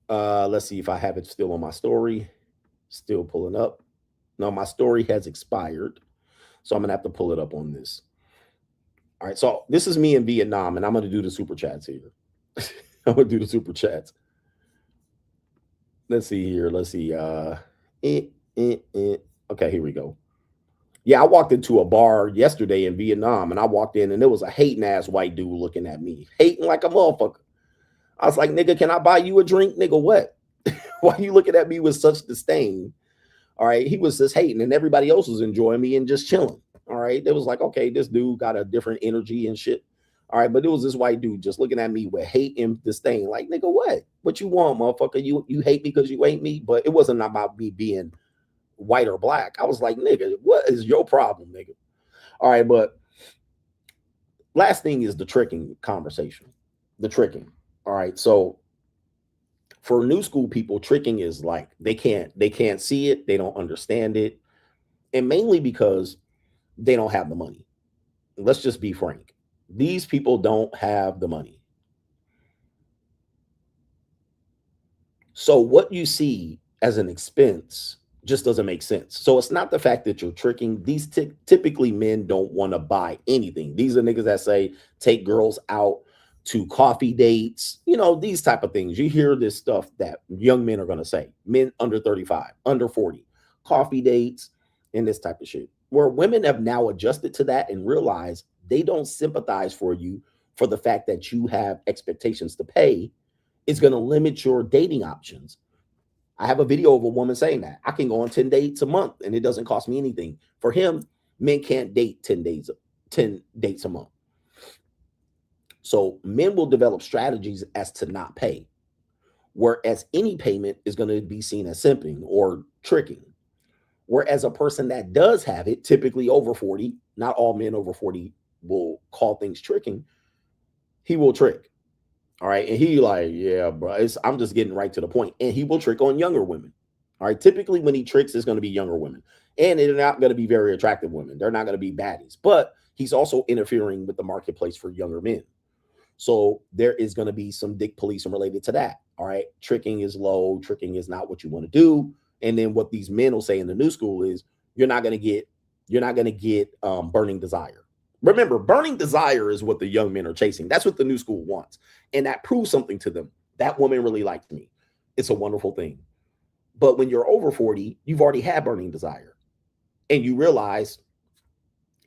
Let's see if I have it still on my story. Still pulling up. No, my story has expired, so I'm gonna have to pull it up on this. All right, so this is me in Vietnam, and I'm gonna do the super chats here. I'm gonna do the super chats. Let's see here. Let's see. Okay, here we go. Yeah, I walked into a bar yesterday in Vietnam, and I walked in, and there was a hating ass white dude looking at me, hating like a motherfucker. I was like, nigga, can I buy you a drink? Nigga, what? Why are you looking at me with such disdain? All right, he was just hating, and everybody else was enjoying me and just chilling. All right. It was like, okay, this dude got a different energy and shit. All right, but it was this white dude just looking at me with hate and disdain. Like, nigga, what you want, motherfucker? You hate me because you hate me? But it wasn't about me being white or black. I was like, nigga, what is your problem, nigga? All right, but last thing is the tricking conversation. The tricking. All right, so for new school people, tricking is like they can't see it, they don't understand it, and mainly because they don't have the money. Let's just be frank. These people don't have the money. So what you see as an expense just doesn't make sense. So it's not the fact that you're tricking. These typically men don't want to buy anything. These are niggas that say take girls out to coffee dates, these type of things. You hear this stuff that young men are going to say, men under 35, under 40, coffee dates and this type of shit, where women have now adjusted to that and realize they don't sympathize for you for the fact that you have expectations to pay. It's going to limit your dating options. I have a video of a woman saying that I can go on 10 dates a month and it doesn't cost me anything. For him, men can't date 10 dates a month. So men will develop strategies as to not pay, whereas any payment is going to be seen as simping or tricking. Whereas a person that does have it, typically over 40, not all men over 40 will call things tricking. He will trick. All right. And he like, yeah, bro, I'm just getting right to the point. And he will trick on younger women. All right. Typically when he tricks, it's going to be younger women. And they're not going to be very attractive women. They're not going to be baddies. But he's also interfering with the marketplace for younger men. So there is going to be some dick policing related to that. All right. Tricking is low. Tricking is not what you want to do. And then what these men will say in the new school is you're not going to get burning desire. Remember, burning desire is what the young men are chasing. That's what the new school wants. And that proves something to them. That woman really liked me. It's a wonderful thing. But when you're over 40, you've already had burning desire. And you realize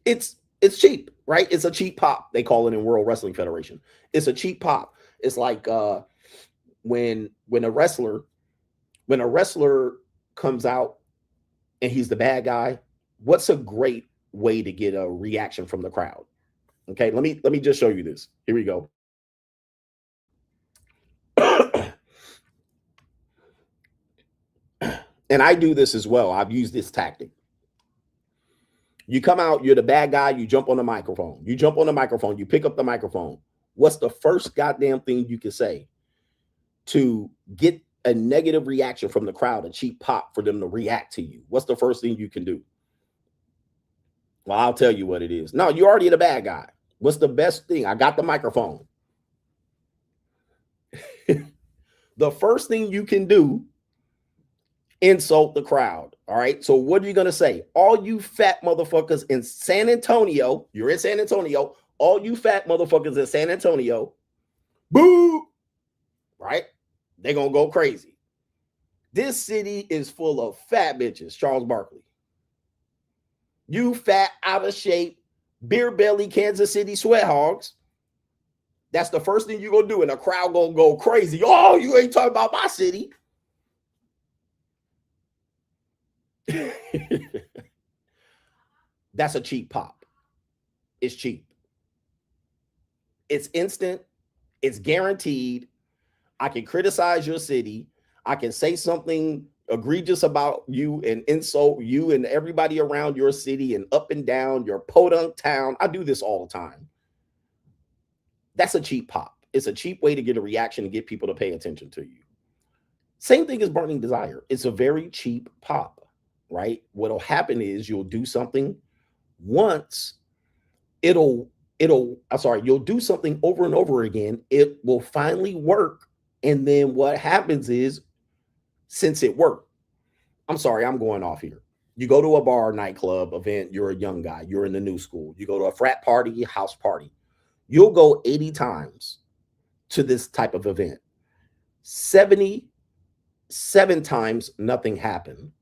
it's cheap, right? It's a cheap pop. They call it in World Wrestling Federation. It's a cheap pop. It's like when a wrestler comes out and he's the bad guy, what's a great way to get a reaction from the crowd? Okay, let me just show you this. Here we go. And I do this as well. I've used this tactic. You come out, you're the bad guy, you jump on the microphone. You pick up the microphone. What's the first goddamn thing you can say to get a negative reaction from the crowd, a cheap pop for them to react to you? What's the first thing you can do? Well, I'll tell you what it is. No, you're already the bad guy. What's the best thing? I got the microphone. The first thing you can do, insult the crowd. All right. So what are you going to say? All you fat motherfuckers in San Antonio, you're in San Antonio, all you fat motherfuckers in San Antonio, boo, right? They're going to go crazy. This city is full of fat bitches, Charles Barkley. You fat, out of shape, beer belly, Kansas City sweat hogs. That's the first thing you're going to do, and the crowd going to go crazy. Oh, you ain't talking about my city. That's a cheap pop. It's cheap. It's instant. It's guaranteed. I can criticize your city. I can say something egregious about you and insult you and everybody around your city and up and down your podunk town. I do this all the time. That's a cheap pop. It's a cheap way to get a reaction and get people to pay attention to you. Same thing as burning desire. It's a very cheap pop, right? What'll happen is you'll do something once, you'll do something over and over again. It will finally work. And then what happens is, since it worked, I'm going off here. You go to a bar, nightclub event, you're a young guy, you're in the new school. You go to a frat party, house party. You'll go 80 times to this type of event. 77 times, nothing happened.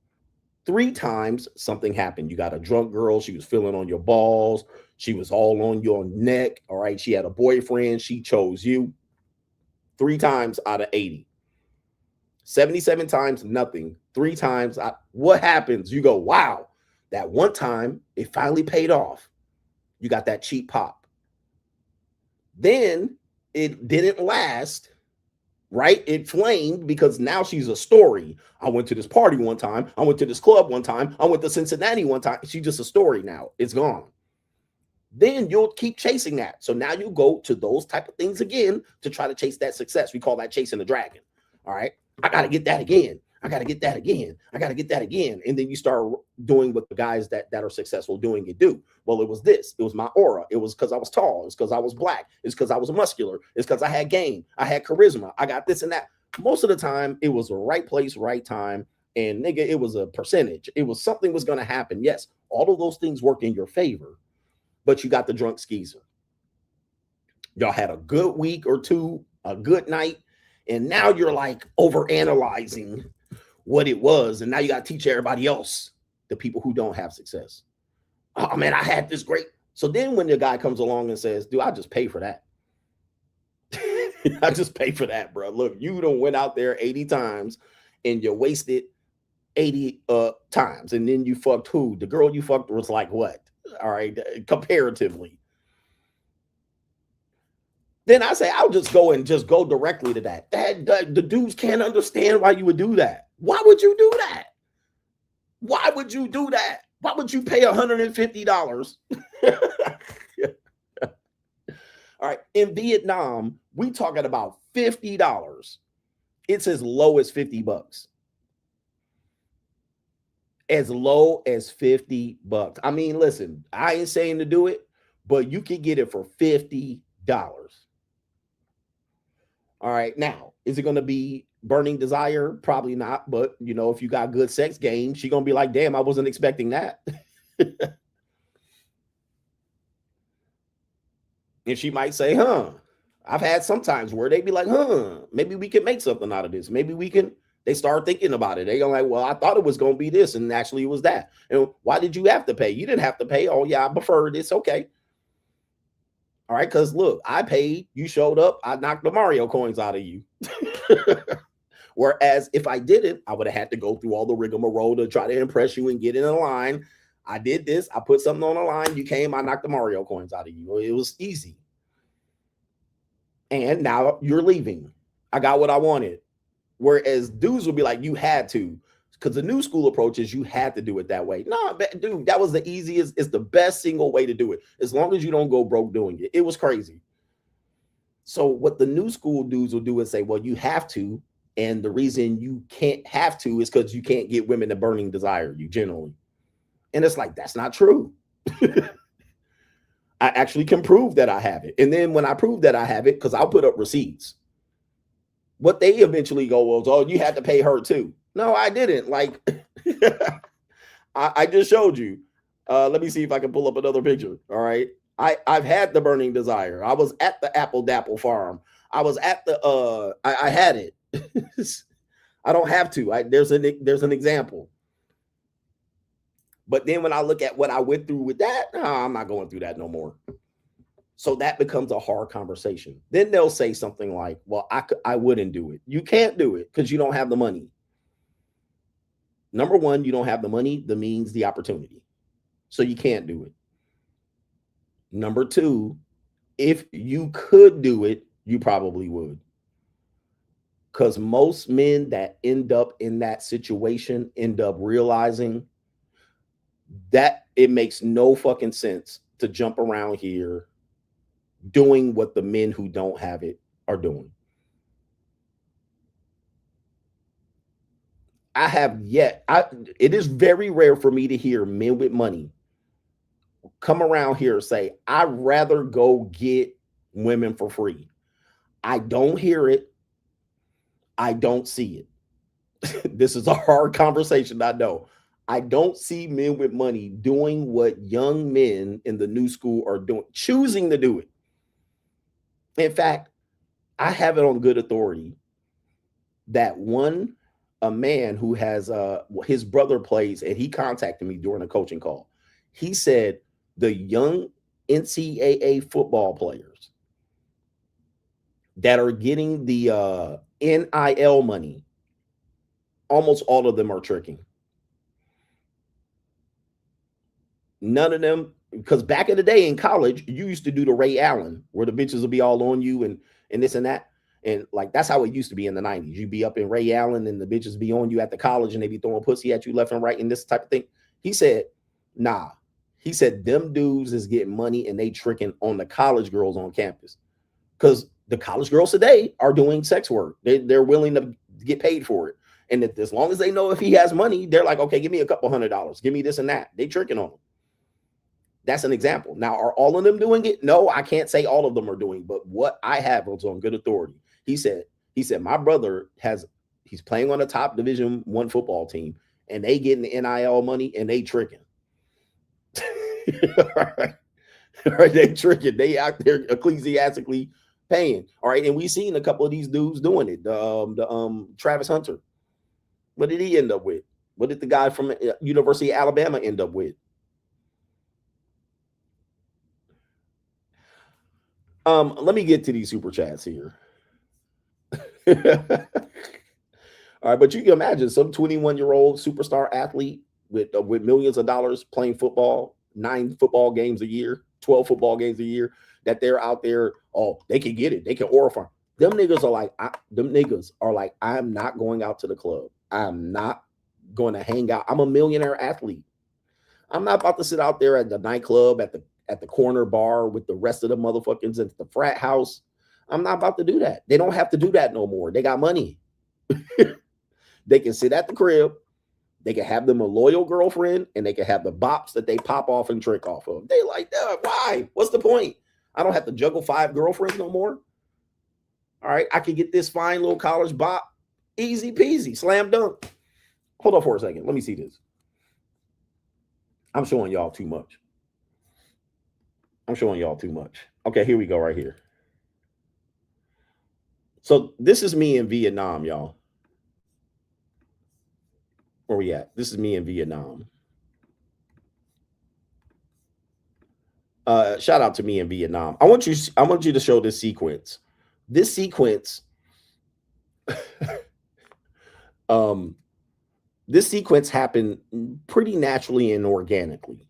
3 times, something happened. You got a drunk girl. She was feeling on your balls. She was all on your neck. All right. She had a boyfriend. She chose you. 3 times out of 80. 77 times, nothing. 3 times. What happens? You go, wow, That one time, it finally paid off. You got that cheap pop. Then it didn't last, right? It flamed because now she's a story. I went to this party one time. I went to this club one time. I went to Cincinnati one time. She's just a story now. It's gone. Then you'll keep chasing that. So now you go to those type of things again to try to chase that success. We call that chasing the dragon. All right. I got to get that again. I got to get that again. I got to get that again. And then you start doing what the guys that are successful doing it do. Well, it was this. It was my aura. It was because I was tall. It's because I was black. It's because I was muscular. It's because I had game. I had charisma. I got this and that. Most of the time, it was the right place, right time. And nigga, it was a percentage. It was something was going to happen. Yes, all of those things work in your favor. But you got the drunk skeezer. Y'all had a good week or two, a good night. And now you're like overanalyzing what it was. And now you got to teach everybody else, the people who don't have success. Oh man, I had this great. So then when the guy comes along and says, dude, I just pay for that. I just pay for that, bro. Look, you done went out there 80 times and you wasted 80 times. And then you fucked who? The girl you fucked was like what? All right, comparatively. Then I say, I'll just go directly to that. The dudes can't understand why you would do that. Why would you do that? Why would you do that? Why would you pay $150? All right, in Vietnam, we talking about $50. It's as low as $50. As low as $50. I mean, listen, I ain't saying to do it, but you can get it for $50. All right. Now, is it going to be burning desire? Probably not. But, you know, if you got good sex game, she's going to be like, damn, I wasn't expecting that. And she might say, huh, I've had sometimes where they be like, huh, maybe we can make something out of this. Maybe we can. They start thinking about it. They go like, well, I thought it was going to be this. And actually it was that. And why did you have to pay? You didn't have to pay. Oh, yeah, I prefer this. Okay. All right. Because look, I paid. You showed up. I knocked the Mario coins out of you. Whereas if I didn't, I would have had to go through all the rigmarole to try to impress you and get in a line. I did this. I put something on the line. You came. I knocked the Mario coins out of you. It was easy. And now you're leaving. I got what I wanted. Whereas dudes will be like, you had to, because the new school approach is you had to do it that way. No, dude, that was the easiest. It's the best single way to do it. As long as you don't go broke doing it. It was crazy. So what the new school dudes will do is say, well, you have to. And the reason you can't have to is because you can't get women to burning desire you generally. And it's like, that's not true. I actually can prove that I have it. And then when I prove that I have it, because I'll put up receipts. What they eventually go was, oh, you had to pay her too. No, I didn't. Like, I just showed you. Let me see if I can pull up another picture. All right. I've had the burning desire. I was at the Apple Dapple farm. I was at the, I had it. I don't have to. There's an example. But then when I look at what I went through with that, I'm not going through that no more. So that becomes a hard conversation. Then they'll say something like, well, I wouldn't do it. You can't do it because you don't have the money. Number one, you don't have the money, the means, the opportunity. So you can't do it. Number two, if you could do it, you probably would. Because most men that end up in that situation end up realizing that it makes no fucking sense to jump around here doing what the men who don't have it are doing. It is very rare for me to hear men with money come around here and say, I'd rather go get women for free. I don't hear it. I don't see it. This is a hard conversation, I know. I don't see men with money doing what young men in the new school are doing, choosing to do it. In fact, I have it on good authority that a man who has his brother plays, and he contacted me during a coaching call. He said the young NCAA football players that are getting the NIL money, almost all of them are tricking. None of them, because back in the day in college, you used to do the Ray Allen, where the bitches will be all on you and this and that. And like, that's how it used to be in the 90s. You'd be up in Ray Allen and the bitches be on you at the college and they be throwing pussy at you left and right and this type of thing. He said, nah. He said, them dudes is getting money and they tricking on the college girls on campus. Because the college girls today are doing sex work. They're willing to get paid for it. And if, as long as they know if he has money, they're like, okay, give me a couple $100. Give me this and that. They tricking on him. That's an example. Now, are all of them doing it? No, I can't say all of them are doing, but what I have was on good authority. He said, my brother he's playing on a top Division I football team and they getting the NIL money and they tricking. All right. They tricking. They out there ecclesiastically paying. All right. And we seen a couple of these dudes doing it. The Travis Hunter. What did he end up with? What did the guy from University of Alabama end up with? Let me get to these super chats here. All right, but you can imagine some 21-year-old superstar athlete with millions of dollars playing football, 9 football games a year, 12 football games a year, that they're out there. Oh, they can get it. They can order farm. Them niggas are like, I'm not going out to the club. I'm not going to hang out. I'm a millionaire athlete. I'm not about to sit out there at the nightclub, at the corner bar with the rest of the motherfuckers at the frat house. I'm not about to do that. They don't have to do that no more. They got money. They can sit at the crib. They can have them a loyal girlfriend, and they can have the bops that they pop off and trick off of. They like that. Why? What's the point? I don't have to juggle 5 girlfriends no more. All right, I can get this fine little college bop, easy peasy, slam dunk. Hold on for a second. Let me see this. I'm showing y'all too much. Okay, here we go right here. So this is me in Vietnam, y'all. Where we at? This is me in Vietnam. Shout out to me in Vietnam. I want you to show this sequence. This sequence, this sequence happened pretty naturally and organically.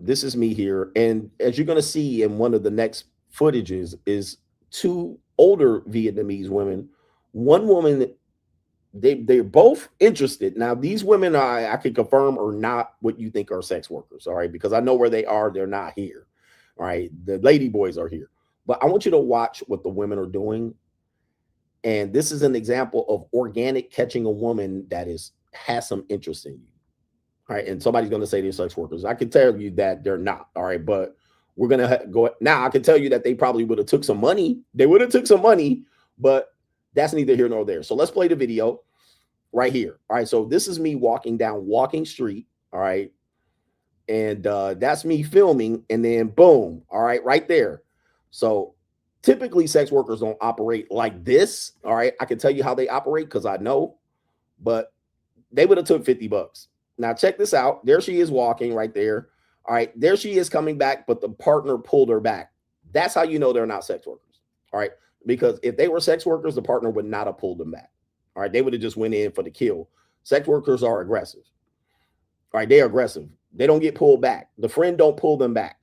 This is me here, and as you're going to see in one of the next footages is 2 older Vietnamese women. One woman, they're both interested. Now, these women I can confirm are not what you think are sex workers, all right? Because I know where they are. They're not here, all right? The lady boys are here. But I want you to watch what the women are doing. And this is an example of organic catching a woman that has some interest in you. All right. And somebody's going to say they're sex workers. I can tell you that they're not. All right. But we're going to go now. I can tell you that they probably would have took some money. They would have took some money, but that's neither here nor there. So let's play the video right here. All right. So this is me walking down Walking Street. All right. And that's me filming. And then boom. All right. Right there. So typically sex workers don't operate like this. All right. I can tell you how they operate because I know, but they would have took $50. Now check this out. There she is walking right there. All right. There she is coming back, but the partner pulled her back. That's how you know they're not sex workers. All right. Because if they were sex workers, the partner would not have pulled them back. All right. They would have just went in for the kill. Sex workers are aggressive. All right. They're aggressive. They don't get pulled back. The friend don't pull them back.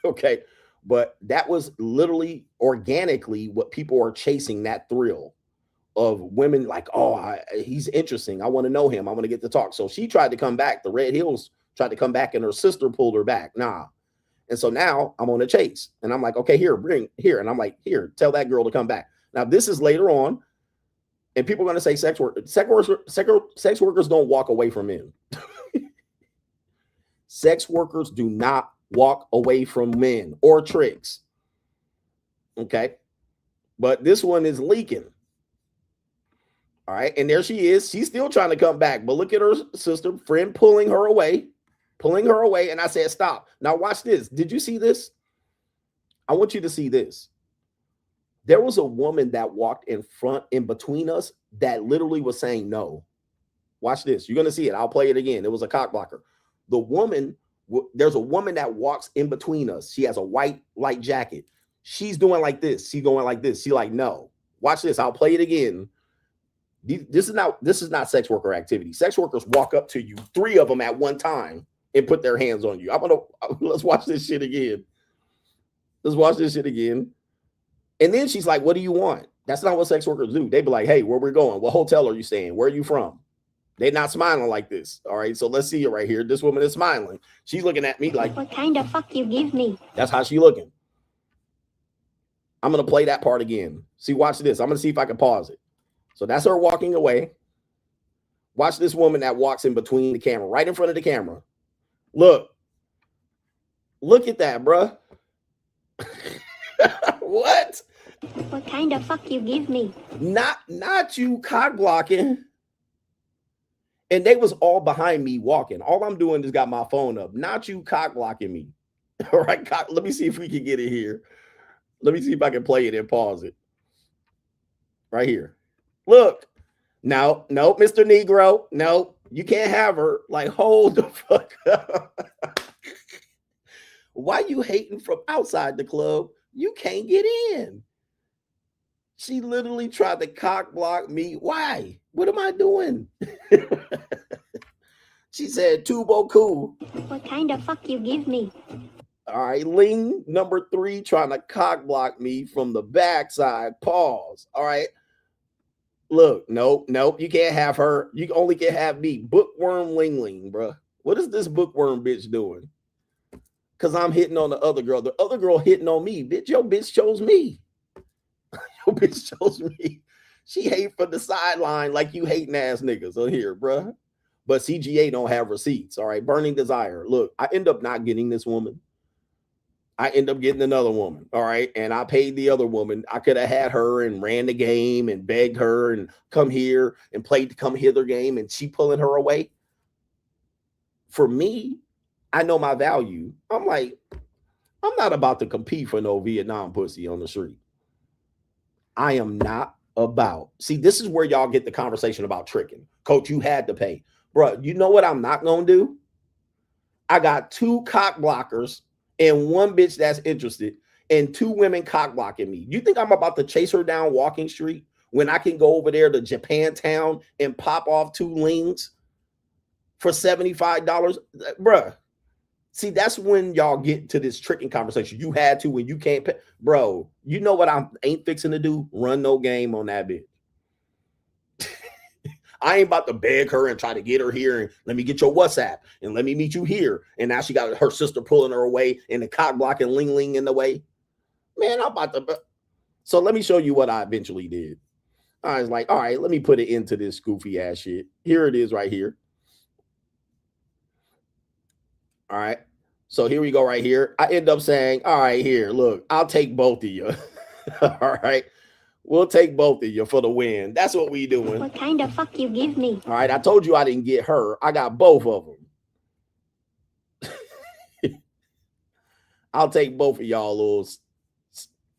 Okay. But that was literally organically what people are chasing, that thrill of women like, oh, he's interesting. I want to know him. I want to get to talk. So she tried to come back. The Red Hills tried to come back and her sister pulled her back. Nah. And so now I'm on a chase and I'm like, okay, bring here. And I'm like, here, tell that girl to come back. Now this is later on. And people are going to say sex workers don't walk away from men. Sex workers do not walk away from men or tricks. Okay. But this one is leaking. All right. And there she is. She's still trying to come back. But look at her sister friend pulling her away. And I said, stop. Now watch this. Did you see this? I want you to see this. There was a woman that walked in between us that literally was saying no. Watch this. You're going to see it. I'll play it again. It was a cock blocker. There's a woman that walks in between us. She has a white light jacket. She's doing like this. She's going like this. She like, no. Watch this. I'll play it again. This is not sex worker activity. Sex workers walk up to you, 3 of them at one time, and put their hands on you. Let's watch this shit again. Let's watch this shit again. And then she's like, what do you want? That's not what sex workers do. They be like, hey, where we're going? What hotel are you staying? Where are you from? They're not smiling like this. All right, so let's see it right here. This woman is smiling. She's looking at me like, What kind of fuck you give me? that's how she looking. I'm going to play that part again. See, watch this. I'm going to see if I can pause it. So that's her walking away. Watch this woman that walks in between the camera, right in front of the camera. Look at that, bruh. What? What kind of fuck you give me? Not you cock blocking. And they was all behind me walking. All I'm doing is got my phone up. Not you cock blocking me. All right, let me see if we can get it here. Let me see if I can play it and pause it. Right here. Look. No, Mr. Negro. No, you can't have her. Like, hold the fuck up. Why you hating from outside the club? You can't get in. She literally tried to cock block me. Why? What am I doing? She said, "Tu beaucoup." What kind of fuck you give me? All right, Ling number 3 trying to cock block me from the backside. Pause. All right. Look, nope, you can't have her. You only can have me. Bookworm Ling, bro. What is this bookworm bitch doing? Because I'm hitting on the other girl. The other girl hitting on me. Bitch, your bitch chose me. Your bitch chose me. She hate from the sideline like you hating ass niggas on here, bro. But CGA don't have receipts. All right, burning desire. Look, I end up not getting this woman. I end up getting another woman, all right? And I paid the other woman. I could have had her and ran the game and begged her and come here and played the come hither game, and she pulling her away. For me, I know my value. I'm like, I'm not about to compete for no Vietnam pussy on the street. I am not about. See, this is where y'all get the conversation about tricking. Coach, you had to pay. Bro, you know what I'm not going to do? I got 2 cock blockers and 1 bitch that's interested, and 2 women cock blocking me. You think I'm about to chase her down Walking Street when I can go over there to Japantown and pop off 2 lings for $75? Bruh. See, that's when y'all get to this tricking conversation. You had to when you can't pay. Bro, you know what I ain't fixing to do? Run no game on that bitch. I ain't about to beg her and try to get her here and let me get your WhatsApp and let me meet you here. And now she got her sister pulling her away and the cock blocking Ling in the way. Man, I'm about to. So let me show you what I eventually did. I was like, all right, let me put it into this goofy ass shit. Here it is right here. All right. So here we go right here. I end up saying, all right, here, look, I'll take both of you. All right. We'll take both of you for the win. That's what we doing. What kind of fuck you give me? All right. I told you I didn't get her. I got both of them. I'll take both of y'all little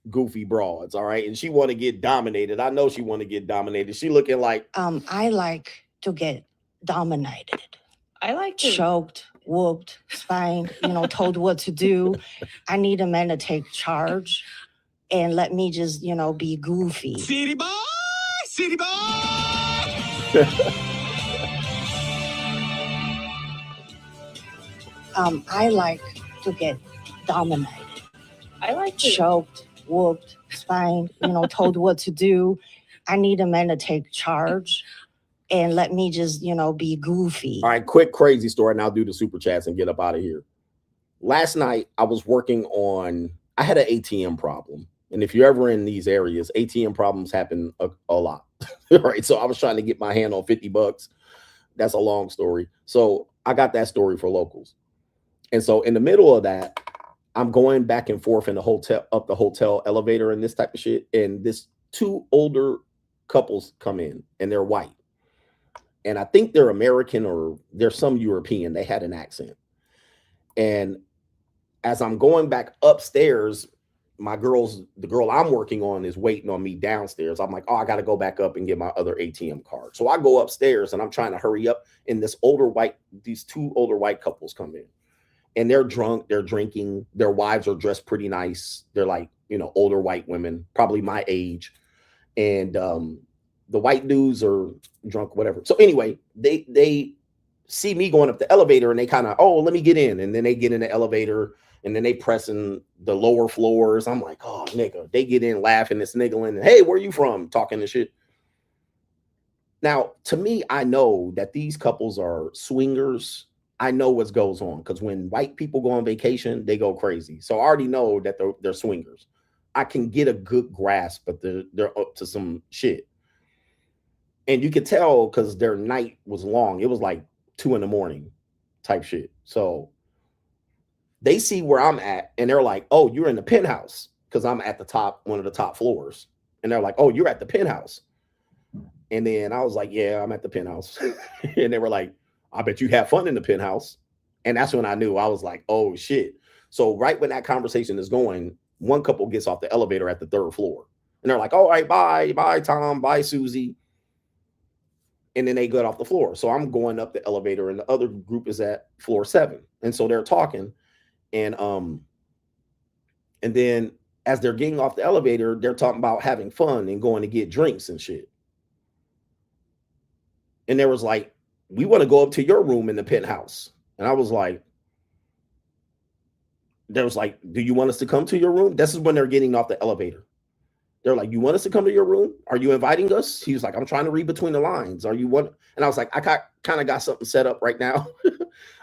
goofy broads. All right. And she want to get dominated. I know she want to get dominated. She looking like. I like to get dominated. I like to. Choked, whooped, spanked, told what to do. I need a man to take charge and let me just, be goofy. City boy! City boy! I like to get dominated. I like to. Choked, whooped, spanked, told what to do. I need a man to take charge and let me just, be goofy. All right, quick crazy story, and I'll do the super chats and get up out of here. Last night, I was working on, I had an ATM problem. And if you're ever in these areas, ATM problems happen a lot. Right. So I was trying to get my hand on $50. That's a long story. So I got that story for locals. And so in the middle of that, I'm going back and forth in the hotel, up the hotel elevator and this type of shit. And this 2 older couples come in and they're white. And I think they're American or they're some European. They had an accent. And as I'm going back upstairs, the girl I'm working on is waiting on me downstairs. I'm like, oh, I got to go back up and get my other ATM card. So I go upstairs and I'm trying to hurry up. And these 2 older white couples come in and they're drunk. They're drinking. Their wives are dressed pretty nice. They're like, older white women, probably my age. And the white dudes are drunk, whatever. So anyway, they see me going up the elevator and they kind of, oh, let me get in. And then they get in the elevator and then they pressing the lower floors. I'm like, oh, nigga. They get in laughing and sniggling. And, hey, where you from? Talking to shit. Now, to me, I know that these couples are swingers. I know what goes on because when white people go on vacation, they go crazy. So I already know that they're swingers. I can get a good grasp, but they're up to some shit. And you could tell because their night was long. It was like 2 a.m. type shit. So they see where I'm at and they're like, oh, you're in the penthouse because I'm at the top, one of the top floors. And they're like, oh, you're at the penthouse. And then I was like, yeah, I'm at the penthouse. And they were like, I bet you have fun in the penthouse. And that's when I knew. I was like, oh, shit. So right when that conversation is going, one couple gets off the elevator at the 3rd floor. And they're like, all right, bye. Bye, Tom. Bye, Susie. And then they get off the floor. So I'm going up the elevator and the other group is at floor 7. And so they're talking. And then as they're getting off the elevator, they're talking about having fun and going to get drinks and shit. And there was like, we want to go up to your room in the penthouse. And I was like, there was like, do you want us to come to your room? This is when they're getting off the elevator. They're like, you want us to come to your room? Are you inviting us? He was like, I'm trying to read between the lines. Are you what? And I was like, I kind of got something set up right now.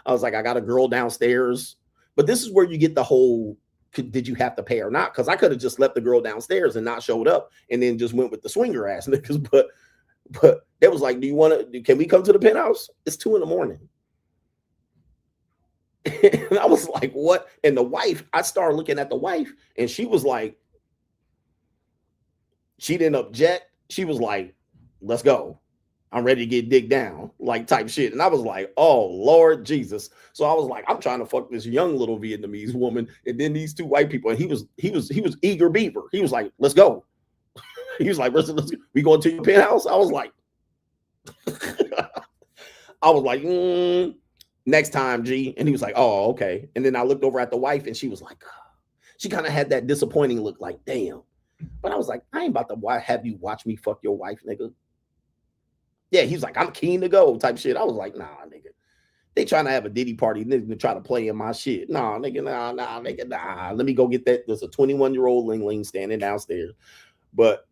I was like, I got a girl downstairs. But this is where you get the whole, did you have to pay or not? Because I could have just left the girl downstairs and not showed up and then just went with the swinger ass niggas. But they was like, do you want to, can we come to the penthouse? It's 2 a.m. And I was like, what? And the wife, I started looking at the wife and she was like, she didn't object. She was like, let's go. I'm ready to get digged down, like type shit. And I was like, oh, Lord Jesus. So I was like, I'm trying to fuck this young little Vietnamese woman. And then these 2 white people, and he was eager beaver. He was like, let's go. He was like, let's go. We going to your penthouse? I was like, next time, G. And he was like, oh, okay. And then I looked over at the wife and she was like, she kind of had that disappointing look like, damn. But I was like, I ain't about to have you watch me fuck your wife, nigga. Yeah, he was like, I'm keen to go type shit. I was like, nah, nigga. They trying to have a Diddy party, nigga, to try to play in my shit. Nah, nigga, nah. Let me go get that. There's a 21-year-old Ling standing downstairs. But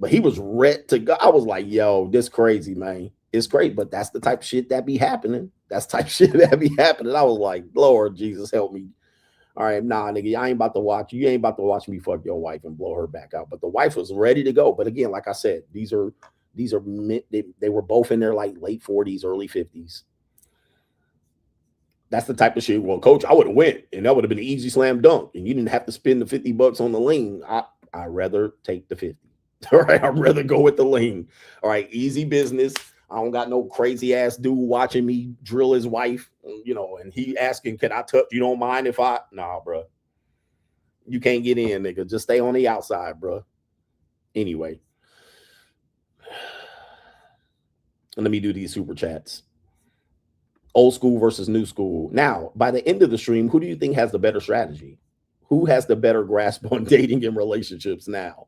he was ready to go. I was like, yo, this crazy, man. It's great, but that's the type of shit that be happening. That's type of shit that be happening. I was like, Lord Jesus, help me. All right, nah, nigga, I ain't about to watch. You ain't about to watch me fuck your wife and blow her back out. But the wife was ready to go. But again, like I said, these are they were both in their like late 40s, early 50s. That's the type of shit. Well, coach, I would have went, and that would have been an easy slam dunk, and you didn't have to spend the $50 on the lean. I'd rather take the 50. All right, I'd rather go with the lean. All right, easy business. I don't got no crazy ass dude watching me drill his wife, you know, and he asking, can I touch? You don't mind if I? Nah, bro. You can't get in, nigga. Just stay on the outside, bro. Anyway. Let me do these super chats. Old school versus new school. Now, by the end of the stream, who do you think has the better strategy? Who has the better grasp on dating and relationships now?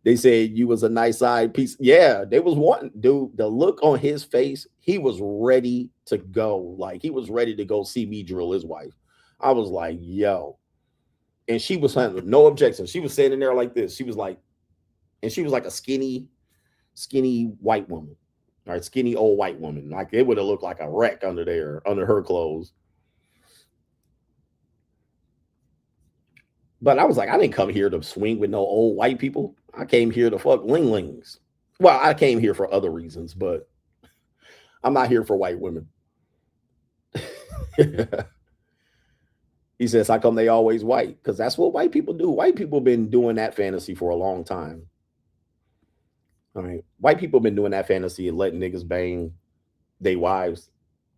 They said you was a nice side piece. Yeah, they was wanting, dude, the look on his face, he was ready to go. Like, he was ready to go see me drill his wife. I was like, yo. And she was having no objection. She was standing there like this. She was like, and she was like a skinny white woman. All right, skinny old white woman. Like, it would have looked like a wreck under there, under her clothes. But I was like, I didn't come here to swing with no old white people. I came here to fuck linglings. Well, I came here for other reasons, but I'm not here for white women. He says, how come they always white? Because that's what white people do. White people have been doing that fantasy for a long time. All right. White people have been doing that fantasy and letting niggas bang their wives.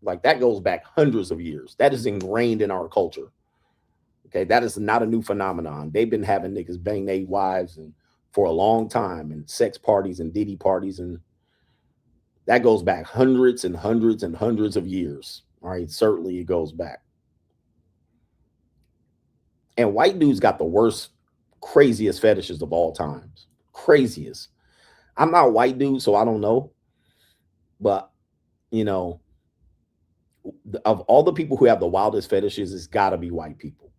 Like, that goes back hundreds of years. That is ingrained in our culture. Okay, that is not a new phenomenon. They've been having niggas bang their wives and for a long time, and sex parties and Diddy parties, and that goes back hundreds and hundreds and hundreds of years. All right, certainly it goes back. And white dudes got the worst, craziest fetishes of all times. Craziest. I'm not a white dude, so I don't know. But, you know, of all the people who have the wildest fetishes, it's got to be white people,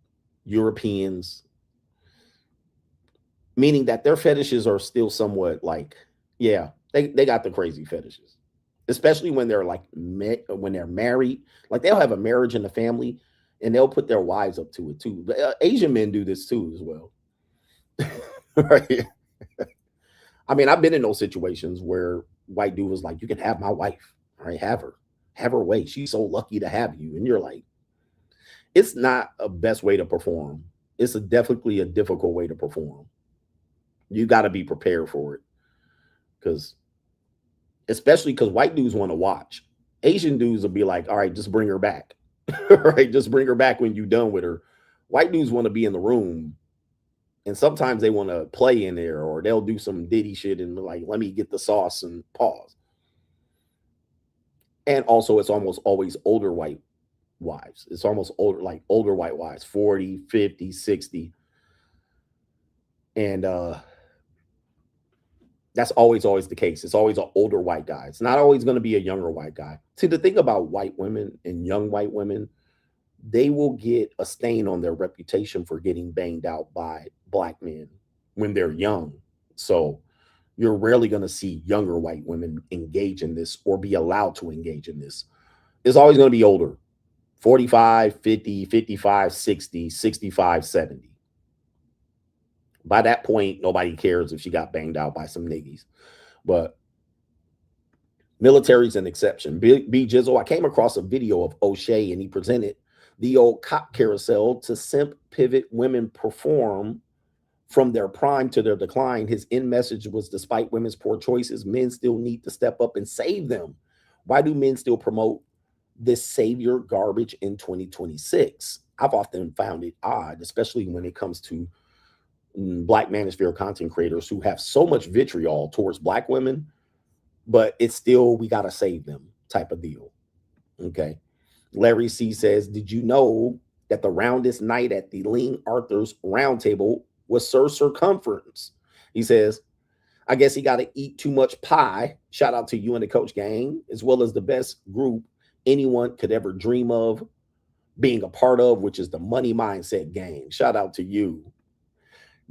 Europeans, meaning that their fetishes are still somewhat like, yeah, they got the crazy fetishes, especially when they're like, when they're married, like they'll have a marriage in the family and they'll put their wives up to it too. Asian men do this too as well. Right. I mean, I've been in those situations where white dude was like, you can have my wife, all right, have her way. She's so lucky to have you. And you're like, it's not a best way to perform. It's definitely a difficult way to perform. You got to be prepared for it. Especially because white dudes want to watch. Asian dudes will be like, all right, just bring her back. Right? Just bring her back when you're done with her. White dudes want to be in the room. And sometimes they want to play in there, or they'll do some Diddy shit and like, let me get the sauce and pause. And also, it's almost always older white wives. It's almost older white wives, 40, 50, 60. And that's always the case. It's always an older white guy. It's not always going to be a younger white guy. See, the thing about white women and young white women, they will get a stain on their reputation for getting banged out by black men when they're young. So you're rarely going to see younger white women engage in this or be allowed to engage in this. It's always going to be older, 45, 50, 55, 60, 65, 70. By that point, nobody cares if she got banged out by some niggies. But military's an exception. B Jizzle, I came across a video of O'Shea and he presented the old cop carousel to simp pivot women perform from their prime to their decline. His end message was, despite women's poor choices, men still need to step up and save them. Why do men still promote this savior garbage in 2026? I've often found it odd, especially when it comes to Black manosphere content creators who have so much vitriol towards black women, but it's still, we got to save them type of deal. Okay. Larry C says, did you know that the roundest night at the Ling Arthur's roundtable was Sir Circumference? He says, I guess he got to eat too much pie. Shout out to you and the Coach Gang, as well as the best group anyone could ever dream of being a part of, which is the Money Mindset Gang. Shout out to you.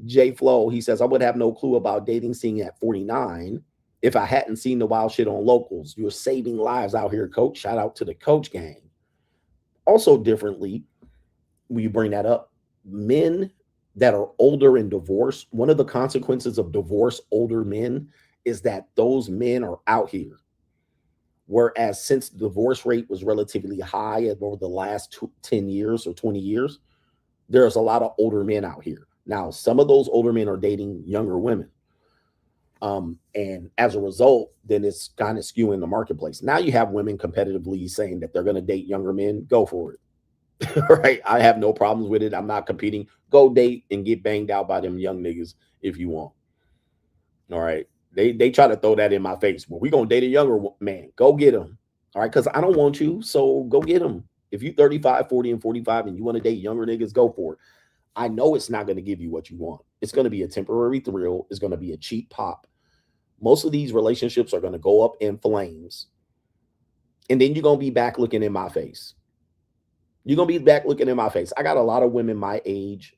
J Flow, he says, I would have no clue about dating scene at 49 if I hadn't seen the wild shit on Locals. You're saving lives out here, Coach. Shout out to the Coach Gang. Also, differently, when you bring that up, men that are older and divorced, one of the consequences of divorced older men is that those men are out here. Whereas since the divorce rate was relatively high over the last 10 years or 20 years, there's a lot of older men out here. Now, some of those older men are dating younger women. And as a result, then it's kind of skewing the marketplace. Now you have women competitively saying that they're going to date younger men. Go for it. Right? I have no problems with it. I'm not competing. Go date and get banged out by them young niggas if you want. All right. They try to throw that in my face. Well, we're going to date a younger man. Go get him. All right. Because I don't want you. So go get him. If you're 35, 40, and 45 and you want to date younger niggas, go for it. I know it's not going to give you what you want. It's going to be a temporary thrill. It's going to be a cheap pop. Most of these relationships are going to go up in flames. And then you're going to be back looking in my face. You're going to be back looking in my face. I got a lot of women my age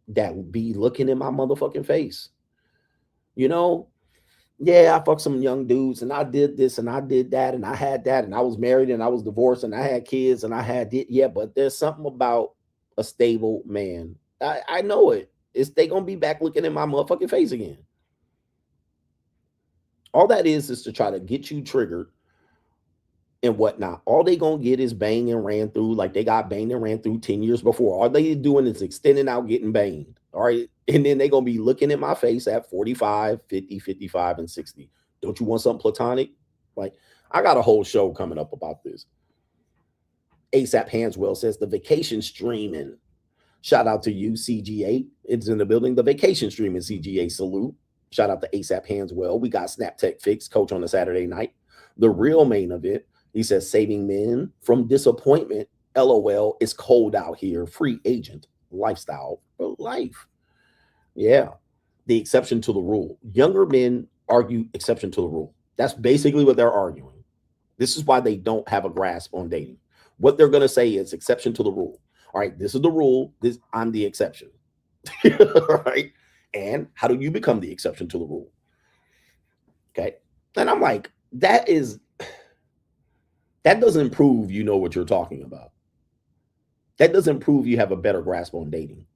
that will be looking in my motherfucking face. You know, yeah, I fucked some young dudes and I did this and I did that and I had that and I was married and I was divorced and I had kids and I had it. Yeah, but there's something about a stable man. I know it. They going to be back looking in my motherfucking face again. All that is to try to get you triggered and whatnot. All they going to get is banged and ran through like they got banged and ran through 10 years before. All they doing is extending out getting banged. All right. And then they going to be looking at my face at 45, 50, 55, and 60. Don't you want something platonic? Like, I got a whole show coming up about this. ASAP Hanswell says the vacation streaming. Shout out to you, CGA. It's in the building. The vacation streaming CGA salute. Shout out to ASAP Hanswell. We got Snap Tech Fix, Coach on a Saturday night. The real main of it, he says, saving men from disappointment. LOL, it's cold out here. Free agent lifestyle for life. Yeah. The exception to the rule. Younger men argue exception to the rule. That's basically what they're arguing. This is why they don't have a grasp on dating. What they're going to say is exception to the rule. All right, this is the rule. I'm the exception. Right? And how do you become the exception to the rule? Okay. And I'm like, that doesn't prove you know what you're talking about. That doesn't prove you have a better grasp on dating.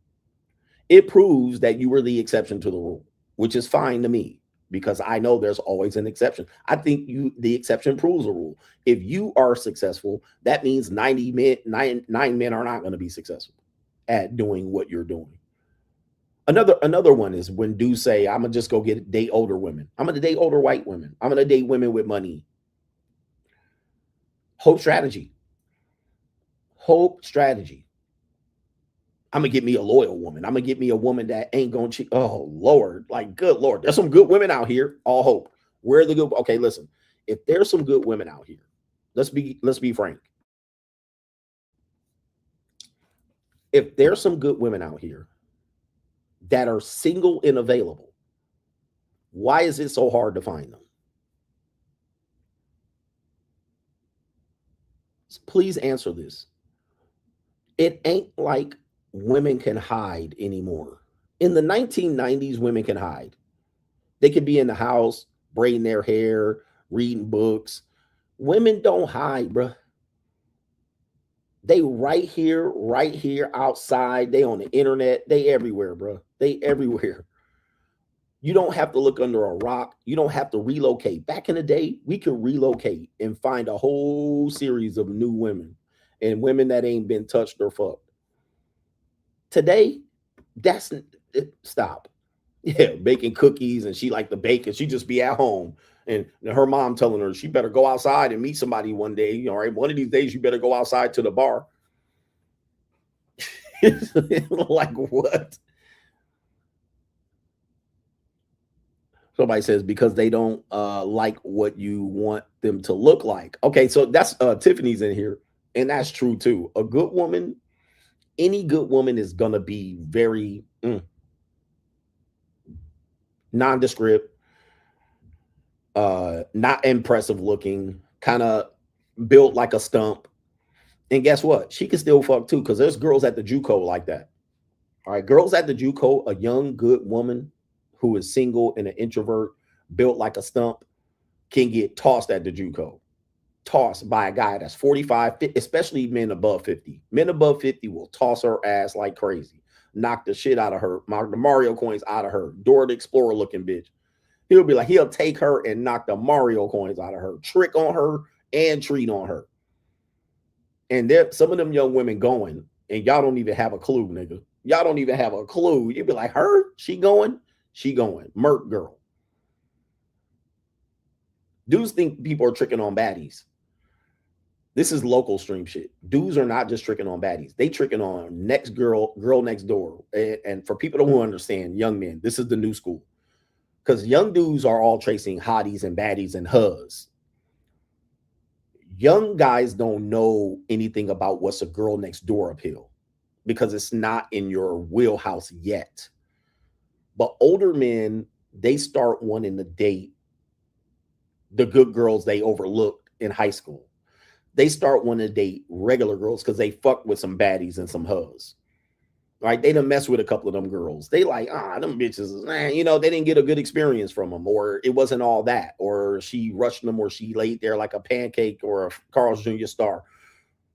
It proves that you were the exception to the rule, which is fine to me because I know there's always an exception. I think the exception proves a rule. If you are successful, that means 9 men are not going to be successful at doing what you're doing. Another one is when dudes say, I'm gonna just go date older women. I'm gonna date older white women. I'm gonna date women with money. Hope strategy. I'm gonna get me a loyal woman. I'm gonna get me a woman that ain't gonna cheat. Oh Lord, like good Lord, there's some good women out here. All hope. Where are the good? Okay, listen. If there's some good women out here, let's be frank. If there's some good women out here that are single and available, why is it so hard to find them? Please answer this. It ain't like women can hide anymore. In the 1990s, women can hide. They could be in the house, braiding their hair, reading books. Women don't hide, bruh. They right here outside. They on the internet. They everywhere, bro. They everywhere. You don't have to look under a rock. You don't have to relocate. Back in the day, we could relocate and find a whole series of new women and women that ain't been touched or fucked. Today, stop. Yeah, baking cookies and she like to bake and she just be at home. And her mom telling her she better go outside and meet somebody one day. All right, one of these days you better go outside to the bar. Like what? Somebody says because they don't like what you want them to look like. Okay, so that's Tiffany's in here, and that's true too. A good woman, any good woman is gonna be very nondescript, not impressive looking, kind of built like a stump. And guess what? She can still fuck too, because there's girls at the JUCO like that. All right, girls at the JUCO, a young, good woman who is single and an introvert, built like a stump, can get tossed at the JUCO. Tossed by a guy that's 45, 50, especially men above 50. Men above 50 will toss her ass like crazy. Knock the shit out of her, the Mario coins out of her. Dora the Explorer looking bitch. He'll take her and knock the Mario coins out of her, trick on her and treat on her. And there, some of them young women going, and y'all don't even have a clue, nigga. Y'all don't even have a clue. You'd be like, her? She going? She going. Merc girl. Dudes think people are tricking on baddies. This is local stream shit. Dudes are not just tricking on baddies. They tricking on next girl next door. And for people who understand, young men, this is the new school. Because young dudes are all chasing hotties and baddies and huzz. Young guys don't know anything about what's a girl next door appeal because it's not in your wheelhouse yet. But older men, they start wanting to date the good girls they overlooked in high school. They start wanting to date regular girls because they fuck with some baddies and some hoes. Right? They done mess with a couple of them girls. They like, them bitches, they didn't get a good experience from them, or it wasn't all that, or she rushed them, or she laid there like a pancake or a Carl's Jr. star.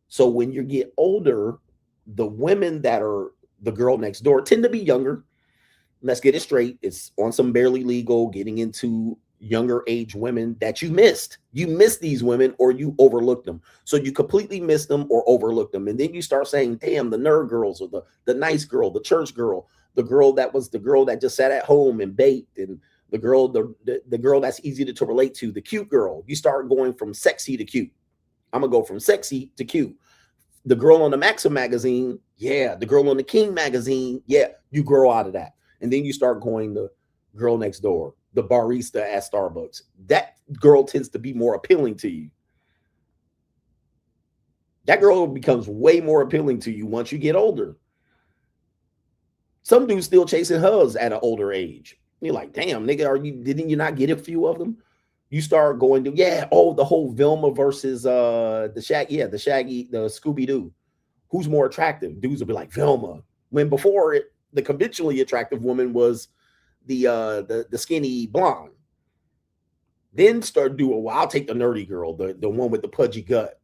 So when you get older, the women that are the girl next door tend to be younger. Let's get it straight. It's on some barely legal, getting into younger age women that you missed. You missed these women or you overlooked them. So you completely missed them or overlooked them. And then you start saying, damn, the nerd girls or the nice girl, the church girl, the girl that just sat at home and baked, and the girl that's easy to relate to, the cute girl. You start going from sexy to cute. I'm going to go from sexy to cute. The girl on the Maxim magazine, yeah. The girl on the King magazine, yeah. You grow out of that. And then you start going the girl next door, the barista at Starbucks. That girl tends to be more appealing to you. That girl becomes way more appealing to you once you get older. Some dudes still chasing hubs at an older age. You're like, damn, nigga, didn't you not get a few of them? You start going to, the whole Velma versus the Scooby-Doo. Who's more attractive? Dudes will be like Velma. When before it, the conventionally attractive woman was the skinny blonde. Then start doing, well, I'll take the nerdy girl, the one with the pudgy gut.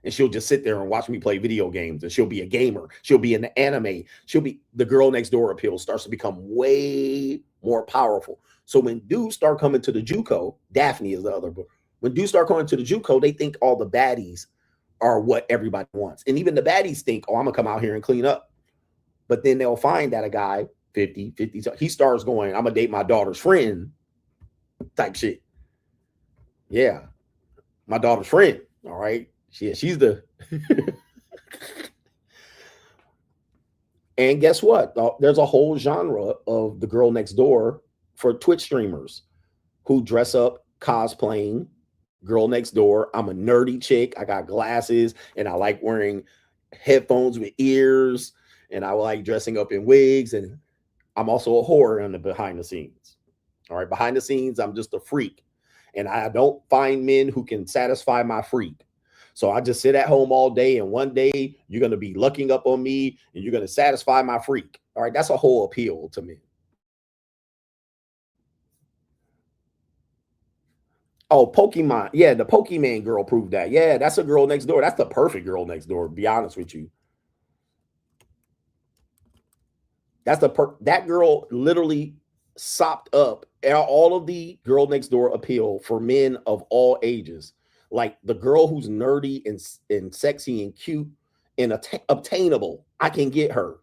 And she'll just sit there and watch me play video games. And she'll be a gamer. She'll be in the anime. She'll be the girl next door appeal starts to become way more powerful. So when dudes start coming to the JUCO, Daphne is the other book. When dudes start coming to the JUCO, they think all the baddies are what everybody wants. And even the baddies think, oh, I'm gonna come out here and clean up. But then they'll find that a guy, 50, he starts going, I'm gonna date my daughter's friend type shit. Yeah. My daughter's friend. All right. She's the and guess what? There's a whole genre of the girl next door for Twitch streamers who dress up cosplaying girl next door. I'm a nerdy chick. I got glasses and I like wearing headphones with ears and I like dressing up in wigs. And I'm also a whore on the behind the scenes. All right. Behind the scenes, I'm just a freak and I don't find men who can satisfy my freak. So I just sit at home all day, and one day you're going to be looking up on me, and you're going to satisfy my freak. All right, that's a whole appeal to me. Oh, Pokemon. Yeah, the Pokemon girl proved that. Yeah, that's a girl next door. That's the perfect girl next door, to be honest with you. That's that girl literally sopped up all of the girl next door appeal for men of all ages. Like the girl who's nerdy and sexy and cute and obtainable. I can get her.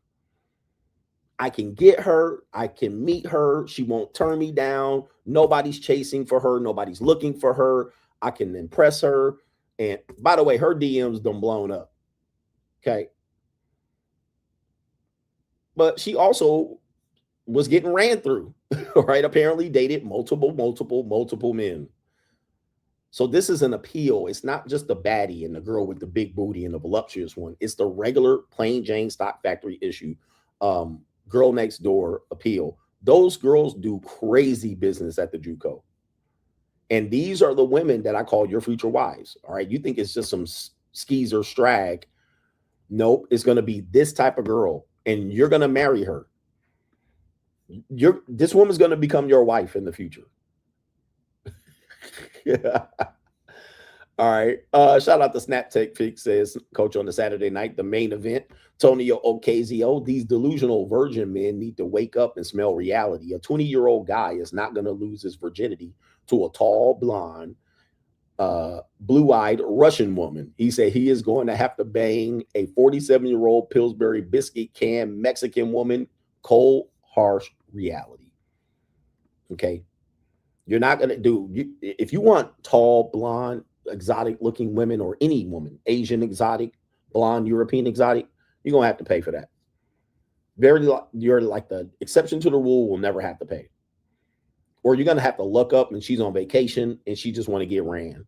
I can meet her. She won't turn me down. Nobody's chasing for her. Nobody's looking for her. I can impress her. And by the way, her DMs done blown up. Okay. But she also was getting ran through, right? Apparently dated multiple men. So this is an appeal. It's not just the baddie and the girl with the big booty and the voluptuous one. It's the regular plain Jane stock factory issue. Girl next door appeal. Those girls do crazy business at the JUCO. And these are the women that I call your future wives. All right. You think it's just some skeezer strag. Nope. It's going to be this type of girl and you're going to marry her. This woman's going to become your wife in the future. Yeah. All right. Shout out to Snap Tech Fix says, Coach, on the Saturday night, the main event, Tonio Ocasio, these delusional virgin men need to wake up and smell reality. A 20-year-old guy is not going to lose his virginity to a tall, blonde, blue-eyed Russian woman. He said he is going to have to bang a 47-year-old Pillsbury biscuit can Mexican woman. Cold, harsh reality. Okay. You're not going to do, if you want tall, blonde, exotic looking women or any woman, Asian exotic, blonde, European exotic, you're going to have to pay for that. You're like the exception to the rule, will never have to pay. Or you're going to have to look up and she's on vacation and she just want to get ran.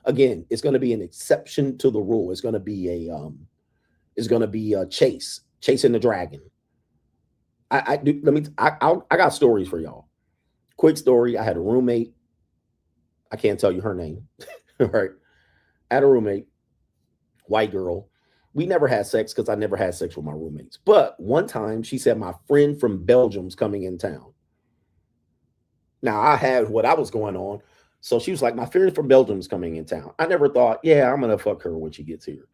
Again, it's going to be an exception to the rule. It's going to be a chasing the dragon. I got stories for y'all. Quick story. I had a roommate. I can't tell you her name. Right. I had a roommate, white girl. We never had sex because I never had sex with my roommates. But one time she said, my friend from Belgium's coming in town. Now I had what I was going on. So she was like, my friend from Belgium's coming in town. I never thought, yeah, I'm going to fuck her when she gets here.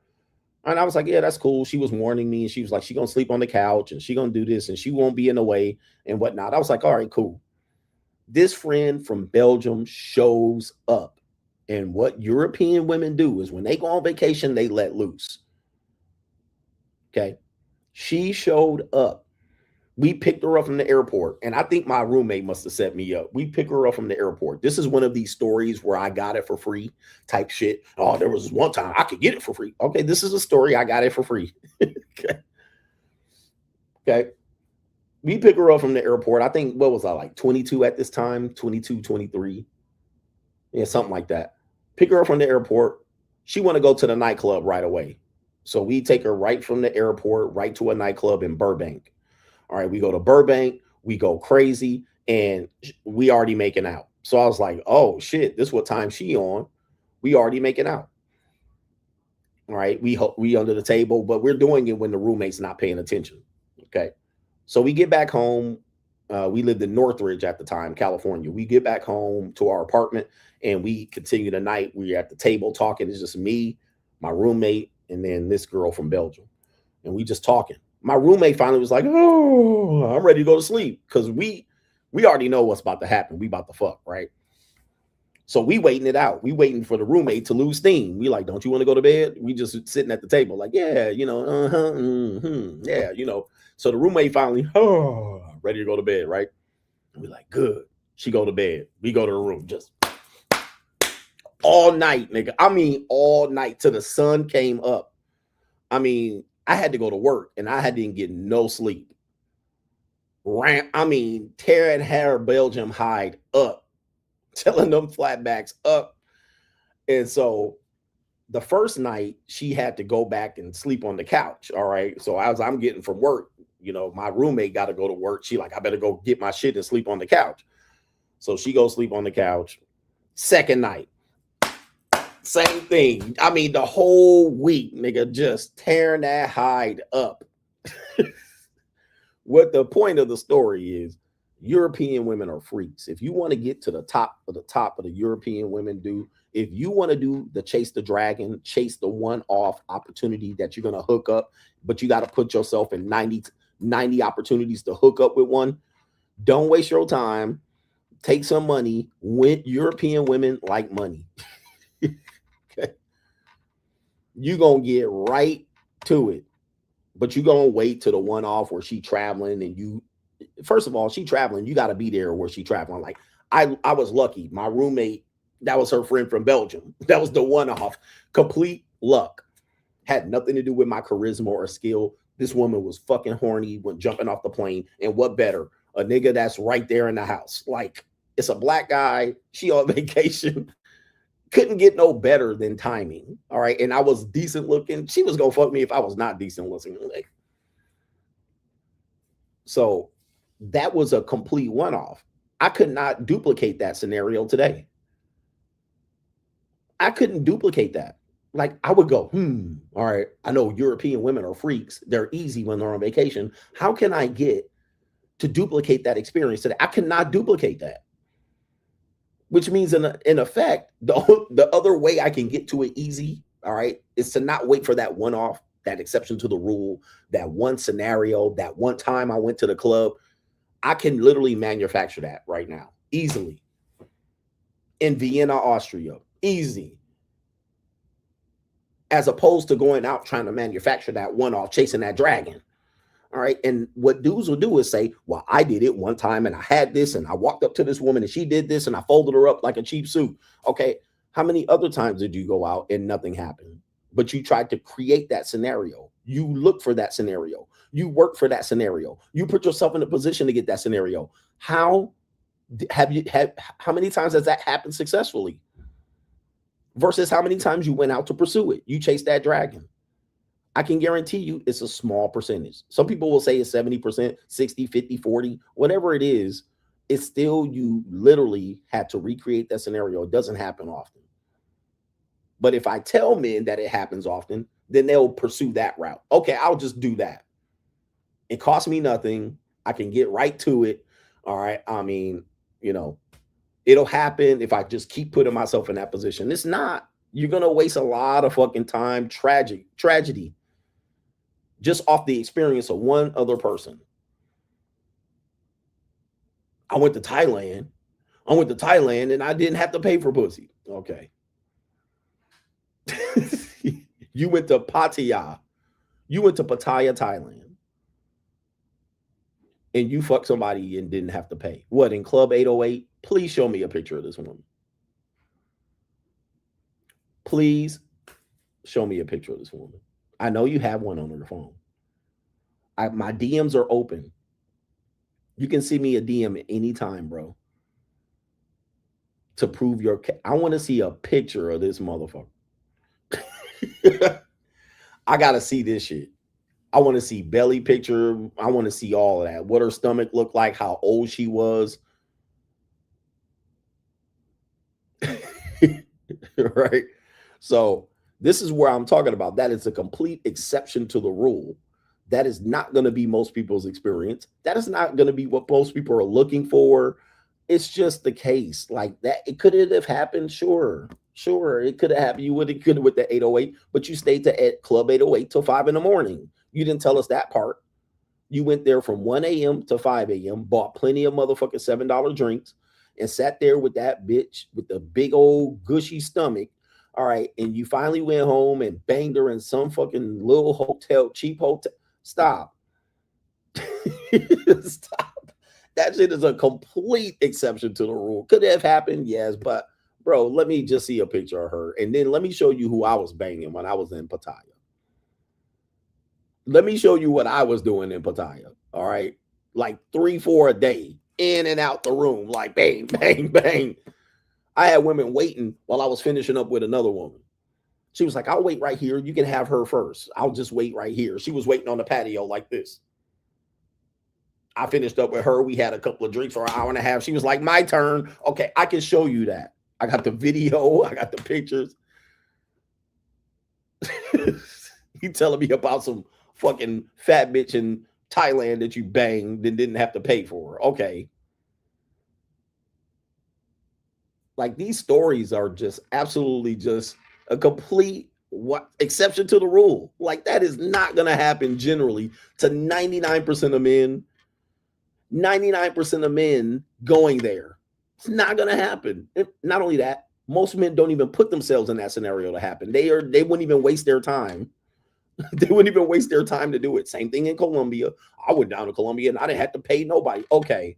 And I was like, yeah, that's cool. She was warning me and she was like, she's going to sleep on the couch and she's going to do this and she won't be in the way and whatnot. I was like, all right, cool. This friend from Belgium shows up. And what European women do is when they go on vacation, they let loose. Okay. She showed up. We picked her up from the airport. And I think my roommate must have set me up. We picked her up from the airport. This is one of these stories where I got it for free type shit. Oh, there was one time I could get it for free. Okay. This is a story. I got it for free. Okay. Okay. We pick her up from the airport. I think, what was I, like 22 at this time? 22, 23. Yeah, something like that. Pick her up from the airport. She want to go to the nightclub right away. So we take her right from the airport, right to a nightclub in Burbank. All right, we go to Burbank. We go crazy. and we already making out. So I was like, oh shit, this is what time she on. We already making out. All right, we under the table, but we're doing it when the roommate's not paying attention. Okay, so we get back home. We lived in Northridge at the time, California. We get back home to our apartment and we continue the night. We're at the table talking. It's just me, my roommate, and then this girl from Belgium. And we just talking. My roommate finally was like, oh, I'm ready to go to sleep. Because we already know what's about to happen. We about to fuck, right? So we waiting it out. We waiting for the roommate to lose steam. We like, don't you want to go to bed? We just sitting at the table like, yeah, yeah, So the roommate finally, ready to go to bed, right? We like, good. She go to bed. We go to the room just all night, nigga. I mean, all night till the sun came up. I mean, I had to go to work and I didn't get no sleep. Tearing her Belgium hide up, telling them flatbacks up. And so the first night she had to go back and sleep on the couch. All right. So as I'm getting from work, my roommate got to go to work. She like, I better go get my shit and sleep on the couch. So she goes sleep on the couch. Second night, same thing. I mean, the whole week, nigga, just tearing that hide up. What the point of the story is, European women are freaks. If you want to get to the top of the European women if you want to do the chase the dragon, chase the one-off opportunity that you're going to hook up, but you got to put yourself in 90 opportunities to hook up with one, don't waste your time. Take some money. European women like money. Okay. You're going to get right to it. But you're going to wait to the one-off where she traveling and first of all, she traveling, you got to be there where she traveling. Like I was lucky. My roommate, that was her friend from Belgium. That was the one-off. Complete luck. Had nothing to do with my charisma or skill. This woman was fucking horny when jumping off the plane. And what better? A nigga that's right there in the house. Like, it's a black guy. She on vacation. Couldn't get no better than timing. All right. And I was decent looking. She was going to fuck me if I was not decent looking. So that was a complete one-off. I could not duplicate that scenario today. I couldn't duplicate that. Like, I would go, all right, I know European women are freaks. They're easy when they're on vacation. How can I get to duplicate that experience today? I cannot duplicate that. Which means in effect, the other way I can get to it easy, all right, is to not wait for that one-off, that exception to the rule, that one scenario, that one time I went to the club. I can literally manufacture that right now, easily. In Vienna, Austria, easy. As opposed to going out trying to manufacture that one-off, chasing that dragon. All right. And what dudes will do is say, well, I did it one time and I had this and I walked up to this woman and she did this and I folded her up like a cheap suit. Okay. How many other times did you go out and nothing happened? But you tried to create that scenario. You look for that scenario. You work for that scenario. You put yourself in a position to get that scenario. How many times has that happened successfully? Versus how many times you went out to pursue it? You chased that dragon. I can guarantee you it's a small percentage. Some people will say it's 70%, 60, 50, 40, whatever it is. It's still, you literally had to recreate that scenario. It doesn't happen often. But if I tell men that it happens often, then they'll pursue that route. Okay, I'll just do that. It costs me nothing. I can get right to it. All right. I mean, it'll happen if I just keep putting myself in that position. It's not. You're going to waste a lot of fucking time. Tragedy. Just off the experience of one other person. I went to Thailand and I didn't have to pay for pussy. Okay. You went to Pattaya. You went to Pattaya, Thailand. And you fucked somebody and didn't have to pay. What, in Club 808? Please show me a picture of this woman. Please show me a picture of this woman. I know you have one on your phone. My DMs are open. You can see me a DM at any time, bro. To prove I want to see a picture of this motherfucker. I got to see this shit. I want to see belly picture. I want to see all of that. What her stomach looked like, how old she was. right? So this is where I'm talking about. That is a complete exception to the rule. That is not going to be most people's experience. That is not going to be what most people are looking for. It's just the case like that. It could have happened. Sure. It could have happened. You could have with the 808, but you stayed to Club 808 till 5 in the morning. You didn't tell us that part. You went there from 1 a.m. to 5 a.m., bought plenty of motherfucking $7 drinks, and sat there with that bitch with the big old gushy stomach. All right. And you finally went home and banged her in some fucking little hotel, cheap hotel. Stop. Stop. That shit is a complete exception to the rule. Could it have happened? Yes. But, bro, let me just see a picture of her. And then let me show you who I was banging when I was in Pattaya. Let me show you what I was doing in Pattaya. All right. Like 3-4 a day, in and out the room, like bang, bang, bang. I had women waiting while I was finishing up with another woman. She was like, I'll wait right here. You can have her first. I'll just wait right here. She was waiting on the patio like this. I finished up with her. We had a couple of drinks for an hour and a half. She was like, my turn. Okay, I can show you that. I got the video. I got the pictures. You telling me about some fucking fat bitch in Thailand that you banged and didn't have to pay for. Okay. Like, these stories are just absolutely just a complete exception to the rule. Like, that is not going to happen generally to 99% of men. 99% of men going there. It's not going to happen. Not only that, most men don't even put themselves in that scenario to happen. They wouldn't even waste their time. They wouldn't even waste their time to do it. Same thing in Colombia. I went down to Colombia and I didn't have to pay nobody. Okay.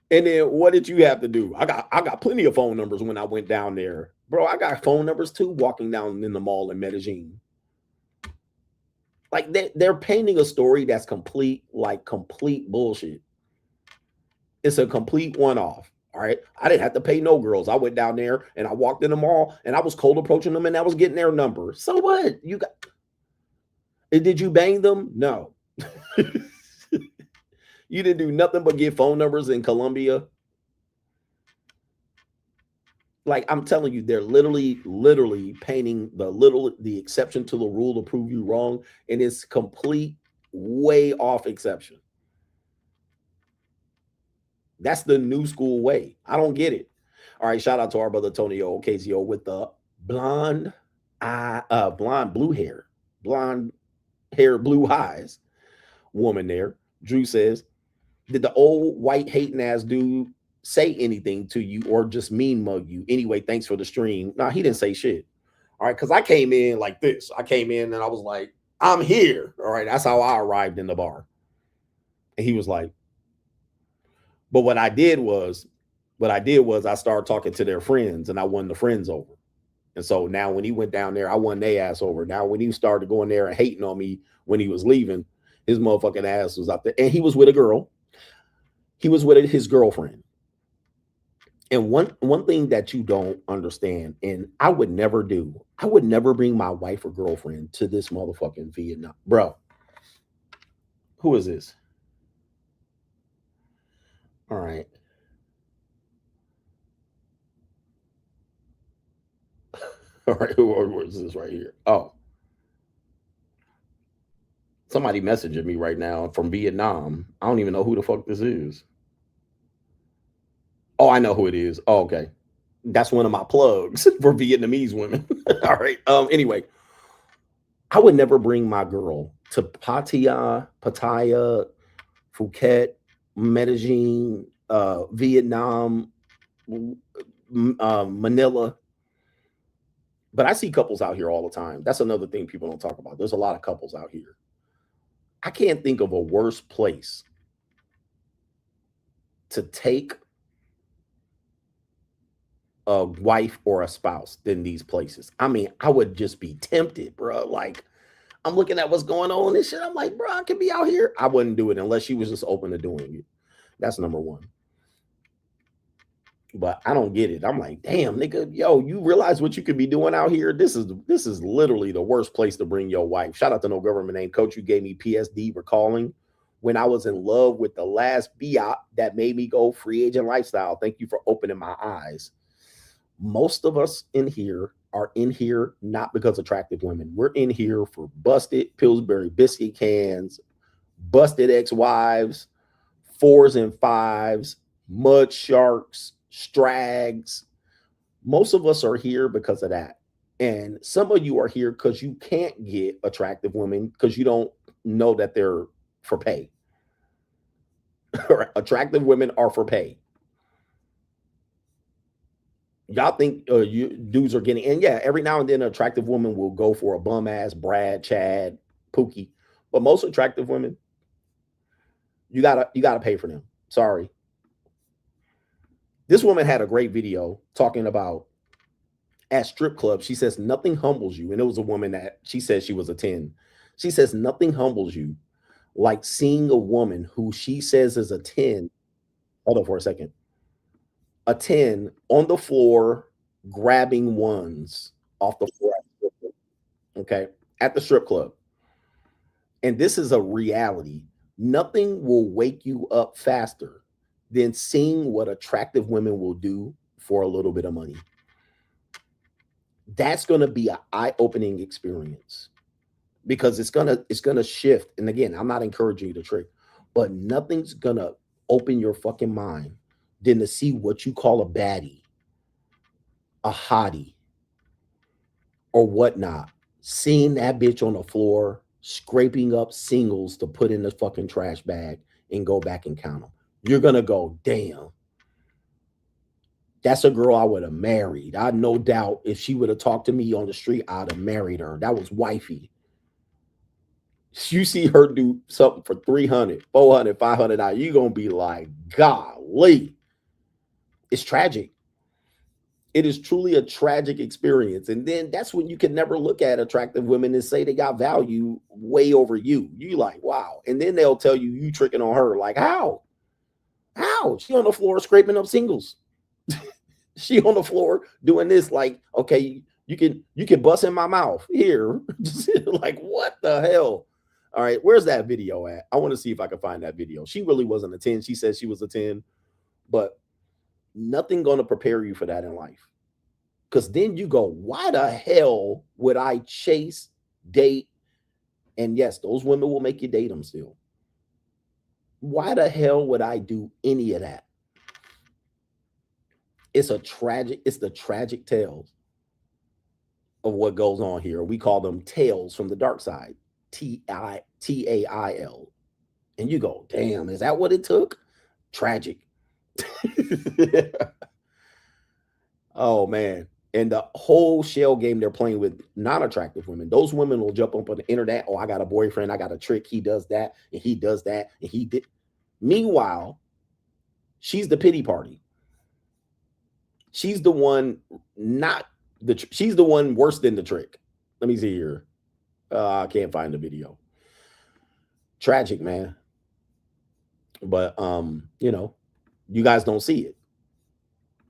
And then what did you have to do? I got plenty of phone numbers when I went down there. Bro, I got phone numbers too walking down in the mall in Medellin. Like, they're painting a story that's complete bullshit. It's a complete one-off. All right. I didn't have to pay no girls. I went down there and I walked in the mall and I was cold approaching them and I was getting their number. So what? Did you bang them? No. You didn't do nothing but get phone numbers in Colombia. Like, I'm telling you, they're literally painting the exception to the rule to prove you wrong. And it's complete way off exception. That's the new school way. I don't get it. All right. Shout out to our brother Tonio Ocasio with the blonde hair, blue eyes woman there. Drew says, did the old white hating ass dude say anything to you or just mean mug you? Anyway, thanks for the stream. No, he didn't say shit. All right. Because I came in like this. I came in and I was like, I'm here. All right. That's how I arrived in the bar. And he was like, but what I did was I started talking to their friends and I won the friends over. And so now when he went down there, I won their ass over. Now when he started going there and hating on me when he was leaving, his motherfucking ass was out there. And he was with a girl. He was with his girlfriend. And one thing that you don't understand, and I would never bring my wife or girlfriend to this motherfucking Vietnam. Bro, who is this? All right. All right. Who is this right here? Oh. Somebody messaging me right now from Vietnam. I don't even know who the fuck this is. Oh, I know who it is. Oh, okay. That's one of my plugs for Vietnamese women. All right. Anyway, I would never bring my girl to Pattaya, Phuket, Medellin, Vietnam, Manila. But I see couples out here all the time. That's another thing people don't talk about. There's a lot of couples out here. I can't think of a worse place to take a wife or a spouse than these places. I mean, I would just be tempted, bro. Like, I'm looking at what's going on and shit. I'm like, bro, I could be out here. I wouldn't do it unless she was just open to doing it. That's number one. But I don't get it. I'm like, damn, nigga, yo, you realize what you could be doing out here? This is literally the worst place to bring your wife. Shout out to No Government Name Coach. You gave me PSD recalling. when I was in love with the last biatch that made me go free agent lifestyle. Thank you for opening my eyes. Most of us in here are in here not because attractive women. We're in here for busted Pillsbury biscuit cans, busted ex-wives, 4s and 5s, mud sharks, strags. Most of us are here because of that. And some of you are here because you can't get attractive women because you don't know that they're for pay. Attractive women are for pay. Y'all think you dudes are getting, and yeah, every now and then an attractive woman will go for a bum ass Brad, Chad, Pookie, but most attractive women, you gotta pay for them. Sorry. This woman had a great video talking about at strip clubs. She says nothing humbles you, and it was a woman that she says she was a 10. She says nothing humbles you like seeing a woman who she says is a 10. Hold on for a second. A 10 on the floor grabbing ones off the floor. Okay, at the strip club. And this is a reality. Nothing will wake you up faster than seeing what attractive women will do for a little bit of money. That's going to be an eye-opening experience because it's gonna shift. And again, I'm not encouraging you to trick, but nothing's gonna open your fucking mind than to see what you call a baddie, a hottie, or whatnot. Seeing that bitch on the floor, scraping up singles to put in the fucking trash bag and go back and count them. You're gonna go, damn. That's a girl I would have married. I no doubt if she would have talked to me on the street, I'd have married her. That was wifey. You see her do something for 300, 400, 500, you're going to be like, golly. It's tragic. It is truly a tragic experience. And then that's when you can never look at attractive women and say they got value way over you. You like, wow. And then they'll tell you, you tricking on her. Like, how? How? She on the floor scraping up singles. She on the floor doing this like, okay, you can bust in my mouth here. Like, what the hell? All right, where's that video at? I want to see if I can find that video. She really wasn't a 10. She said she was a 10, but nothing going to prepare you for that in life. Because then you go, why the hell would I chase, date? And yes, those women will make you date them still. Why the hell would I do any of that? It's the tragic tales of what goes on here. We call them tales from the dark side. TAIL. And you go, damn, is that what it took? Tragic. Oh man. And the whole shell game they're playing with non-attractive women. Those women will jump up on the internet. Oh, I got a boyfriend. I got a trick. He does that. And he does that. And he did. Meanwhile, she's the pity party. She's the one she's the one worse than the trick. Let me see here. I can't find the video. Tragic, man. But you know, you guys don't see it.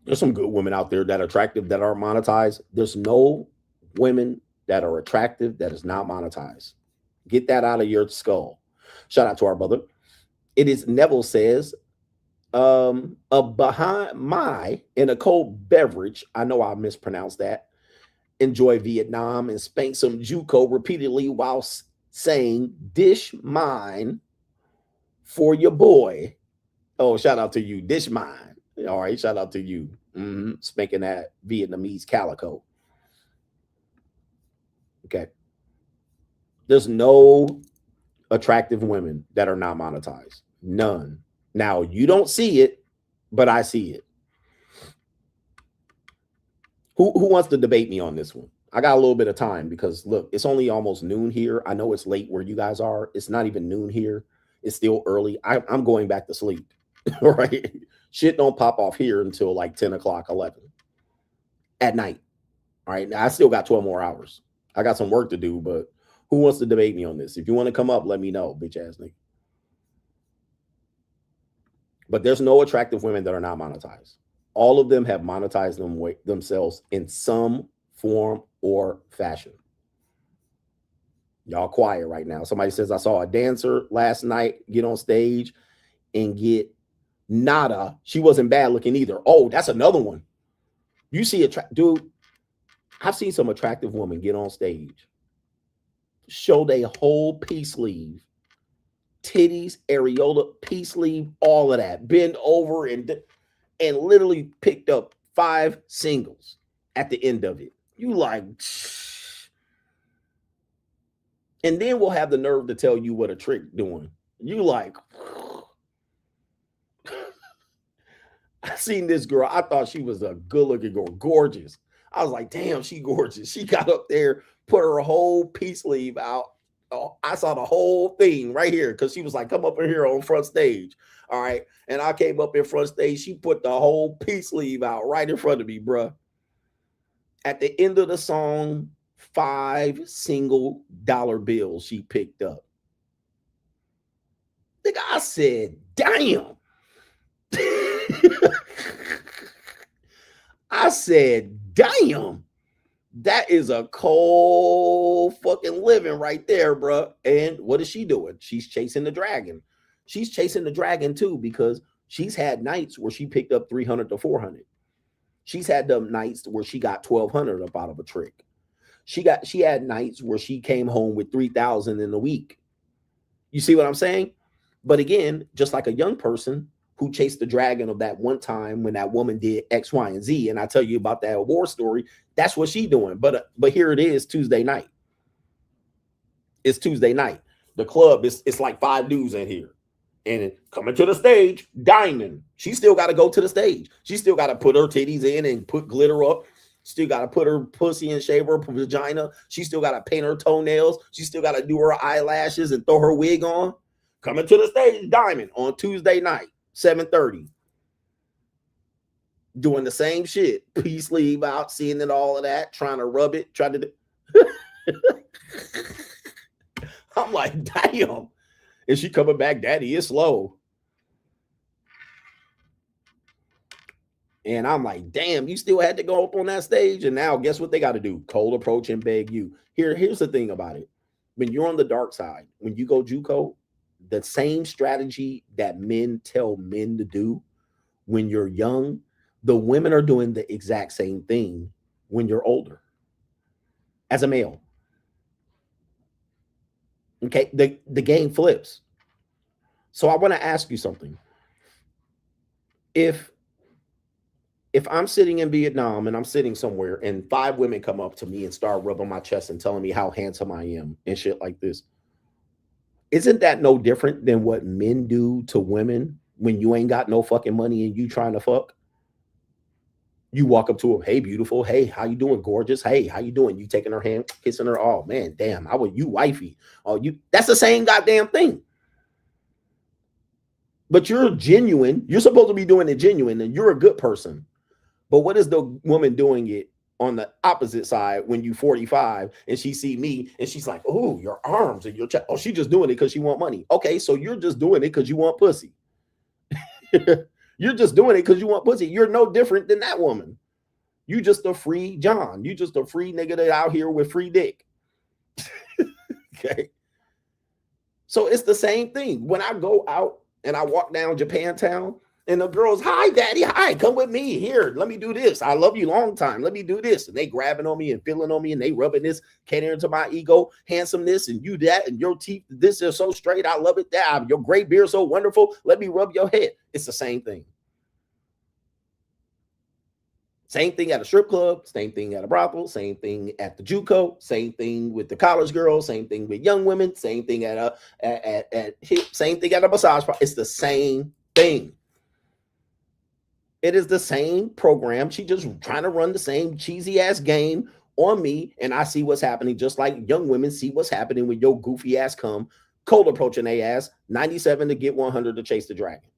There's some good women out there that are attractive that are monetized. There's no women that are attractive that is not monetized. Get that out of your skull. Shout out to our brother. It is Neville says, behind my in a cold beverage. I know I mispronounced that. Enjoy Vietnam and spank some JUCO repeatedly while saying dish mine for your boy. Oh, shout out to you, dish mine. All right, shout out to you. Spanking that Vietnamese calico. Okay. There's no attractive women that are not monetized. None. Now, you don't see it, but I see it. Who wants to debate me on this one? I got a little bit of time because, look, it's only almost noon here. I know it's late where you guys are. It's not even noon here. It's still early. I'm going back to sleep, all right? Shit don't pop off here until like 10 o'clock, 11 at night, all right? Now, I still got 12 more hours. I got some work to do, but who wants to debate me on this? If you want to come up, let me know, bitch ass nigga. But there's no attractive women that are not monetized. All of them have monetized themselves in some form or fashion. Y'all quiet right now. Somebody says, I saw a dancer last night get on stage and get nada. She wasn't bad looking either. Oh, that's another one. You see a dude. I've seen some attractive women get on stage, show their whole piece sleeve, titties, areola, piece sleeve, all of that, bend over and literally picked up 5 singles at the end of it. You like, and then we'll have the nerve to tell you what a trick doing. You like, I seen this girl. I thought she was a good looking girl, gorgeous. I was like, damn, she gorgeous. She got up there, put her whole piece sleeve out. Oh, I saw the whole thing right here because she was like, come up in here on front stage. All right. And I came up in front stage. She put the whole piece sleeve out right in front of me, bruh. At the end of the song, 5 single dollar bills she picked up. The guy said, damn. I said, damn. That is a cold fucking living right there, bro. And what is she doing? She's chasing the dragon. She's chasing the dragon too, because she's had nights where she picked up 300 to 400. She's had them nights where she got 1,200 up out of a trick. She had nights where she came home with 3,000 in a week. You see what I'm saying? But again, just like a young person who chased the dragon of that one time when that woman did X, Y, and Z, and I tell you about that war story, that's what she's doing. But here it is, Tuesday night. It's Tuesday night. The club it's like 5 dudes in here. And coming to the stage, Diamond. She still got to go to the stage. She still got to put her titties in and put glitter up. Still got to put her pussy and shave her vagina. She still got to paint her toenails. She still got to do her eyelashes and throw her wig on. Coming to the stage, Diamond, on Tuesday night, 7:30. Doing the same shit. Piece sleeve out, seeing it, all of that, trying to rub it, trying to I'm like, damn. And she coming back, daddy, it's slow. And I'm like, damn, you still had to go up on that stage. And now guess what they got to do? Cold approach and beg you. Here's the thing about it. When you're on the dark side, when you go JUCO, the same strategy that men tell men to do when you're young, the women are doing the exact same thing when you're older as a male. Okay, the game flips. So I want to ask you something. If I'm sitting in Vietnam and I'm sitting somewhere and 5 women come up to me and start rubbing my chest and telling me how handsome I am and shit like this, isn't that no different than what men do to women when you ain't got no fucking money and you trying to fuck? You walk up to them, hey, beautiful. Hey, how you doing, gorgeous? Hey, how you doing? You taking her hand, kissing her. Oh, man, damn, how are you, wifey? Oh, you. That's the same goddamn thing. But you're genuine. You're supposed to be doing it genuine, and you're a good person. But what is the woman doing it on the opposite side when you 45 and she see me and she's like, oh, your arms and your chest. Oh, she just doing it because she want money. Okay, so you're just doing it because you want pussy. You're just doing it because you want pussy. You're no different than that woman. You just a free John. You just a free nigga that out here with free dick. Okay. So it's the same thing. When I go out and I walk down Japantown and the girls, hi, daddy, hi, come with me here. Let me do this. I love you long time. Let me do this. And they grabbing on me and feeling on me and they rubbing this, catering to my ego, handsomeness, and you that, and your teeth, this is so straight. I love it. That your gray beard so wonderful. Let me rub your head. It's the same thing. Same thing at a strip club, same thing at a brothel, same thing at the JUCO, same thing with the college girls, same thing with young women, same thing same thing at a massage parlor. It's the same thing. It is the same program. She just trying to run the same cheesy ass game on me, and I see what's happening, just like young women see what's happening when your goofy ass come cold approaching their ass, 97 to get 100 to chase the dragon.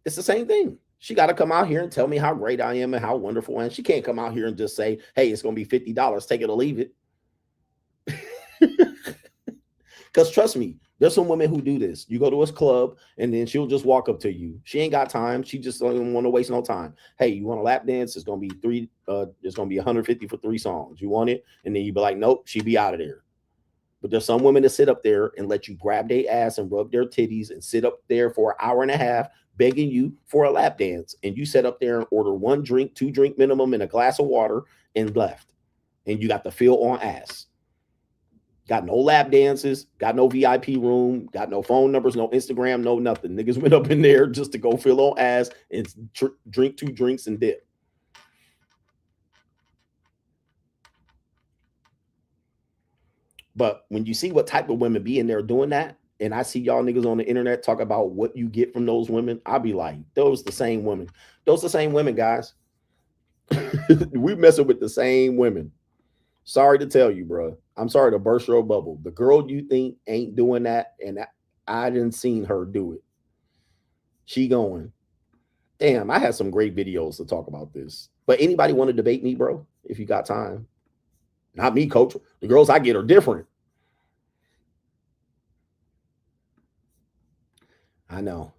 It's the same thing. She got to come out here and tell me how great I am and how wonderful I am. She can't come out here and just say, hey, it's going to be $50. Take it or leave it. Because trust me, there's some women who do this. You go to a club and then she'll just walk up to you. She ain't got time. She just don't want to waste no time. Hey, you want a lap dance? It's going to be it's going to be 150 for 3 songs. You want it? And then you be like, nope, she be out of there. But there's some women that sit up there and let you grab their ass and rub their titties and sit up there for an hour and a half begging you for a lap dance. And you sit up there and order 1 drink, 2 drink minimum and a glass of water and left. And you got the feel on ass. Got no lap dances, got no VIP room, got no phone numbers, no Instagram, no nothing. Niggas went up in there just to go feel on ass and drink 2 drinks and dip. But when you see what type of women be in there doing that, and I see y'all niggas on the internet talk about what you get from those women, I'll be like, those the same women. Those the same women, guys. We messing with the same women. Sorry to tell you, bro. I'm sorry to burst your bubble. The girl you think ain't doing that, and I didn't seen her do it. She going, damn, I had some great videos to talk about this. But anybody want to debate me, bro? If you got time. Not me, coach. The girls I get are different. I know.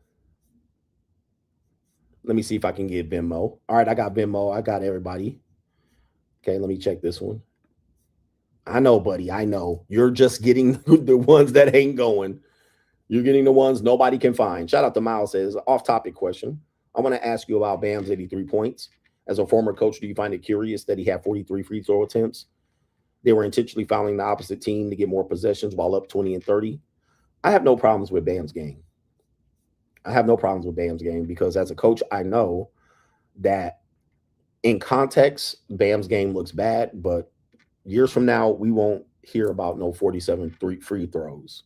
Let me see if I can get Venmo. All right, I got Venmo. I got everybody. Okay, let me check this one. I know, buddy. I know. You're just getting the ones that ain't going. You're getting the ones nobody can find. Shout out to Miles says, off-topic question. I want to ask you about Bam's 83 points. As a former coach, do you find it curious that he had 43 free throw attempts? They were intentionally fouling the opposite team to get more possessions while up 20 and 30. I have no problems with Bam's game. I have no problems with Bam's game because as a coach, I know that in context, Bam's game looks bad, but years from now, we won't hear about no 47 free throws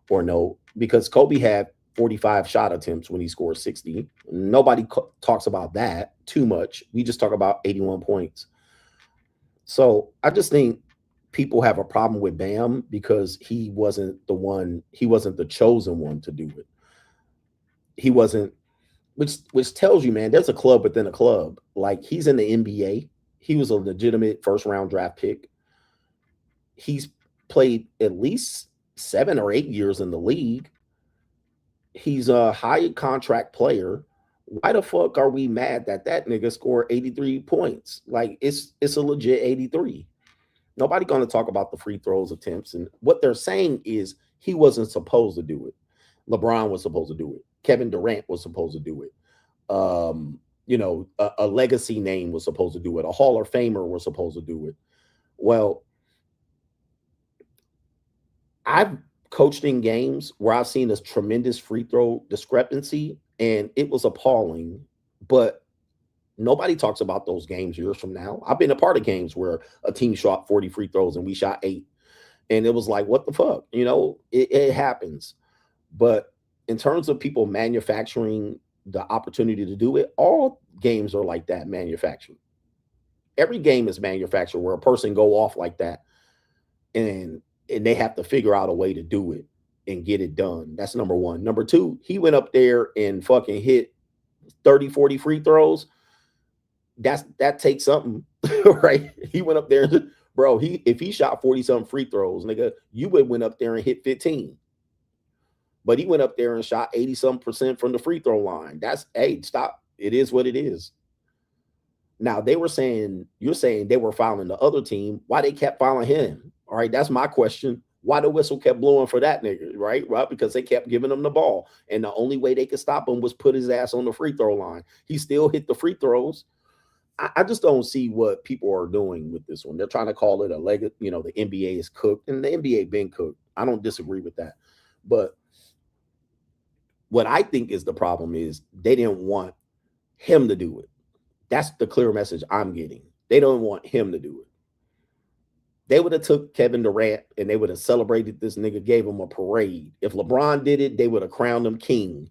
or no, because Kobe had 45 shot attempts when he scored 60. Nobody talks about that too much. We just talk about 81 points. So I just think people have a problem with Bam because he wasn't the chosen one to do it. He wasn't, which tells you, man, there's a club within a club. Like he's in the NBA. He was a legitimate first round draft pick. He's played at least 7 or 8 years in the league. He's a high contract player. Why the fuck are we mad that nigga scored 83 points? Like it's a legit 83. Nobody going to talk about the free throws attempts. And what they're saying is he wasn't supposed to do it. LeBron was supposed to do it. Kevin Durant was supposed to do it. A legacy name was supposed to do it. A Hall of Famer was supposed to do it. Well, I've coached in games where I've seen this tremendous free throw discrepancy, and it was appalling. But nobody talks about those games years from now. I've been a part of games where a team shot 40 free throws and we shot 8. And it was like, what the fuck? It happens. But in terms of people manufacturing the opportunity to do it, all games are like that, manufactured. Every game is manufactured where a person go off like that and they have to figure out a way to do it and get it done. That's number one. Number two, he went up there and fucking hit 30, 40 free throws. That takes something, right? He went up there, bro. If he shot 40-something free throws, nigga, you would went up there and hit 15. But he went up there and shot 80-something% from the free throw line. Hey, stop. It is what it is. Now, you're saying they were fouling the other team. Why they kept fouling him? All right, that's my question. Why the whistle kept blowing for that nigga, right? Well, because they kept giving him the ball. And the only way they could stop him was put his ass on the free throw line. He still hit the free throws. I just don't see what people are doing with this one. They're trying to call it a leg. The NBA is cooked, and the NBA been cooked. I don't disagree with that. But what I think is the problem is they didn't want him to do it. That's the clear message I'm getting. They don't want him to do it. They would have took Kevin Durant and they would have celebrated this nigga, gave him a parade. If LeBron did it, they would have crowned him king.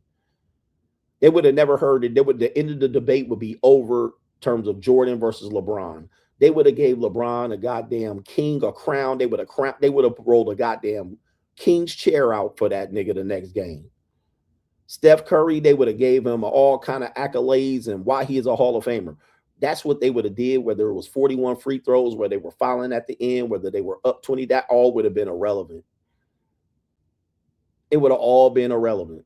They would have never heard it. The end of the debate would be over in terms of Jordan versus LeBron. They would have gave LeBron a goddamn king, a crown. They would have rolled a goddamn king's chair out for that nigga the next game. Steph Curry, they would have gave him all kind of accolades and why he is a Hall of Famer. That's what they would have did, whether it was 41 free throws, where they were fouling at the end, whether they were up 20, that all would have been irrelevant. It would have all been irrelevant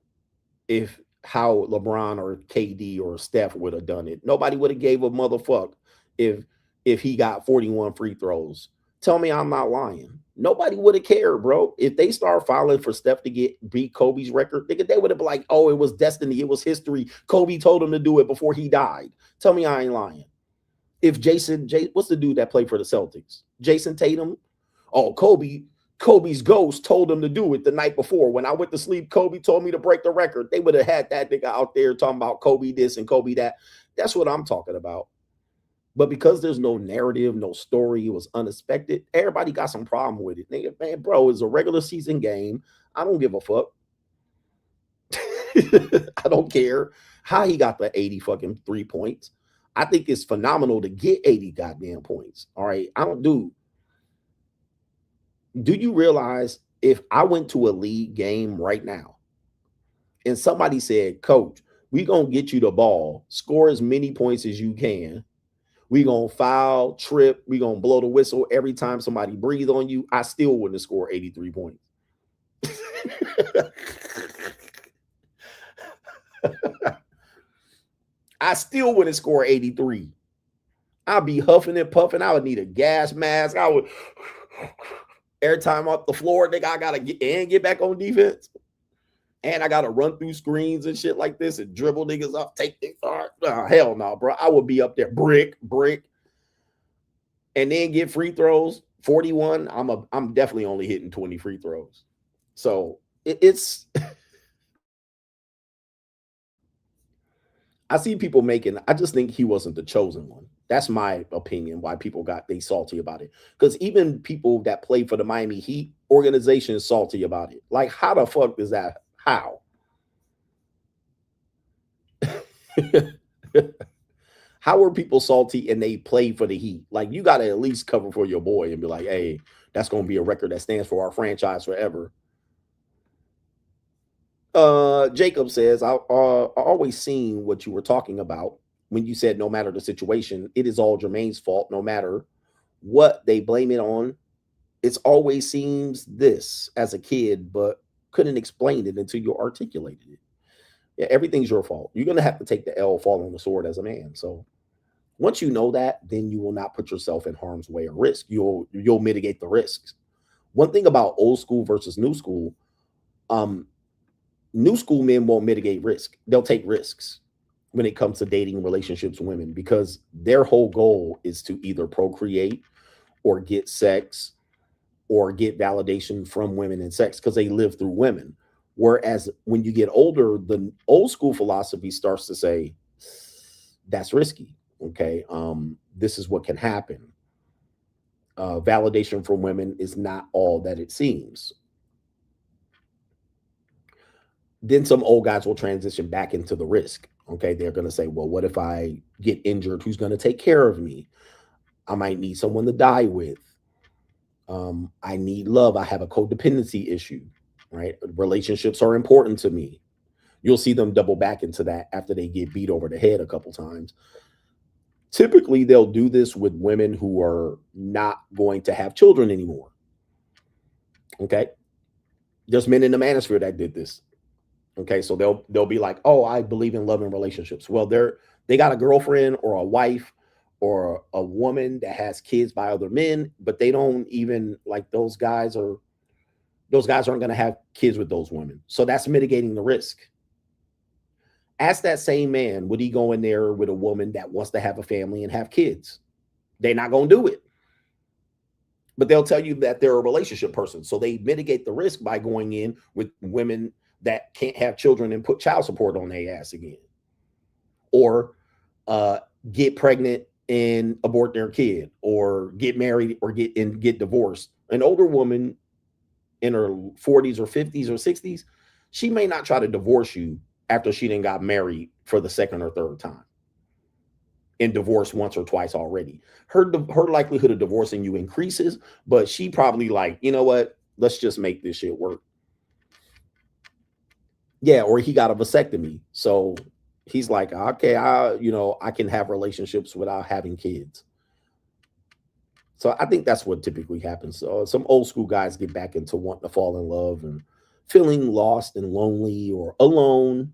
if how LeBron or KD or Steph would have done it. Nobody would have gave a motherfuck if he got 41 free throws. Tell me I'm not lying. Nobody would have cared, bro. If they start filing for Steph to beat Kobe's record, they would have been like, oh, it was destiny. It was history. Kobe told him to do it before he died. Tell me I ain't lying. If what's the dude that played for the Celtics? Jason Tatum? Oh, Kobe's ghost told him to do it the night before. When I went to sleep, Kobe told me to break the record. They would have had that nigga out there talking about Kobe this and Kobe that. That's what I'm talking about. But because there's no narrative, no story, it was unexpected, everybody got some problem with it. Nigga, man, bro, it's a regular season game. I don't give a fuck. I don't care how he got the 80 fucking 3 points. I think it's phenomenal to get 80 goddamn points. All right. Do you realize if I went to a league game right now and somebody said, coach, we going to get you the ball, score as many points as you can. We going to foul, trip. We going to blow the whistle every time somebody breathe on you. I still wouldn't score 83 points. I still wouldn't score 83. I'd be huffing and puffing. I would need a gas mask. I would, every time off the floor, nigga, I got to get back on defense. And I got to run through screens and shit like this and dribble niggas up, take things. Hell no, bro. I would be up there, brick, and then get free throws. 41. I'm definitely only hitting 20 free throws. So it's I see people I just think he wasn't the chosen one. That's my opinion, why people they salty about it. Because even people that play for the Miami Heat organization is salty about it. Like, how the fuck is that? How? How are people salty and they play for the Heat? Like, you got to at least cover for your boy and be like, hey, that's going to be a record that stands for our franchise forever. Jacob says, I always seen what you were talking about when you said no matter the situation, it is all Jermaine's fault, no matter what they blame it on. It's always seems this as a kid, but couldn't explain it until you articulated it. Yeah, everything's your fault. You're going to have to take the L, fall on the sword as a man. So once you know that, then you will not put yourself in harm's way or risk. You'll mitigate the risks. One thing about old school versus new school, new school men won't mitigate risk. They'll take risks when it comes to dating relationships with women because their whole goal is to either procreate or get sex or get validation from women and sex because they live through women. Whereas when you get older, the old school philosophy starts to say, that's risky. Okay. This is what can happen. Validation from women is not all that it seems. Then some old guys will transition back into the risk. Okay. They're going to say, well, what if I get injured? Who's going to take care of me? I might need someone to die with. I need love. I have a codependency issue, right? Relationships are important to me. You'll see them double back into that after they get beat over the head a couple times. Typically, they'll do this with women who are not going to have children anymore. Okay. There's men in the manosphere that did this. Okay. So they'll be like, oh, I believe in love and relationships. Well, they got a girlfriend or a wife or a woman that has kids by other men, but they don't even like those guys aren't going to have kids with those women. So that's mitigating the risk. Ask that same man, would he go in there with a woman that wants to have a family and have kids? They're not going to do it. But they'll tell you that they're a relationship person. So they mitigate the risk by going in with women that can't have children and put child support on their ass again. Or get pregnant and abort their kid, or get married or get divorced. An older woman in her 40s or 50s or 60s, she may not try to divorce you after she done got married for the second or third time and divorced once or twice already. Her likelihood of divorcing you increases, but she probably like, you know what? Let's just make this shit work. Yeah, or he got a vasectomy. So he's like, okay, I can have relationships without having kids. So I think that's what typically happens. So some old school guys get back into wanting to fall in love and feeling lost and lonely or alone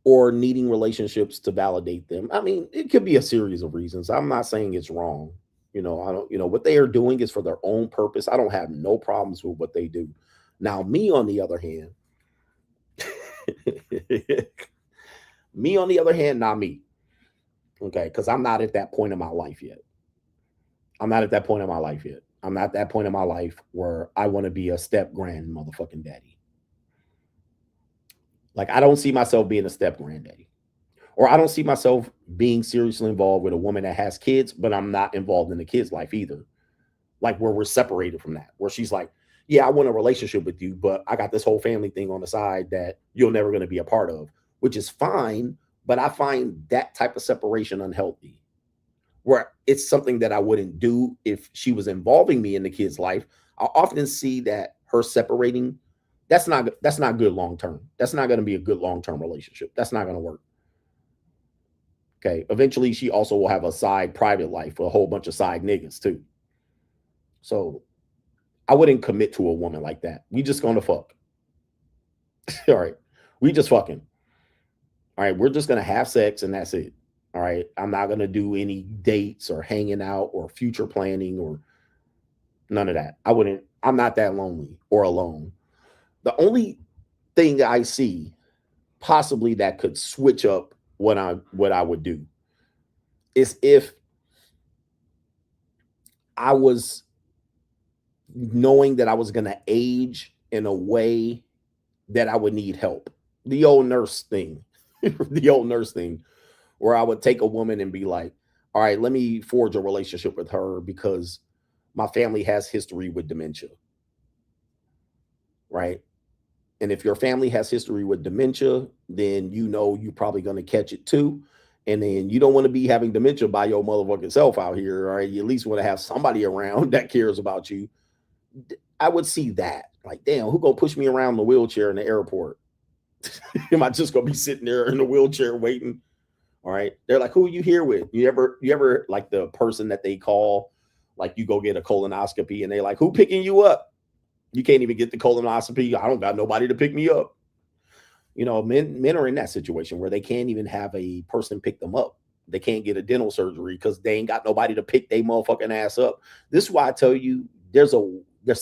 or needing relationships to validate them. I mean, it could be a series of reasons. I'm not saying it's wrong. I don't, what they are doing is for their own purpose. I don't have no problems with what they do. Now, me on the other hand, not me. Okay, because I'm not at that point in my life yet. I'm not at that point in my life where I want to be a step grand motherfucking daddy. Like, I don't see myself being a step granddaddy. Or I don't see myself being seriously involved with a woman that has kids, but I'm not involved in the kid's life either. Like, where we're separated from that, where she's like, yeah, I want a relationship with you, but I got this whole family thing on the side that you're never going to be a part of, which is fine. But I find that type of separation unhealthy, where it's something that I wouldn't do if she was involving me in the kid's life. I often see that her separating, that's not good long term. That's not going to be a good long-term relationship. That's not going to work. Okay. Eventually, she also will have a side private life with a whole bunch of side niggas too. So I wouldn't commit to a woman like that. We just going to fuck. All right. We just fucking. All right. We're just going to have sex and that's it. All right. I'm not going to do any dates or hanging out or future planning or none of that. I'm not that lonely or alone. The only thing I see possibly that could switch up what I would do is if I was knowing that I was going to age in a way that I would need help. The old nurse thing, where I would take a woman and be like, all right, let me forge a relationship with her because my family has history with dementia. Right. And if your family has history with dementia, then you're probably going to catch it too. And then you don't want to be having dementia by your motherfucking self out here. All right. You at least want to have somebody around that cares about you. I would see that. Like, damn, who gonna push me around in the wheelchair in the airport? Am I just gonna be sitting there in the wheelchair waiting? All right. They're like, who are you here with? You ever like the person that they call, like you go get a colonoscopy and they're like, who picking you up? You can't even get the colonoscopy. I don't got nobody to pick me up. Men are in that situation where they can't even have a person pick them up. They can't get a dental surgery because they ain't got nobody to pick their motherfucking ass up. This is why I tell you there's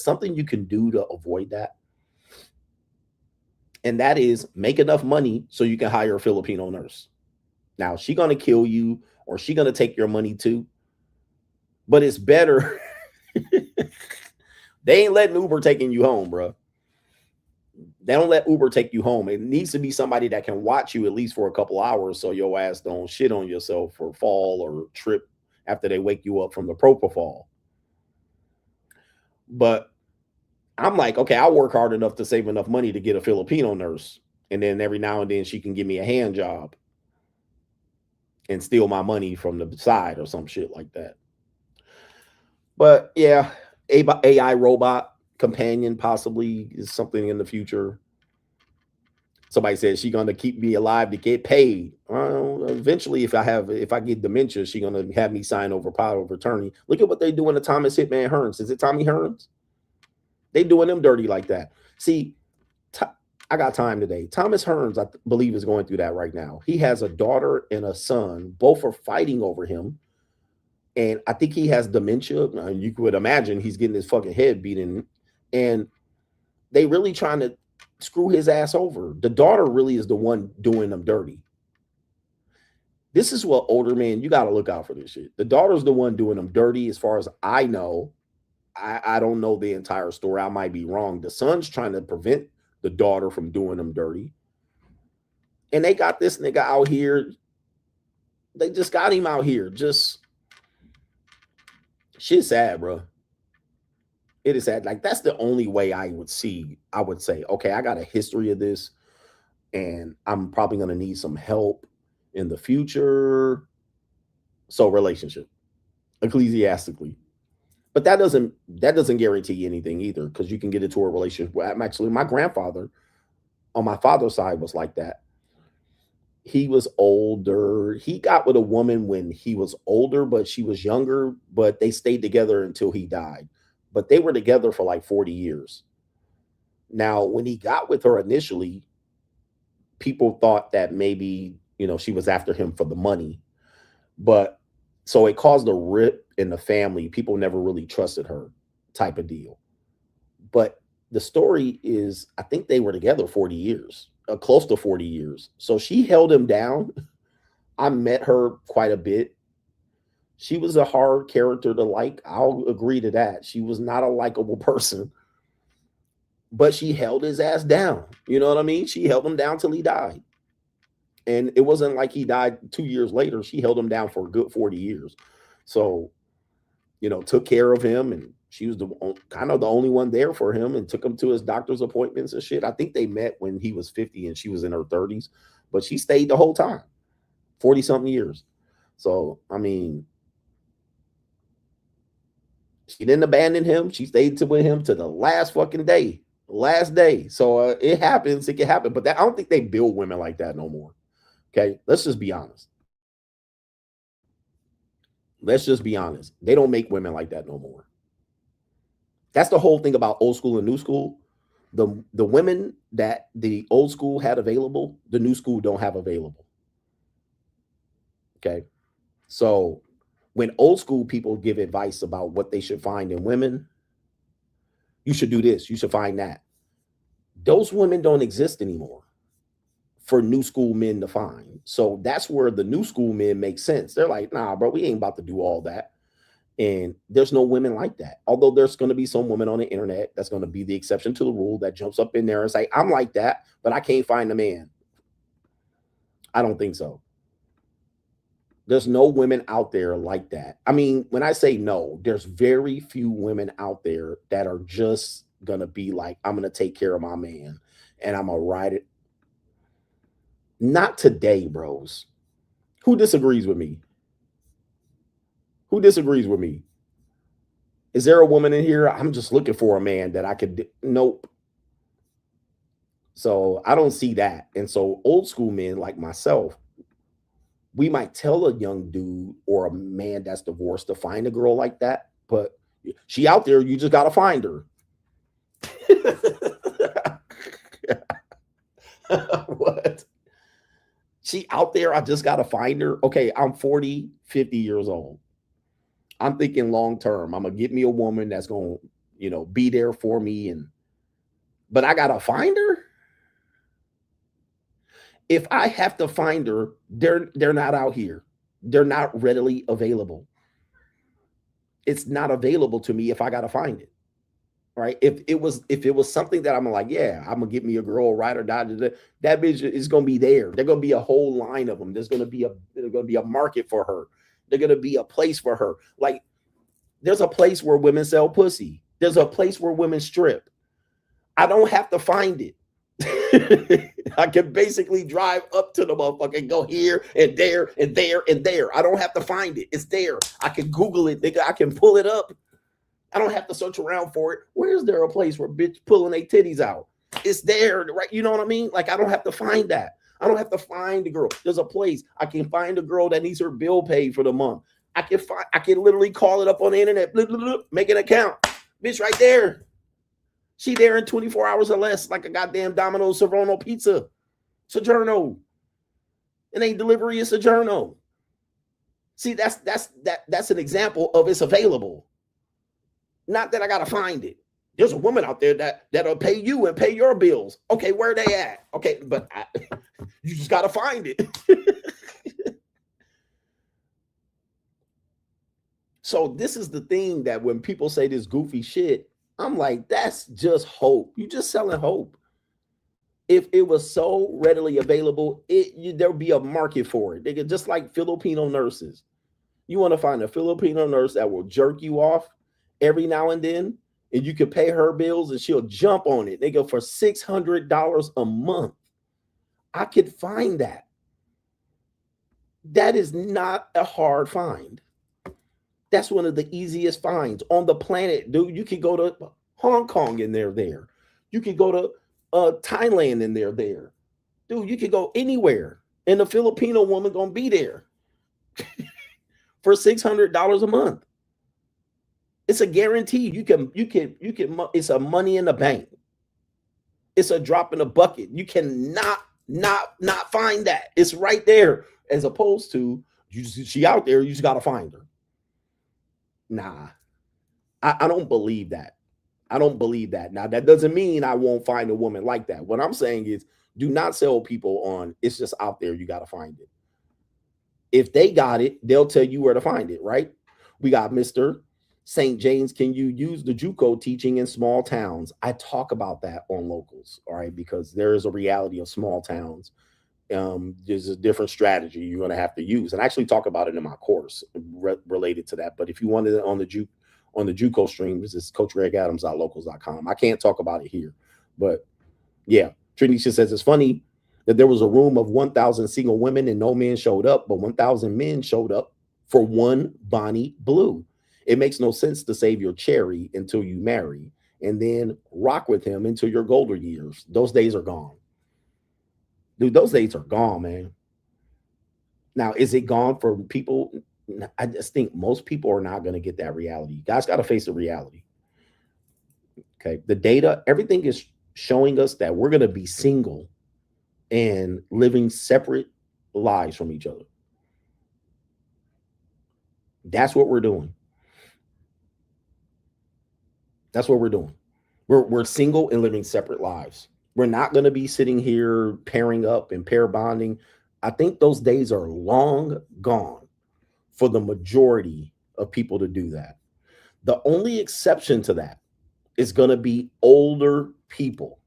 something you can do to avoid that. And that is make enough money so you can hire a Filipino nurse. Now, she going to kill you or she going to take your money too. But it's better. They ain't letting Uber taking you home, bro. They don't let Uber take you home. It needs to be somebody that can watch you at least for a couple hours so your ass don't shit on yourself or fall or trip after they wake you up from the propofol. But I'm like, okay, I'll work hard enough to save enough money to get a Filipino nurse. And then every now and then she can give me a hand job and steal my money from the side or some shit like that. But yeah, AI robot companion possibly is something in the future. Somebody says she's going to keep me alive to get paid. Well, eventually, if I get dementia, she's going to have me sign over power of attorney. Look at what they doing to Thomas Hitman Hearns. Is it Tommy Hearns? They doing them dirty like that. See, I got time today. Thomas Hearns, I believe, is going through that right now. He has a daughter and a son. Both are fighting over him. And I think he has dementia. You could imagine he's getting his fucking head beaten. And they really trying to screw his ass over. The daughter really is the one doing them dirty. This is what older men, you got to look out for this shit. The daughter's the one doing them dirty as far as I know. I don't know the entire story. I might be wrong. The son's trying to prevent the daughter from doing them dirty. And they got this nigga out here. They just got him out here. Just shit's sad, bro. It is sad. Like, that's the only way I would say, okay, I got a history of this and I'm probably going to need some help in the future. So relationship, ecclesiastically. But that doesn't guarantee anything either, because you can get into a relationship. Actually, my grandfather on my father's side was like that. He was older. He got with a woman when he was older, but she was younger, but they stayed together until he died. But they were together for like 40 years. Now, when he got with her initially, people thought that maybe, she was after him for the money. But So it caused a rip in the family. People never really trusted her, type of deal. But the story is, I think they were together 40 years, close to 40 years. So she held him down. I met her quite a bit. She was a hard character to like. I'll agree to that. She was not a likable person, but she held his ass down. You know what I mean? She held him down till he died. And it wasn't like he died 2 years later. She held him down for a good 40 years. So, took care of him, and she was kind of the only one there for him, and took him to his doctor's appointments and shit. I think they met when he was 50 and she was in her 30s, but she stayed the whole time, 40 something years. So, I mean, she didn't abandon him. She stayed with him to the last fucking day, last day. So it happens. It can happen, but I don't think they build women like that no more. Okay, let's just be honest. Let's just be honest. They don't make women like that no more. That's the whole thing about old school and new school. The women that the old school had available, the new school don't have available. Okay, so when old school people give advice about what they should find in women, you should do this, you should find that. Those women don't exist anymore for new school men to find. So that's where the new school men make sense. They're like, nah, bro, we ain't about to do all that. And there's no women like that. Although there's going to be some women on the internet that's going to be the exception to the rule that jumps up in there and say, I'm like that, but I can't find a man. I don't think so. There's no women out there like that. I mean, when I say no, there's very few women out there that are just going to be like, I'm going to take care of my man and I'm going to ride it. Not today, bros. Who disagrees with me? Who disagrees with me? Is there a woman in here? I'm just looking for a man that I could. Nope. So I don't see that. And so old school men like myself, we might tell a young dude or a man that's divorced to find a girl like that, but she out there, you just got to find her. What? She out there, I just got to find her. Okay, I'm 40, 50 years old. I'm thinking long term. I'm going to get me a woman that's going to, be there for me. But I got to find her. If I have to find her, they're not out here. They're not readily available. It's not available to me if I got to find it. Right? If it was something that I'm like, yeah, I'm gonna get me a girl, ride or die. That bitch is gonna be there. There's gonna be a whole line of them. There's gonna be a market for her. There's gonna be a place for her. Like there's a place where women sell pussy. There's a place where women strip. I don't have to find it. I can basically drive up to the motherfucker and go here and there and there and there. I don't have to find it. It's there. I can Google it, nigga. I can pull it up. I don't have to search around for it. Where is there a place where bitch pulling their titties out? It's there, right? You know what I mean? Like I don't have to find that. I don't have to find the girl. There's a place I can find a girl that needs her bill paid for the month. I can literally call it up on the internet, blah, blah, blah, make an account. Bitch right there. She there in 24 hours or less, like a goddamn Domino's Serrano pizza. Sojourno. It ain't delivery, it's Sojourno. See, that's an example of it's available. Not that I gotta find it. There's a woman out there that'll pay you and pay your bills. Okay, where they at? Okay, but you just gotta find it. So this is the thing that when people say this goofy shit, I'm like, that's just hope. You just selling hope. If it was so readily available, there'd be a market for it. They could just like Filipino nurses. You want to find a Filipino nurse that will jerk you off every now and then, and you can pay her bills and she'll jump on it. They go for $600 a month. I could find that. That is not a hard find. That's one of the easiest finds on the planet, dude. You can go to Hong Kong and they're there. You can go to Thailand and they're there. Dude, you can go anywhere and the Filipino woman gonna be there for $600 a month. It's a guarantee. You can, it's a money in the bank. It's a drop in the bucket. You cannot not find that. It's right there. As opposed to She out there, you just got to find her. Nah, I don't believe that. I don't believe that. Now, that doesn't mean I won't find a woman like that. What I'm saying is, do not sell people on it's just out there, you got to find it. If they got it, they'll tell you where to find it, right? We got Mr. St. James. Can you use the JUCO teaching in small towns? I talk about that on Locals, all right, because there is a reality of small towns. There's a different strategy you're going to have to use, and I actually talk about it in my course related to that. But if you wanted it on the JUCO streams, it's coachgregadams.locals.com. I can't talk about it here, but yeah, Trinisha says it's funny that there was a room of 1,000 single women and no men showed up, but 1,000 men showed up for one Bonnie Blue. It makes no sense to save your cherry until you marry and then rock with him until your golden years. Those days are gone. Dude, those days are gone, man. Now, is it gone for people? I just think most people are not going to get that reality. You guys got to face the reality. Okay. The data, everything is showing us that we're going to be single and living separate lives from each other. That's what we're doing. That's what we're doing. We're single and living separate lives. We're not going to be sitting here pairing up and pair bonding. I think those days are long gone for the majority of people to do that. The only exception to that is going to be older people.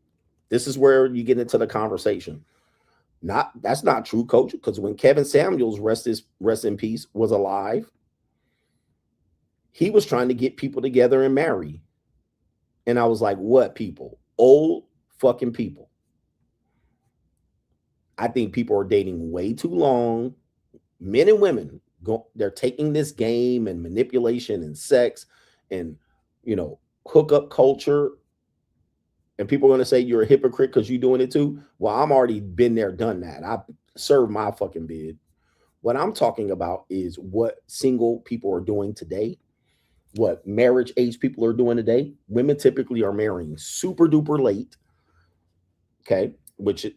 This is where you get into the conversation. That's not true, coach, because when Kevin Samuels, rest in peace, was alive, he was trying to get people together and marry. And I was like, what people? Old fucking people. I think people are dating way too long. Men and women, they're taking this game and manipulation and sex and, hookup culture. And people are going to say you're a hypocrite because you're doing it too. Well, I'm already been there, done that. I served my fucking bid. What I'm talking about is what single people are doing today, what marriage age people are doing today. Women typically are marrying super duper late. Okay.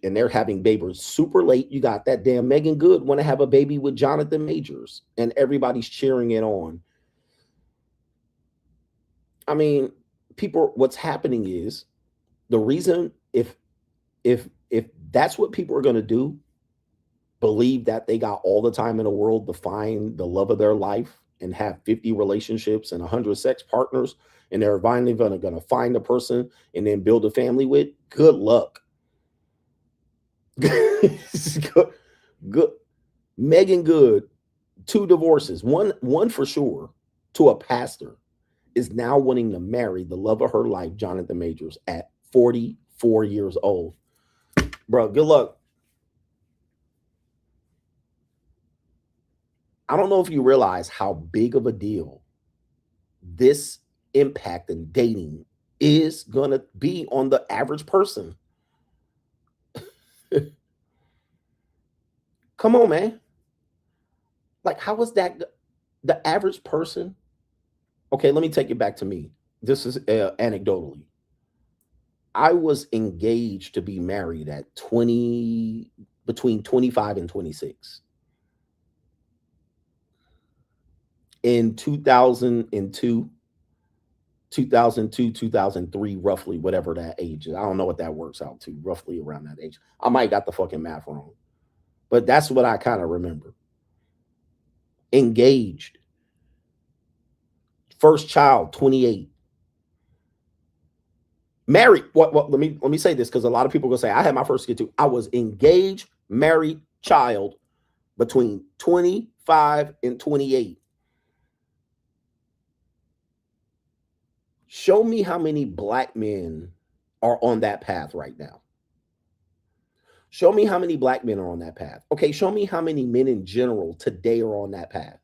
And they're having babies super late. You got that damn Megan Good want to have a baby with Jonathan Majors and everybody's cheering it on. I mean, what's happening is the reason if that's what people are going to do, believe that they got all the time in the world to find the love of their life and have 50 relationships and 100 sex partners, and they're finally going to find a person and then build a family with, good luck. Good. Megan Good, 2 divorces, one for sure, to a pastor, is now wanting to marry the love of her life, Jonathan Majors, at 44 years old. Bro, good luck. I don't know if you realize how big of a deal this impact in dating is going to be on the average person. Come on, man. Like, how is that the average person? Okay, let me take it back to me. This is anecdotally. I was engaged to be married at between 25 and 26. In 2002, 2003, roughly, whatever that age is. I don't know what that works out to, roughly around that age. I might got the fucking math wrong, but that's what I kind of remember. Engaged. First child, 28. Married. What? Let me say this, because a lot of people are gonna say I had my first kid too. I was engaged, married, child between 25 and 28. Show me how many black men are on that path right now. Show me how many black men are on that path. Okay, show me how many men in general today are on that path.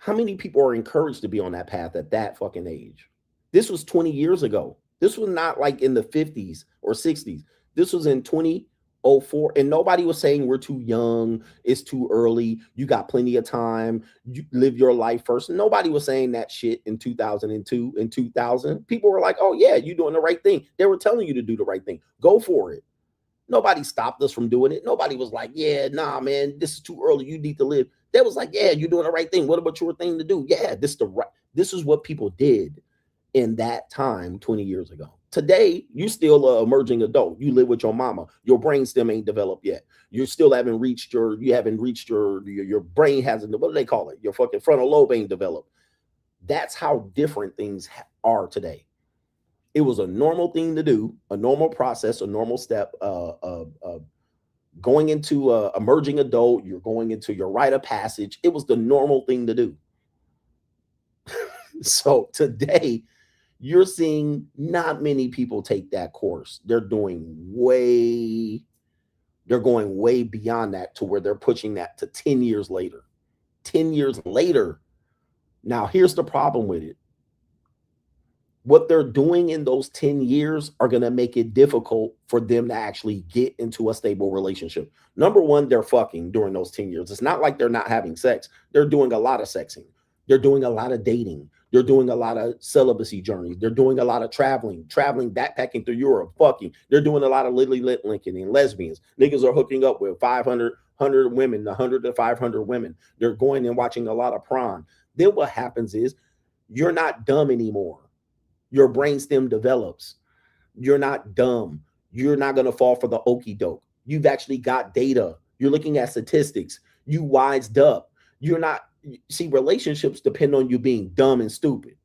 How many people are encouraged to be on that path at that fucking age? This was 20 years ago. This was not like in the 50s or 60s. This was in 2004, and nobody was saying we're too young, it's too early, you got plenty of time, you live your life first. Nobody was saying that shit in 2002 and 2000. People were like, oh yeah, you're doing the right thing. They were telling you to do the right thing. Go for it. Nobody stopped us from doing it. Nobody was like, yeah, nah, man, this is too early. You need to live. They was like, yeah, you're doing the right thing. What about your thing to do? Yeah, this is what people did in that time 20 years ago. Today, you still an emerging adult. You live with your mama. Your brain stem ain't developed yet. You still haven't reached your brain hasn't, what do they call it? Your fucking frontal lobe ain't developed. That's how different things are today. It was a normal thing to do, a normal process, a normal step. Going into emerging adult, you're going into your rite of passage. It was the normal thing to do. So today, you're seeing not many people take that course. They're going way beyond that to where they're pushing that to 10 years later. 10 years later. Now, here's the problem with it. What they're doing in those 10 years are going to make it difficult for them to actually get into a stable relationship. Number one, they're fucking during those 10 years. It's not like they're not having sex. They're doing a lot of sexing. They're doing a lot of dating. They're doing a lot of celibacy journeys. They're doing a lot of traveling, backpacking through Europe, fucking. They're doing a lot of linking and lesbians. Niggas are hooking up with 500 women, 100 to 500 women. They're going and watching a lot of porn. Then what happens is you're not dumb anymore. Your brainstem develops. You're not dumb. You're not going to fall for the okie doke. You've actually got data. You're looking at statistics. You wised up. You're not, see, relationships depend on you being dumb and stupid.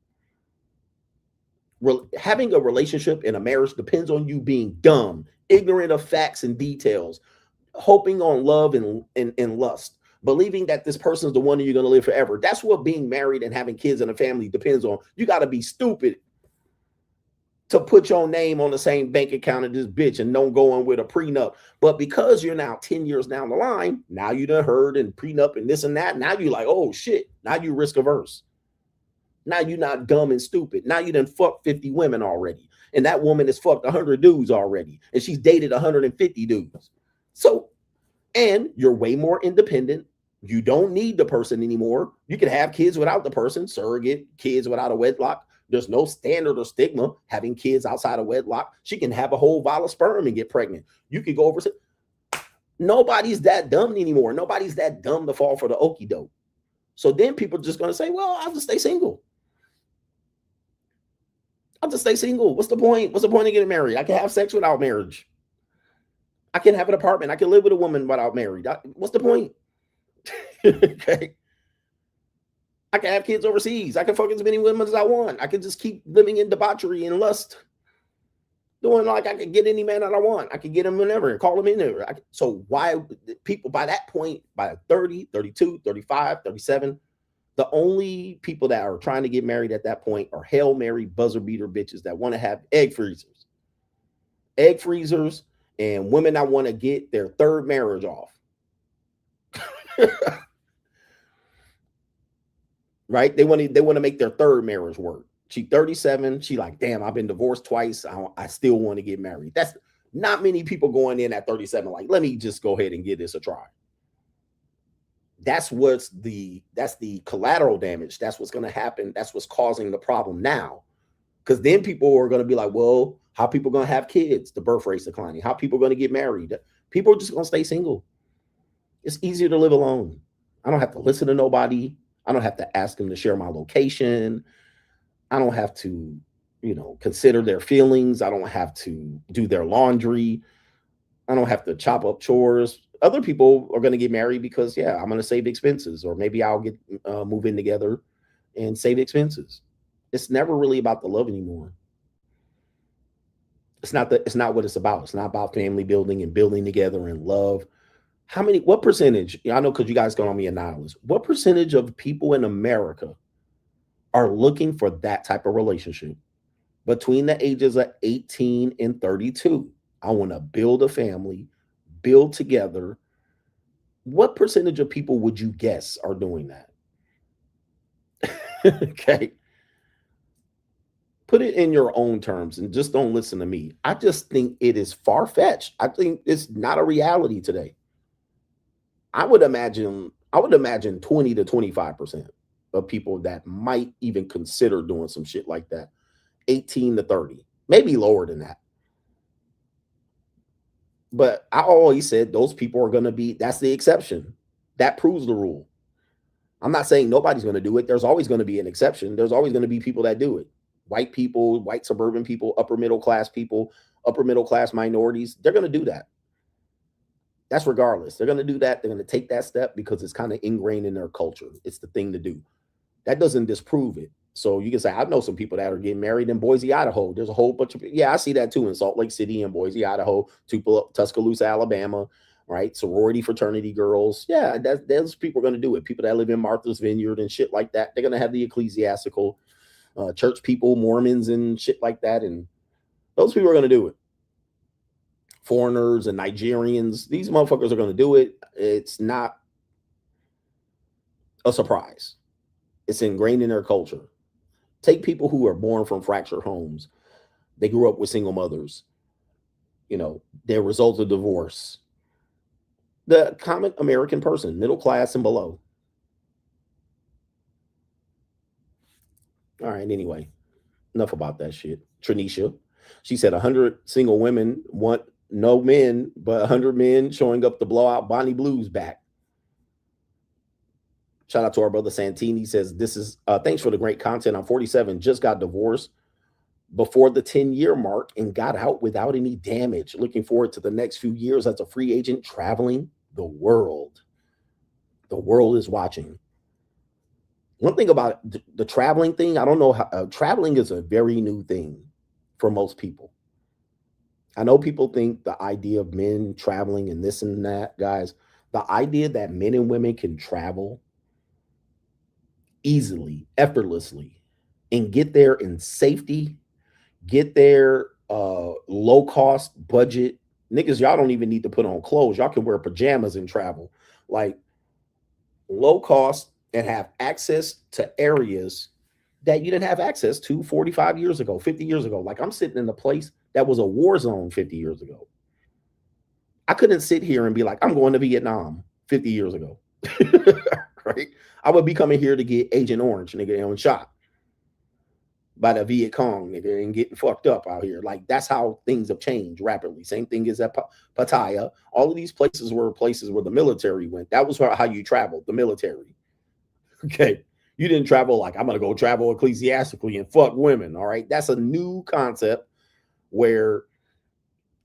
Having a relationship in a marriage depends on you being dumb, ignorant of facts and details, hoping on love and lust, believing that this person is the one you're going to live forever. That's what being married and having kids and a family depends on. You got to be stupid to put your name on the same bank account of this bitch and don't go on with a prenup. But because you're now 10 years down the line, now you done heard and prenup and this and that. Now you're like, oh shit. Now you risk averse. Now you're not dumb and stupid. Now you done fucked 50 women already. And that woman has fucked 100 dudes already. And she's dated 150 dudes. So, and you're way more independent. You don't need the person anymore. You can have kids without the person, surrogate kids without a wedlock. There's no standard or stigma having kids outside of wedlock. She can have a whole vial of sperm and get pregnant. You could go over. Nobody's that dumb anymore. Nobody's that dumb to fall for the okie doke. So then people are just going to say, well, I'll just stay single. I'll just stay single. What's the point? What's the point of getting married? I can have sex without marriage. I can have an apartment. I can live with a woman without married. What's the point? Okay. I can have kids overseas. I can fuck as many women as I want. I can just keep living in debauchery and lust. Doing like I can get any man that I want. I can get him whenever and call him in there. So why people by that point, by 30, 32, 35, 37, the only people that are trying to get married at that point are Hail Mary buzzer beater bitches that want to have egg freezers. Egg freezers and women that want to get their third marriage off. Right? They want to make their third marriage work. She 37. She like, damn, I've been divorced twice. I still want to get married. That's not many people going in at 37. Like, let me just go ahead and give this a try. That's the collateral damage. That's what's going to happen. That's what's causing the problem now. Because then people are going to be like, well, how people going to have kids? The birth rate's declining. How people going to get married? People are just going to stay single. It's easier to live alone. I don't have to listen to nobody. I don't have to ask them to share my location. I don't have to, consider their feelings. I don't have to do their laundry. I don't have to chop up chores. Other people are going to get married because, I'm going to save expenses, or maybe I'll get move in together and save expenses. It's never really about the love anymore. It's not what it's about. It's not about family building and building together and love. What percentage, I know because you guys call me a nihilist, what percentage of people in America are looking for that type of relationship between the ages of 18 and 32? I want to build a family, build together. What percentage of people would you guess are doing that? Okay. Put it in your own terms and just don't listen to me. I just think it is far-fetched. I think it's not a reality today. I would imagine 20 to 25% of people that might even consider doing some shit like that. 18 to 30, maybe lower than that. But I always said those people are going to be, that's the exception. That proves the rule. I'm not saying nobody's going to do it. There's always going to be an exception. There's always going to be people that do it. White people, white suburban people, upper middle class people, upper middle class minorities. They're going to do that. That's regardless. They're going to do that. They're going to take that step because it's kind of ingrained in their culture. It's the thing to do. That doesn't disprove it. So you can say, I know some people that are getting married in Boise, Idaho. There's a whole bunch of, yeah, I see that too in Salt Lake City and Boise, Idaho, Tuscaloosa, Alabama, right? Sorority fraternity girls. Yeah, those people are going to do it. People that live in Martha's Vineyard and shit like that. They're going to have the ecclesiastical church people, Mormons and shit like that. And those people are going to do it. Foreigners and Nigerians, these motherfuckers are going to do it. It's not a surprise. It's ingrained in their culture. Take people who are born from fractured homes. They grew up with single mothers. You know, their result of divorce. The common American person, middle class and below. All right, anyway, enough about that shit. Tranisha, she said 100 single women want no men, but 100 men showing up to blow out Bonnie Blues back. Shout out to our brother Santini. Says, this is, thanks for the great content. I'm 47, just got divorced before the 10-year mark and got out without any damage. Looking forward to the next few years as a free agent traveling the world. The world is watching. One thing about the traveling thing, I don't know how, traveling is a very new thing for most people. I know people think the idea of men traveling and this and that, guys, the idea that men and women can travel easily, effortlessly, and get there in safety, get there low cost budget. Niggas, y'all don't even need to put on clothes. Y'all can wear pajamas and travel. Like low cost and have access to areas that you didn't have access to 45 years ago, 50 years ago. Like I'm sitting in a place that was a war zone 50 years ago. I couldn't sit here and be like, I'm going to Vietnam 50 years ago. Right? I would be coming here to get Agent Orange, nigga, and shot by the Viet Cong, nigga, and getting fucked up out here. Like, that's how things have changed rapidly. Same thing as at Pattaya. All of these places were places where the military went. That was how you traveled, the military. Okay? You didn't travel like, I'm going to go travel ecclesiastically and fuck women, all right? That's a new concept where,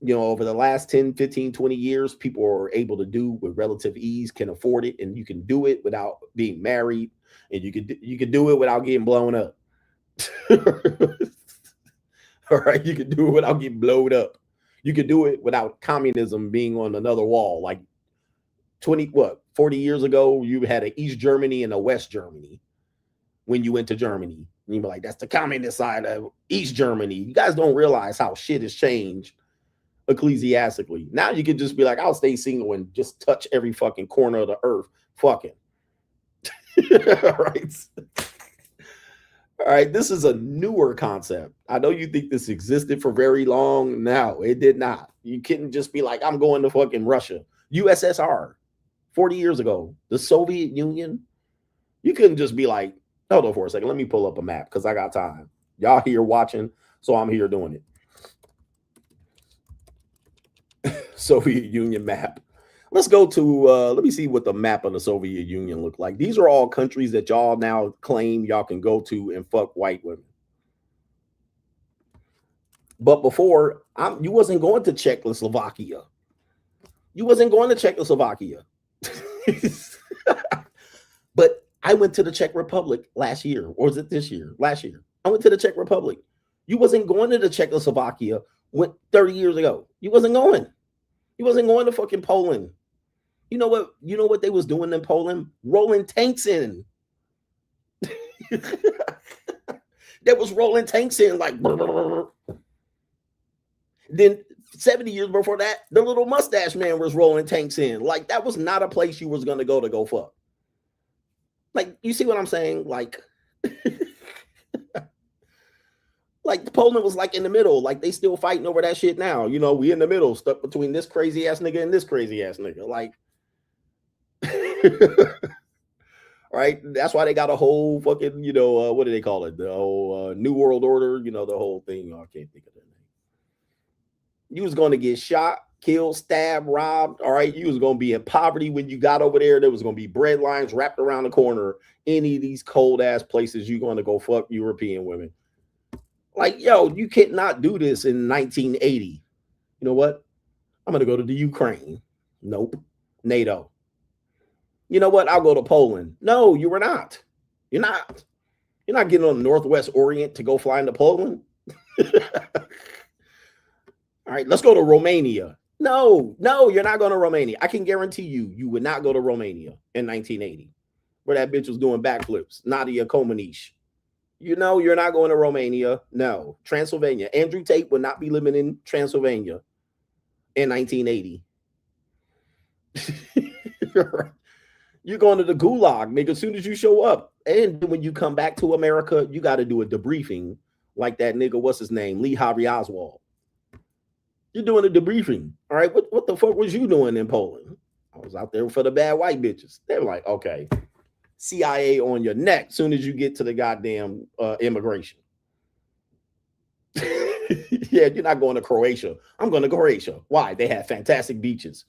you know, over the last 10, 15, 20 years, people are able to do with relative ease, can afford it, and you can do it without being married, and you can do it without getting blown up. All right, you can do it without getting blown up. You can do it without communism being on another wall. Like 40 years ago, you had an East Germany and a West Germany when you went to Germany. And you'd be like, that's the communist side of East Germany. You guys don't realize how shit has changed ecclesiastically. Now you could just be like, I'll stay single and just touch every fucking corner of the earth. Fucking. All right. All right. This is a newer concept. I know you think this existed for very long. No, it did not. You couldn't just be like, I'm going to fucking Russia. USSR 40 years ago, the Soviet Union. You couldn't just be like, hold on for a second. Let me pull up a map because I got time. Y'all here watching, so I'm here doing it. Soviet Union map. Let's go to, let me see what the map of the Soviet Union looked like. These are all countries that y'all now claim y'all can go to and fuck white women. But before, you wasn't going to Czechoslovakia. You wasn't going to Czechoslovakia. But I went to the Czech Republic last year. Or was it this year? Last year. I went to the Czech Republic. You wasn't going to the Czechoslovakia 30 years ago. You wasn't going. You wasn't going to fucking Poland. You know what they was doing in Poland? Rolling tanks in. That was rolling tanks in like. Then 70 years before that, the little mustache man was rolling tanks in. Like, that was not a place you was going to go fuck. Like, you see what I'm saying? Like, like Poland was like in the middle. Like, they still fighting over that shit now. You know, we in the middle, stuck between this crazy ass nigga and this crazy ass nigga. Like, right? That's why they got a whole fucking, you know, what do they call it? The whole New World Order, you know, the whole thing. Oh, I can't think of that name. You was going to get shot, killed, stabbed, robbed. All right, you was gonna be in poverty when you got over there. There was gonna be bread lines wrapped around the corner. Any of these cold ass places, you gonna go fuck European women. Like, yo, you cannot do this in 1980. You know what? I'm gonna go to the Ukraine. Nope. NATO. You know what? I'll go to Poland. No, you were not. You're not. You're not getting on the Northwest Orient to go fly into Poland. All right, let's go to Romania. No, you're not going to Romania. I can guarantee you would not go to Romania in 1980, where that bitch was doing backflips. Nadia Comaneci. You know, you're not going to Romania. No. Transylvania. Andrew Tate would not be living in Transylvania in 1980. You're going to the gulag, nigga, as soon as you show up. And when you come back to America, you got to do a debriefing like that nigga, what's his name? Lee Harvey Oswald. You're doing a debriefing. All right. What the fuck was you doing in Poland? I was out there for the bad white bitches. They were like, okay, CIA on your neck as soon as you get to the goddamn immigration. Yeah, you're not going to Croatia. I'm going to Croatia. Why? They have fantastic beaches.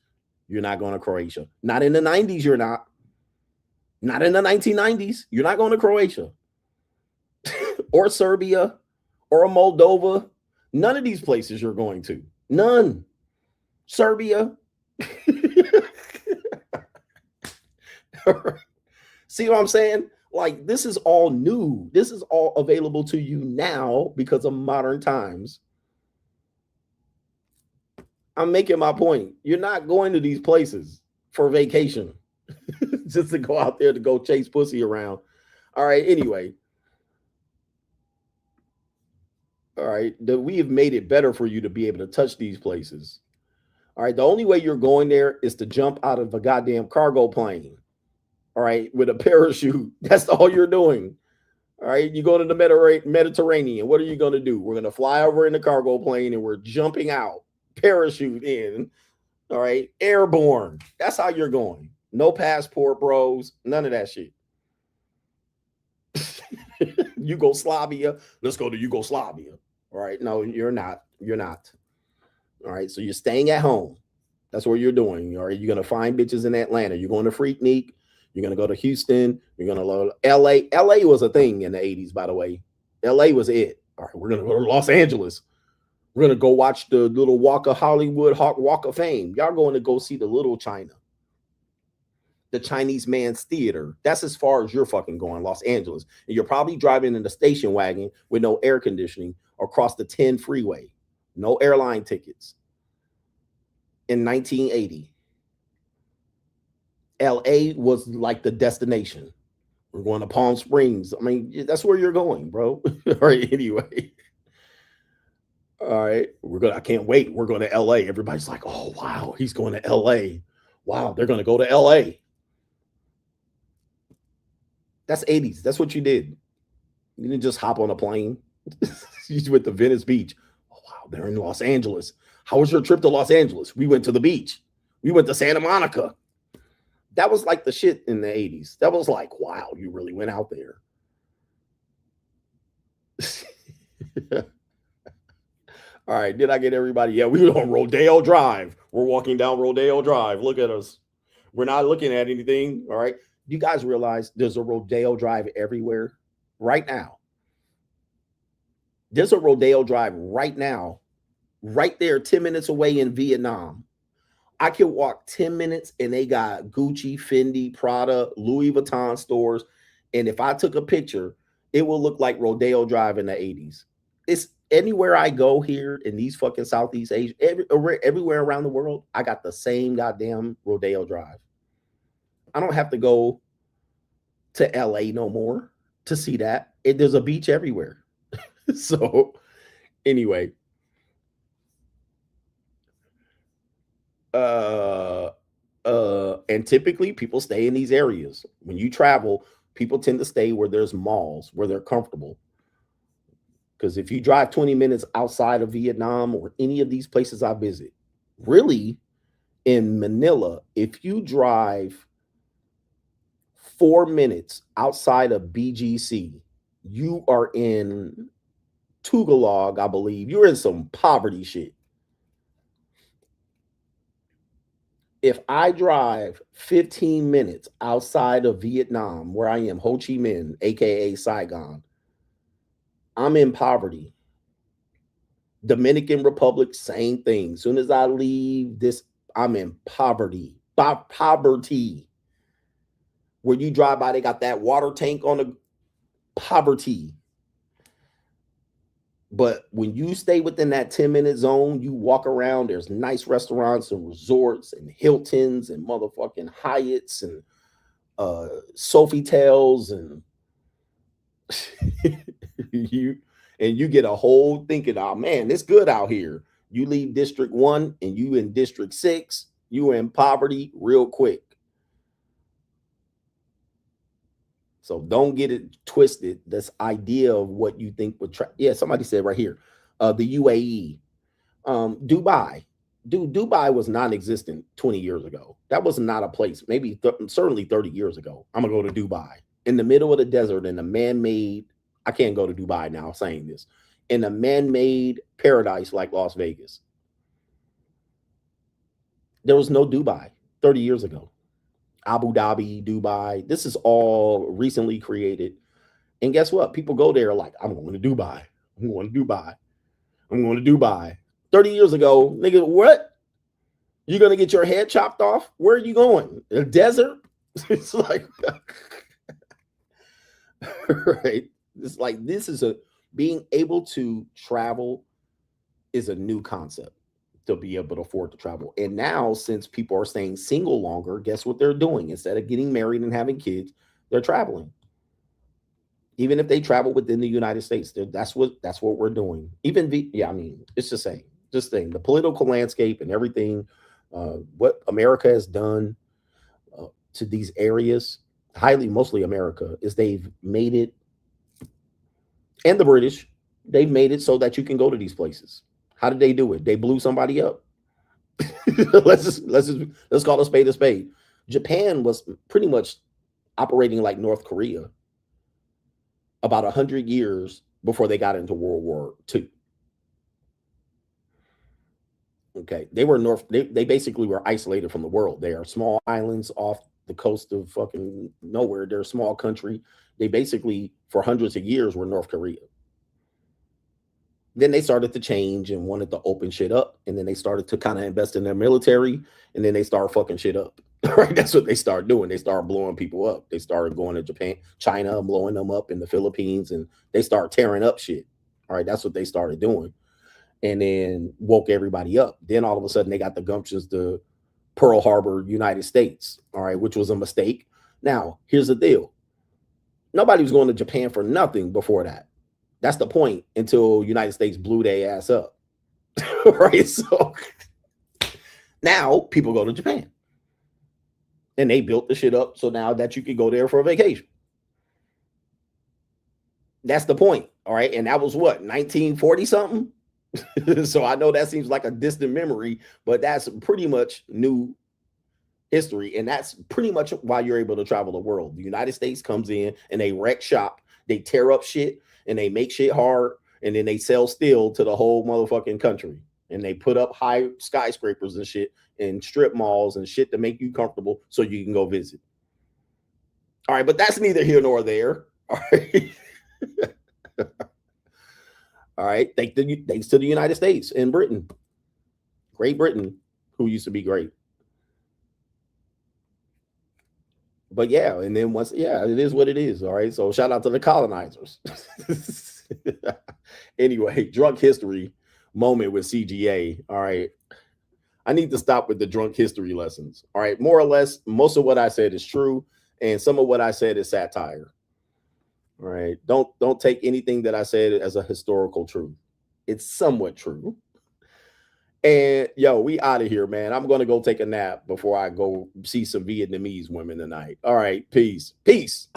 You're not going to Croatia. Not in the 90s, you're not. Not in the 1990s. You're not going to Croatia. Or Serbia or Moldova. None of these places you're going to. None. Serbia. See what I'm saying? Like, this is all new. This is all available to you now because of modern times. I'm making my point. You're not going to these places for vacation. Just to go out there to go chase pussy around. All right, anyway. All right, we have made it better for you to be able to touch these places. All right, the only way you're going there is to jump out of a goddamn cargo plane. All right, with a parachute. That's all you're doing. All right, you go to the Mediterranean. What are you going to do? We're going to fly over in the cargo plane and we're jumping out, parachute in. All right, airborne. That's how you're going. No passport, bros. None of that shit. Yugoslavia. Let's go to Yugoslavia. All right. No, you're not. You're not. All right. So you're staying at home. That's what you're doing. All right. You're going to find bitches in Atlanta. You're going to Freaknik. You're going to go to Houston. You're going to go to LA. LA was a thing in the 80s, by the way. LA was it. All right. We're going to go to Los Angeles. We're going to go watch the little Walk of Hollywood, Walk of Fame. Y'all going to go see the Little China. The Chinese Man's Theater. That's as far as you're fucking going, Los Angeles. And you're probably driving in the station wagon with no air conditioning across the 10 freeway. No airline tickets. In 1980. LA was like the destination. We're going to Palm Springs. I mean, that's where you're going, bro. All right, anyway. All right. I can't wait. We're going to LA. Everybody's like, oh, wow, he's going to LA. Wow, they're going to go to LA. That's 80s. That's what you did. You didn't just hop on a plane. You went to Venice Beach. Oh, wow, they're in Los Angeles. How was your trip to Los Angeles? We went to the beach. We went to Santa Monica. That was like the shit in the 80s. That was like, wow, you really went out there. All right, did I get everybody? Yeah, we were on Rodeo Drive. We're walking down Rodeo Drive. Look at us. We're not looking at anything. All right. You guys realize there's a Rodeo Drive everywhere right now. There's a Rodeo Drive right now, right there, 10 minutes away in Vietnam. I can walk 10 minutes and they got Gucci, Fendi, Prada, Louis Vuitton stores. And if I took a picture, it will look like Rodeo Drive in the 80s. It's anywhere I go here in these fucking Southeast Asia, everywhere around the world, I got the same goddamn Rodeo Drive. I don't have to go to LA no more to see that. There's a beach everywhere. So anyway, and typically people stay in these areas. When you travel, people tend to stay where there's malls, where they're comfortable. Because if you drive 20 minutes outside of Vietnam or any of these places I visit, really in Manila, if you drive 4 minutes outside of BGC, you are in Tagalog, I believe. You're in some poverty shit. if I drive 15 minutes outside of Vietnam, where I am, Ho Chi Minh, aka Saigon, I'm in poverty. Dominican Republic, same thing. As soon as I leave this, I'm in poverty. Poverty. Where you drive by, they got that water tank on the poverty. But when you stay within that 10-minute zone, you walk around, there's nice restaurants and resorts and Hiltons and motherfucking Hyatts and Sofitels and you get a whole thinking, oh man, it's good out here. You leave District 1 and you in District 6, you in poverty real quick. So don't get it twisted. This idea of what you think would somebody said right here, the UAE, Dubai. Dude, Dubai was non-existent 20 years ago. That was not a place. Maybe certainly 30 years ago. I'm gonna go to Dubai in the middle of the desert in a man-made. I can't go to Dubai now saying this, in a man-made paradise like Las Vegas. There was no Dubai 30 years ago. Abu Dhabi, Dubai. This is all recently created. And guess what? People go there like, I'm going to Dubai. I'm going to Dubai. I'm going to Dubai. 30 years ago, nigga, what? You're going to get your head chopped off? Where are you going? A desert? It's like, right? It's like, this is being able to travel is a new concept. To be able to afford to travel. And now, since people are staying single longer, guess what they're doing? Instead of getting married and having kids, they're traveling. Even if they travel within the United States, that's what we're doing. Even I mean, it's the same. Just saying, the political landscape and everything, what America has done to these areas, mostly America, is they've made it, and the British, they've made it so that you can go to these places. How did they do it? They blew somebody up. let's call a spade a spade. Japan was pretty much operating like North Korea about 100 years before they got into World War II. Okay, they basically were isolated from the world. They are small islands off the coast of fucking nowhere. They're a small country. They basically, for hundreds of years, were North Korea. Then they started to change and wanted to open shit up. And then they started to kind of invest in their military. And then they started fucking shit up. Right? That's what they started doing. They started blowing people up. They started going to Japan, China, blowing them up in the Philippines. And they started tearing up shit. All right. That's what they started doing. And then woke everybody up. Then all of a sudden they got the gumptions to Pearl Harbor, United States. All right. Which was a mistake. Now, here's the deal. Nobody was going to Japan for nothing before that. That's the point until United States blew their ass up. Right? So now people go to Japan. And they built the shit up so now that you can go there for a vacation. That's the point. All right. And that was what, 1940 something? So I know that seems like a distant memory, but that's pretty much new history. And that's pretty much why you're able to travel the world. The United States comes in and they wreck shop, they tear up shit. And they make shit hard, and then they sell steel to the whole motherfucking country. And they put up high skyscrapers and shit and strip malls and shit to make you comfortable so you can go visit. All right, but that's neither here nor there. All right. All right. Thanks to the United States and Britain. Great Britain, who used to be great. But yeah, and then it is what it is. All right. So shout out to the colonizers. Anyway, drunk history moment with CGA. All right. I need to stop with the drunk history lessons. All right. More or less, most of what I said is true. And some of what I said is satire. All right. Don't take anything that I said as a historical truth. It's somewhat true. And yo, we out of here, man. I'm going to go take a nap before I go see some Vietnamese women tonight. All right. Peace. Peace.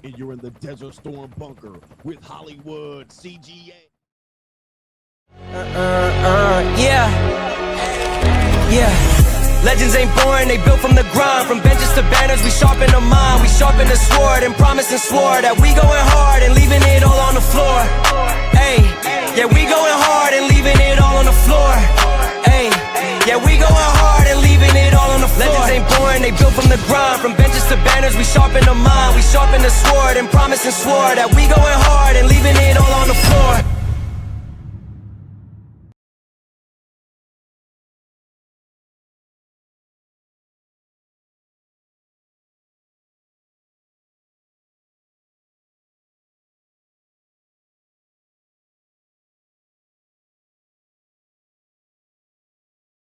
and you're in the Desert Storm bunker with Hollywood CGA. Yeah. Legends ain't born, they built from the grind. From benches to banners, we sharpen the mind. We sharpen the sword and promise and swore that we going hard and leaving it all on the floor. Hey, yeah, we going hard and leaving it all on the floor. Hey, yeah, we going hard and leaving it all on the floor. Legends ain't born, they built from the grind. From benches to banners, we sharpen the mind. We sharpen the sword and promise and swore that we going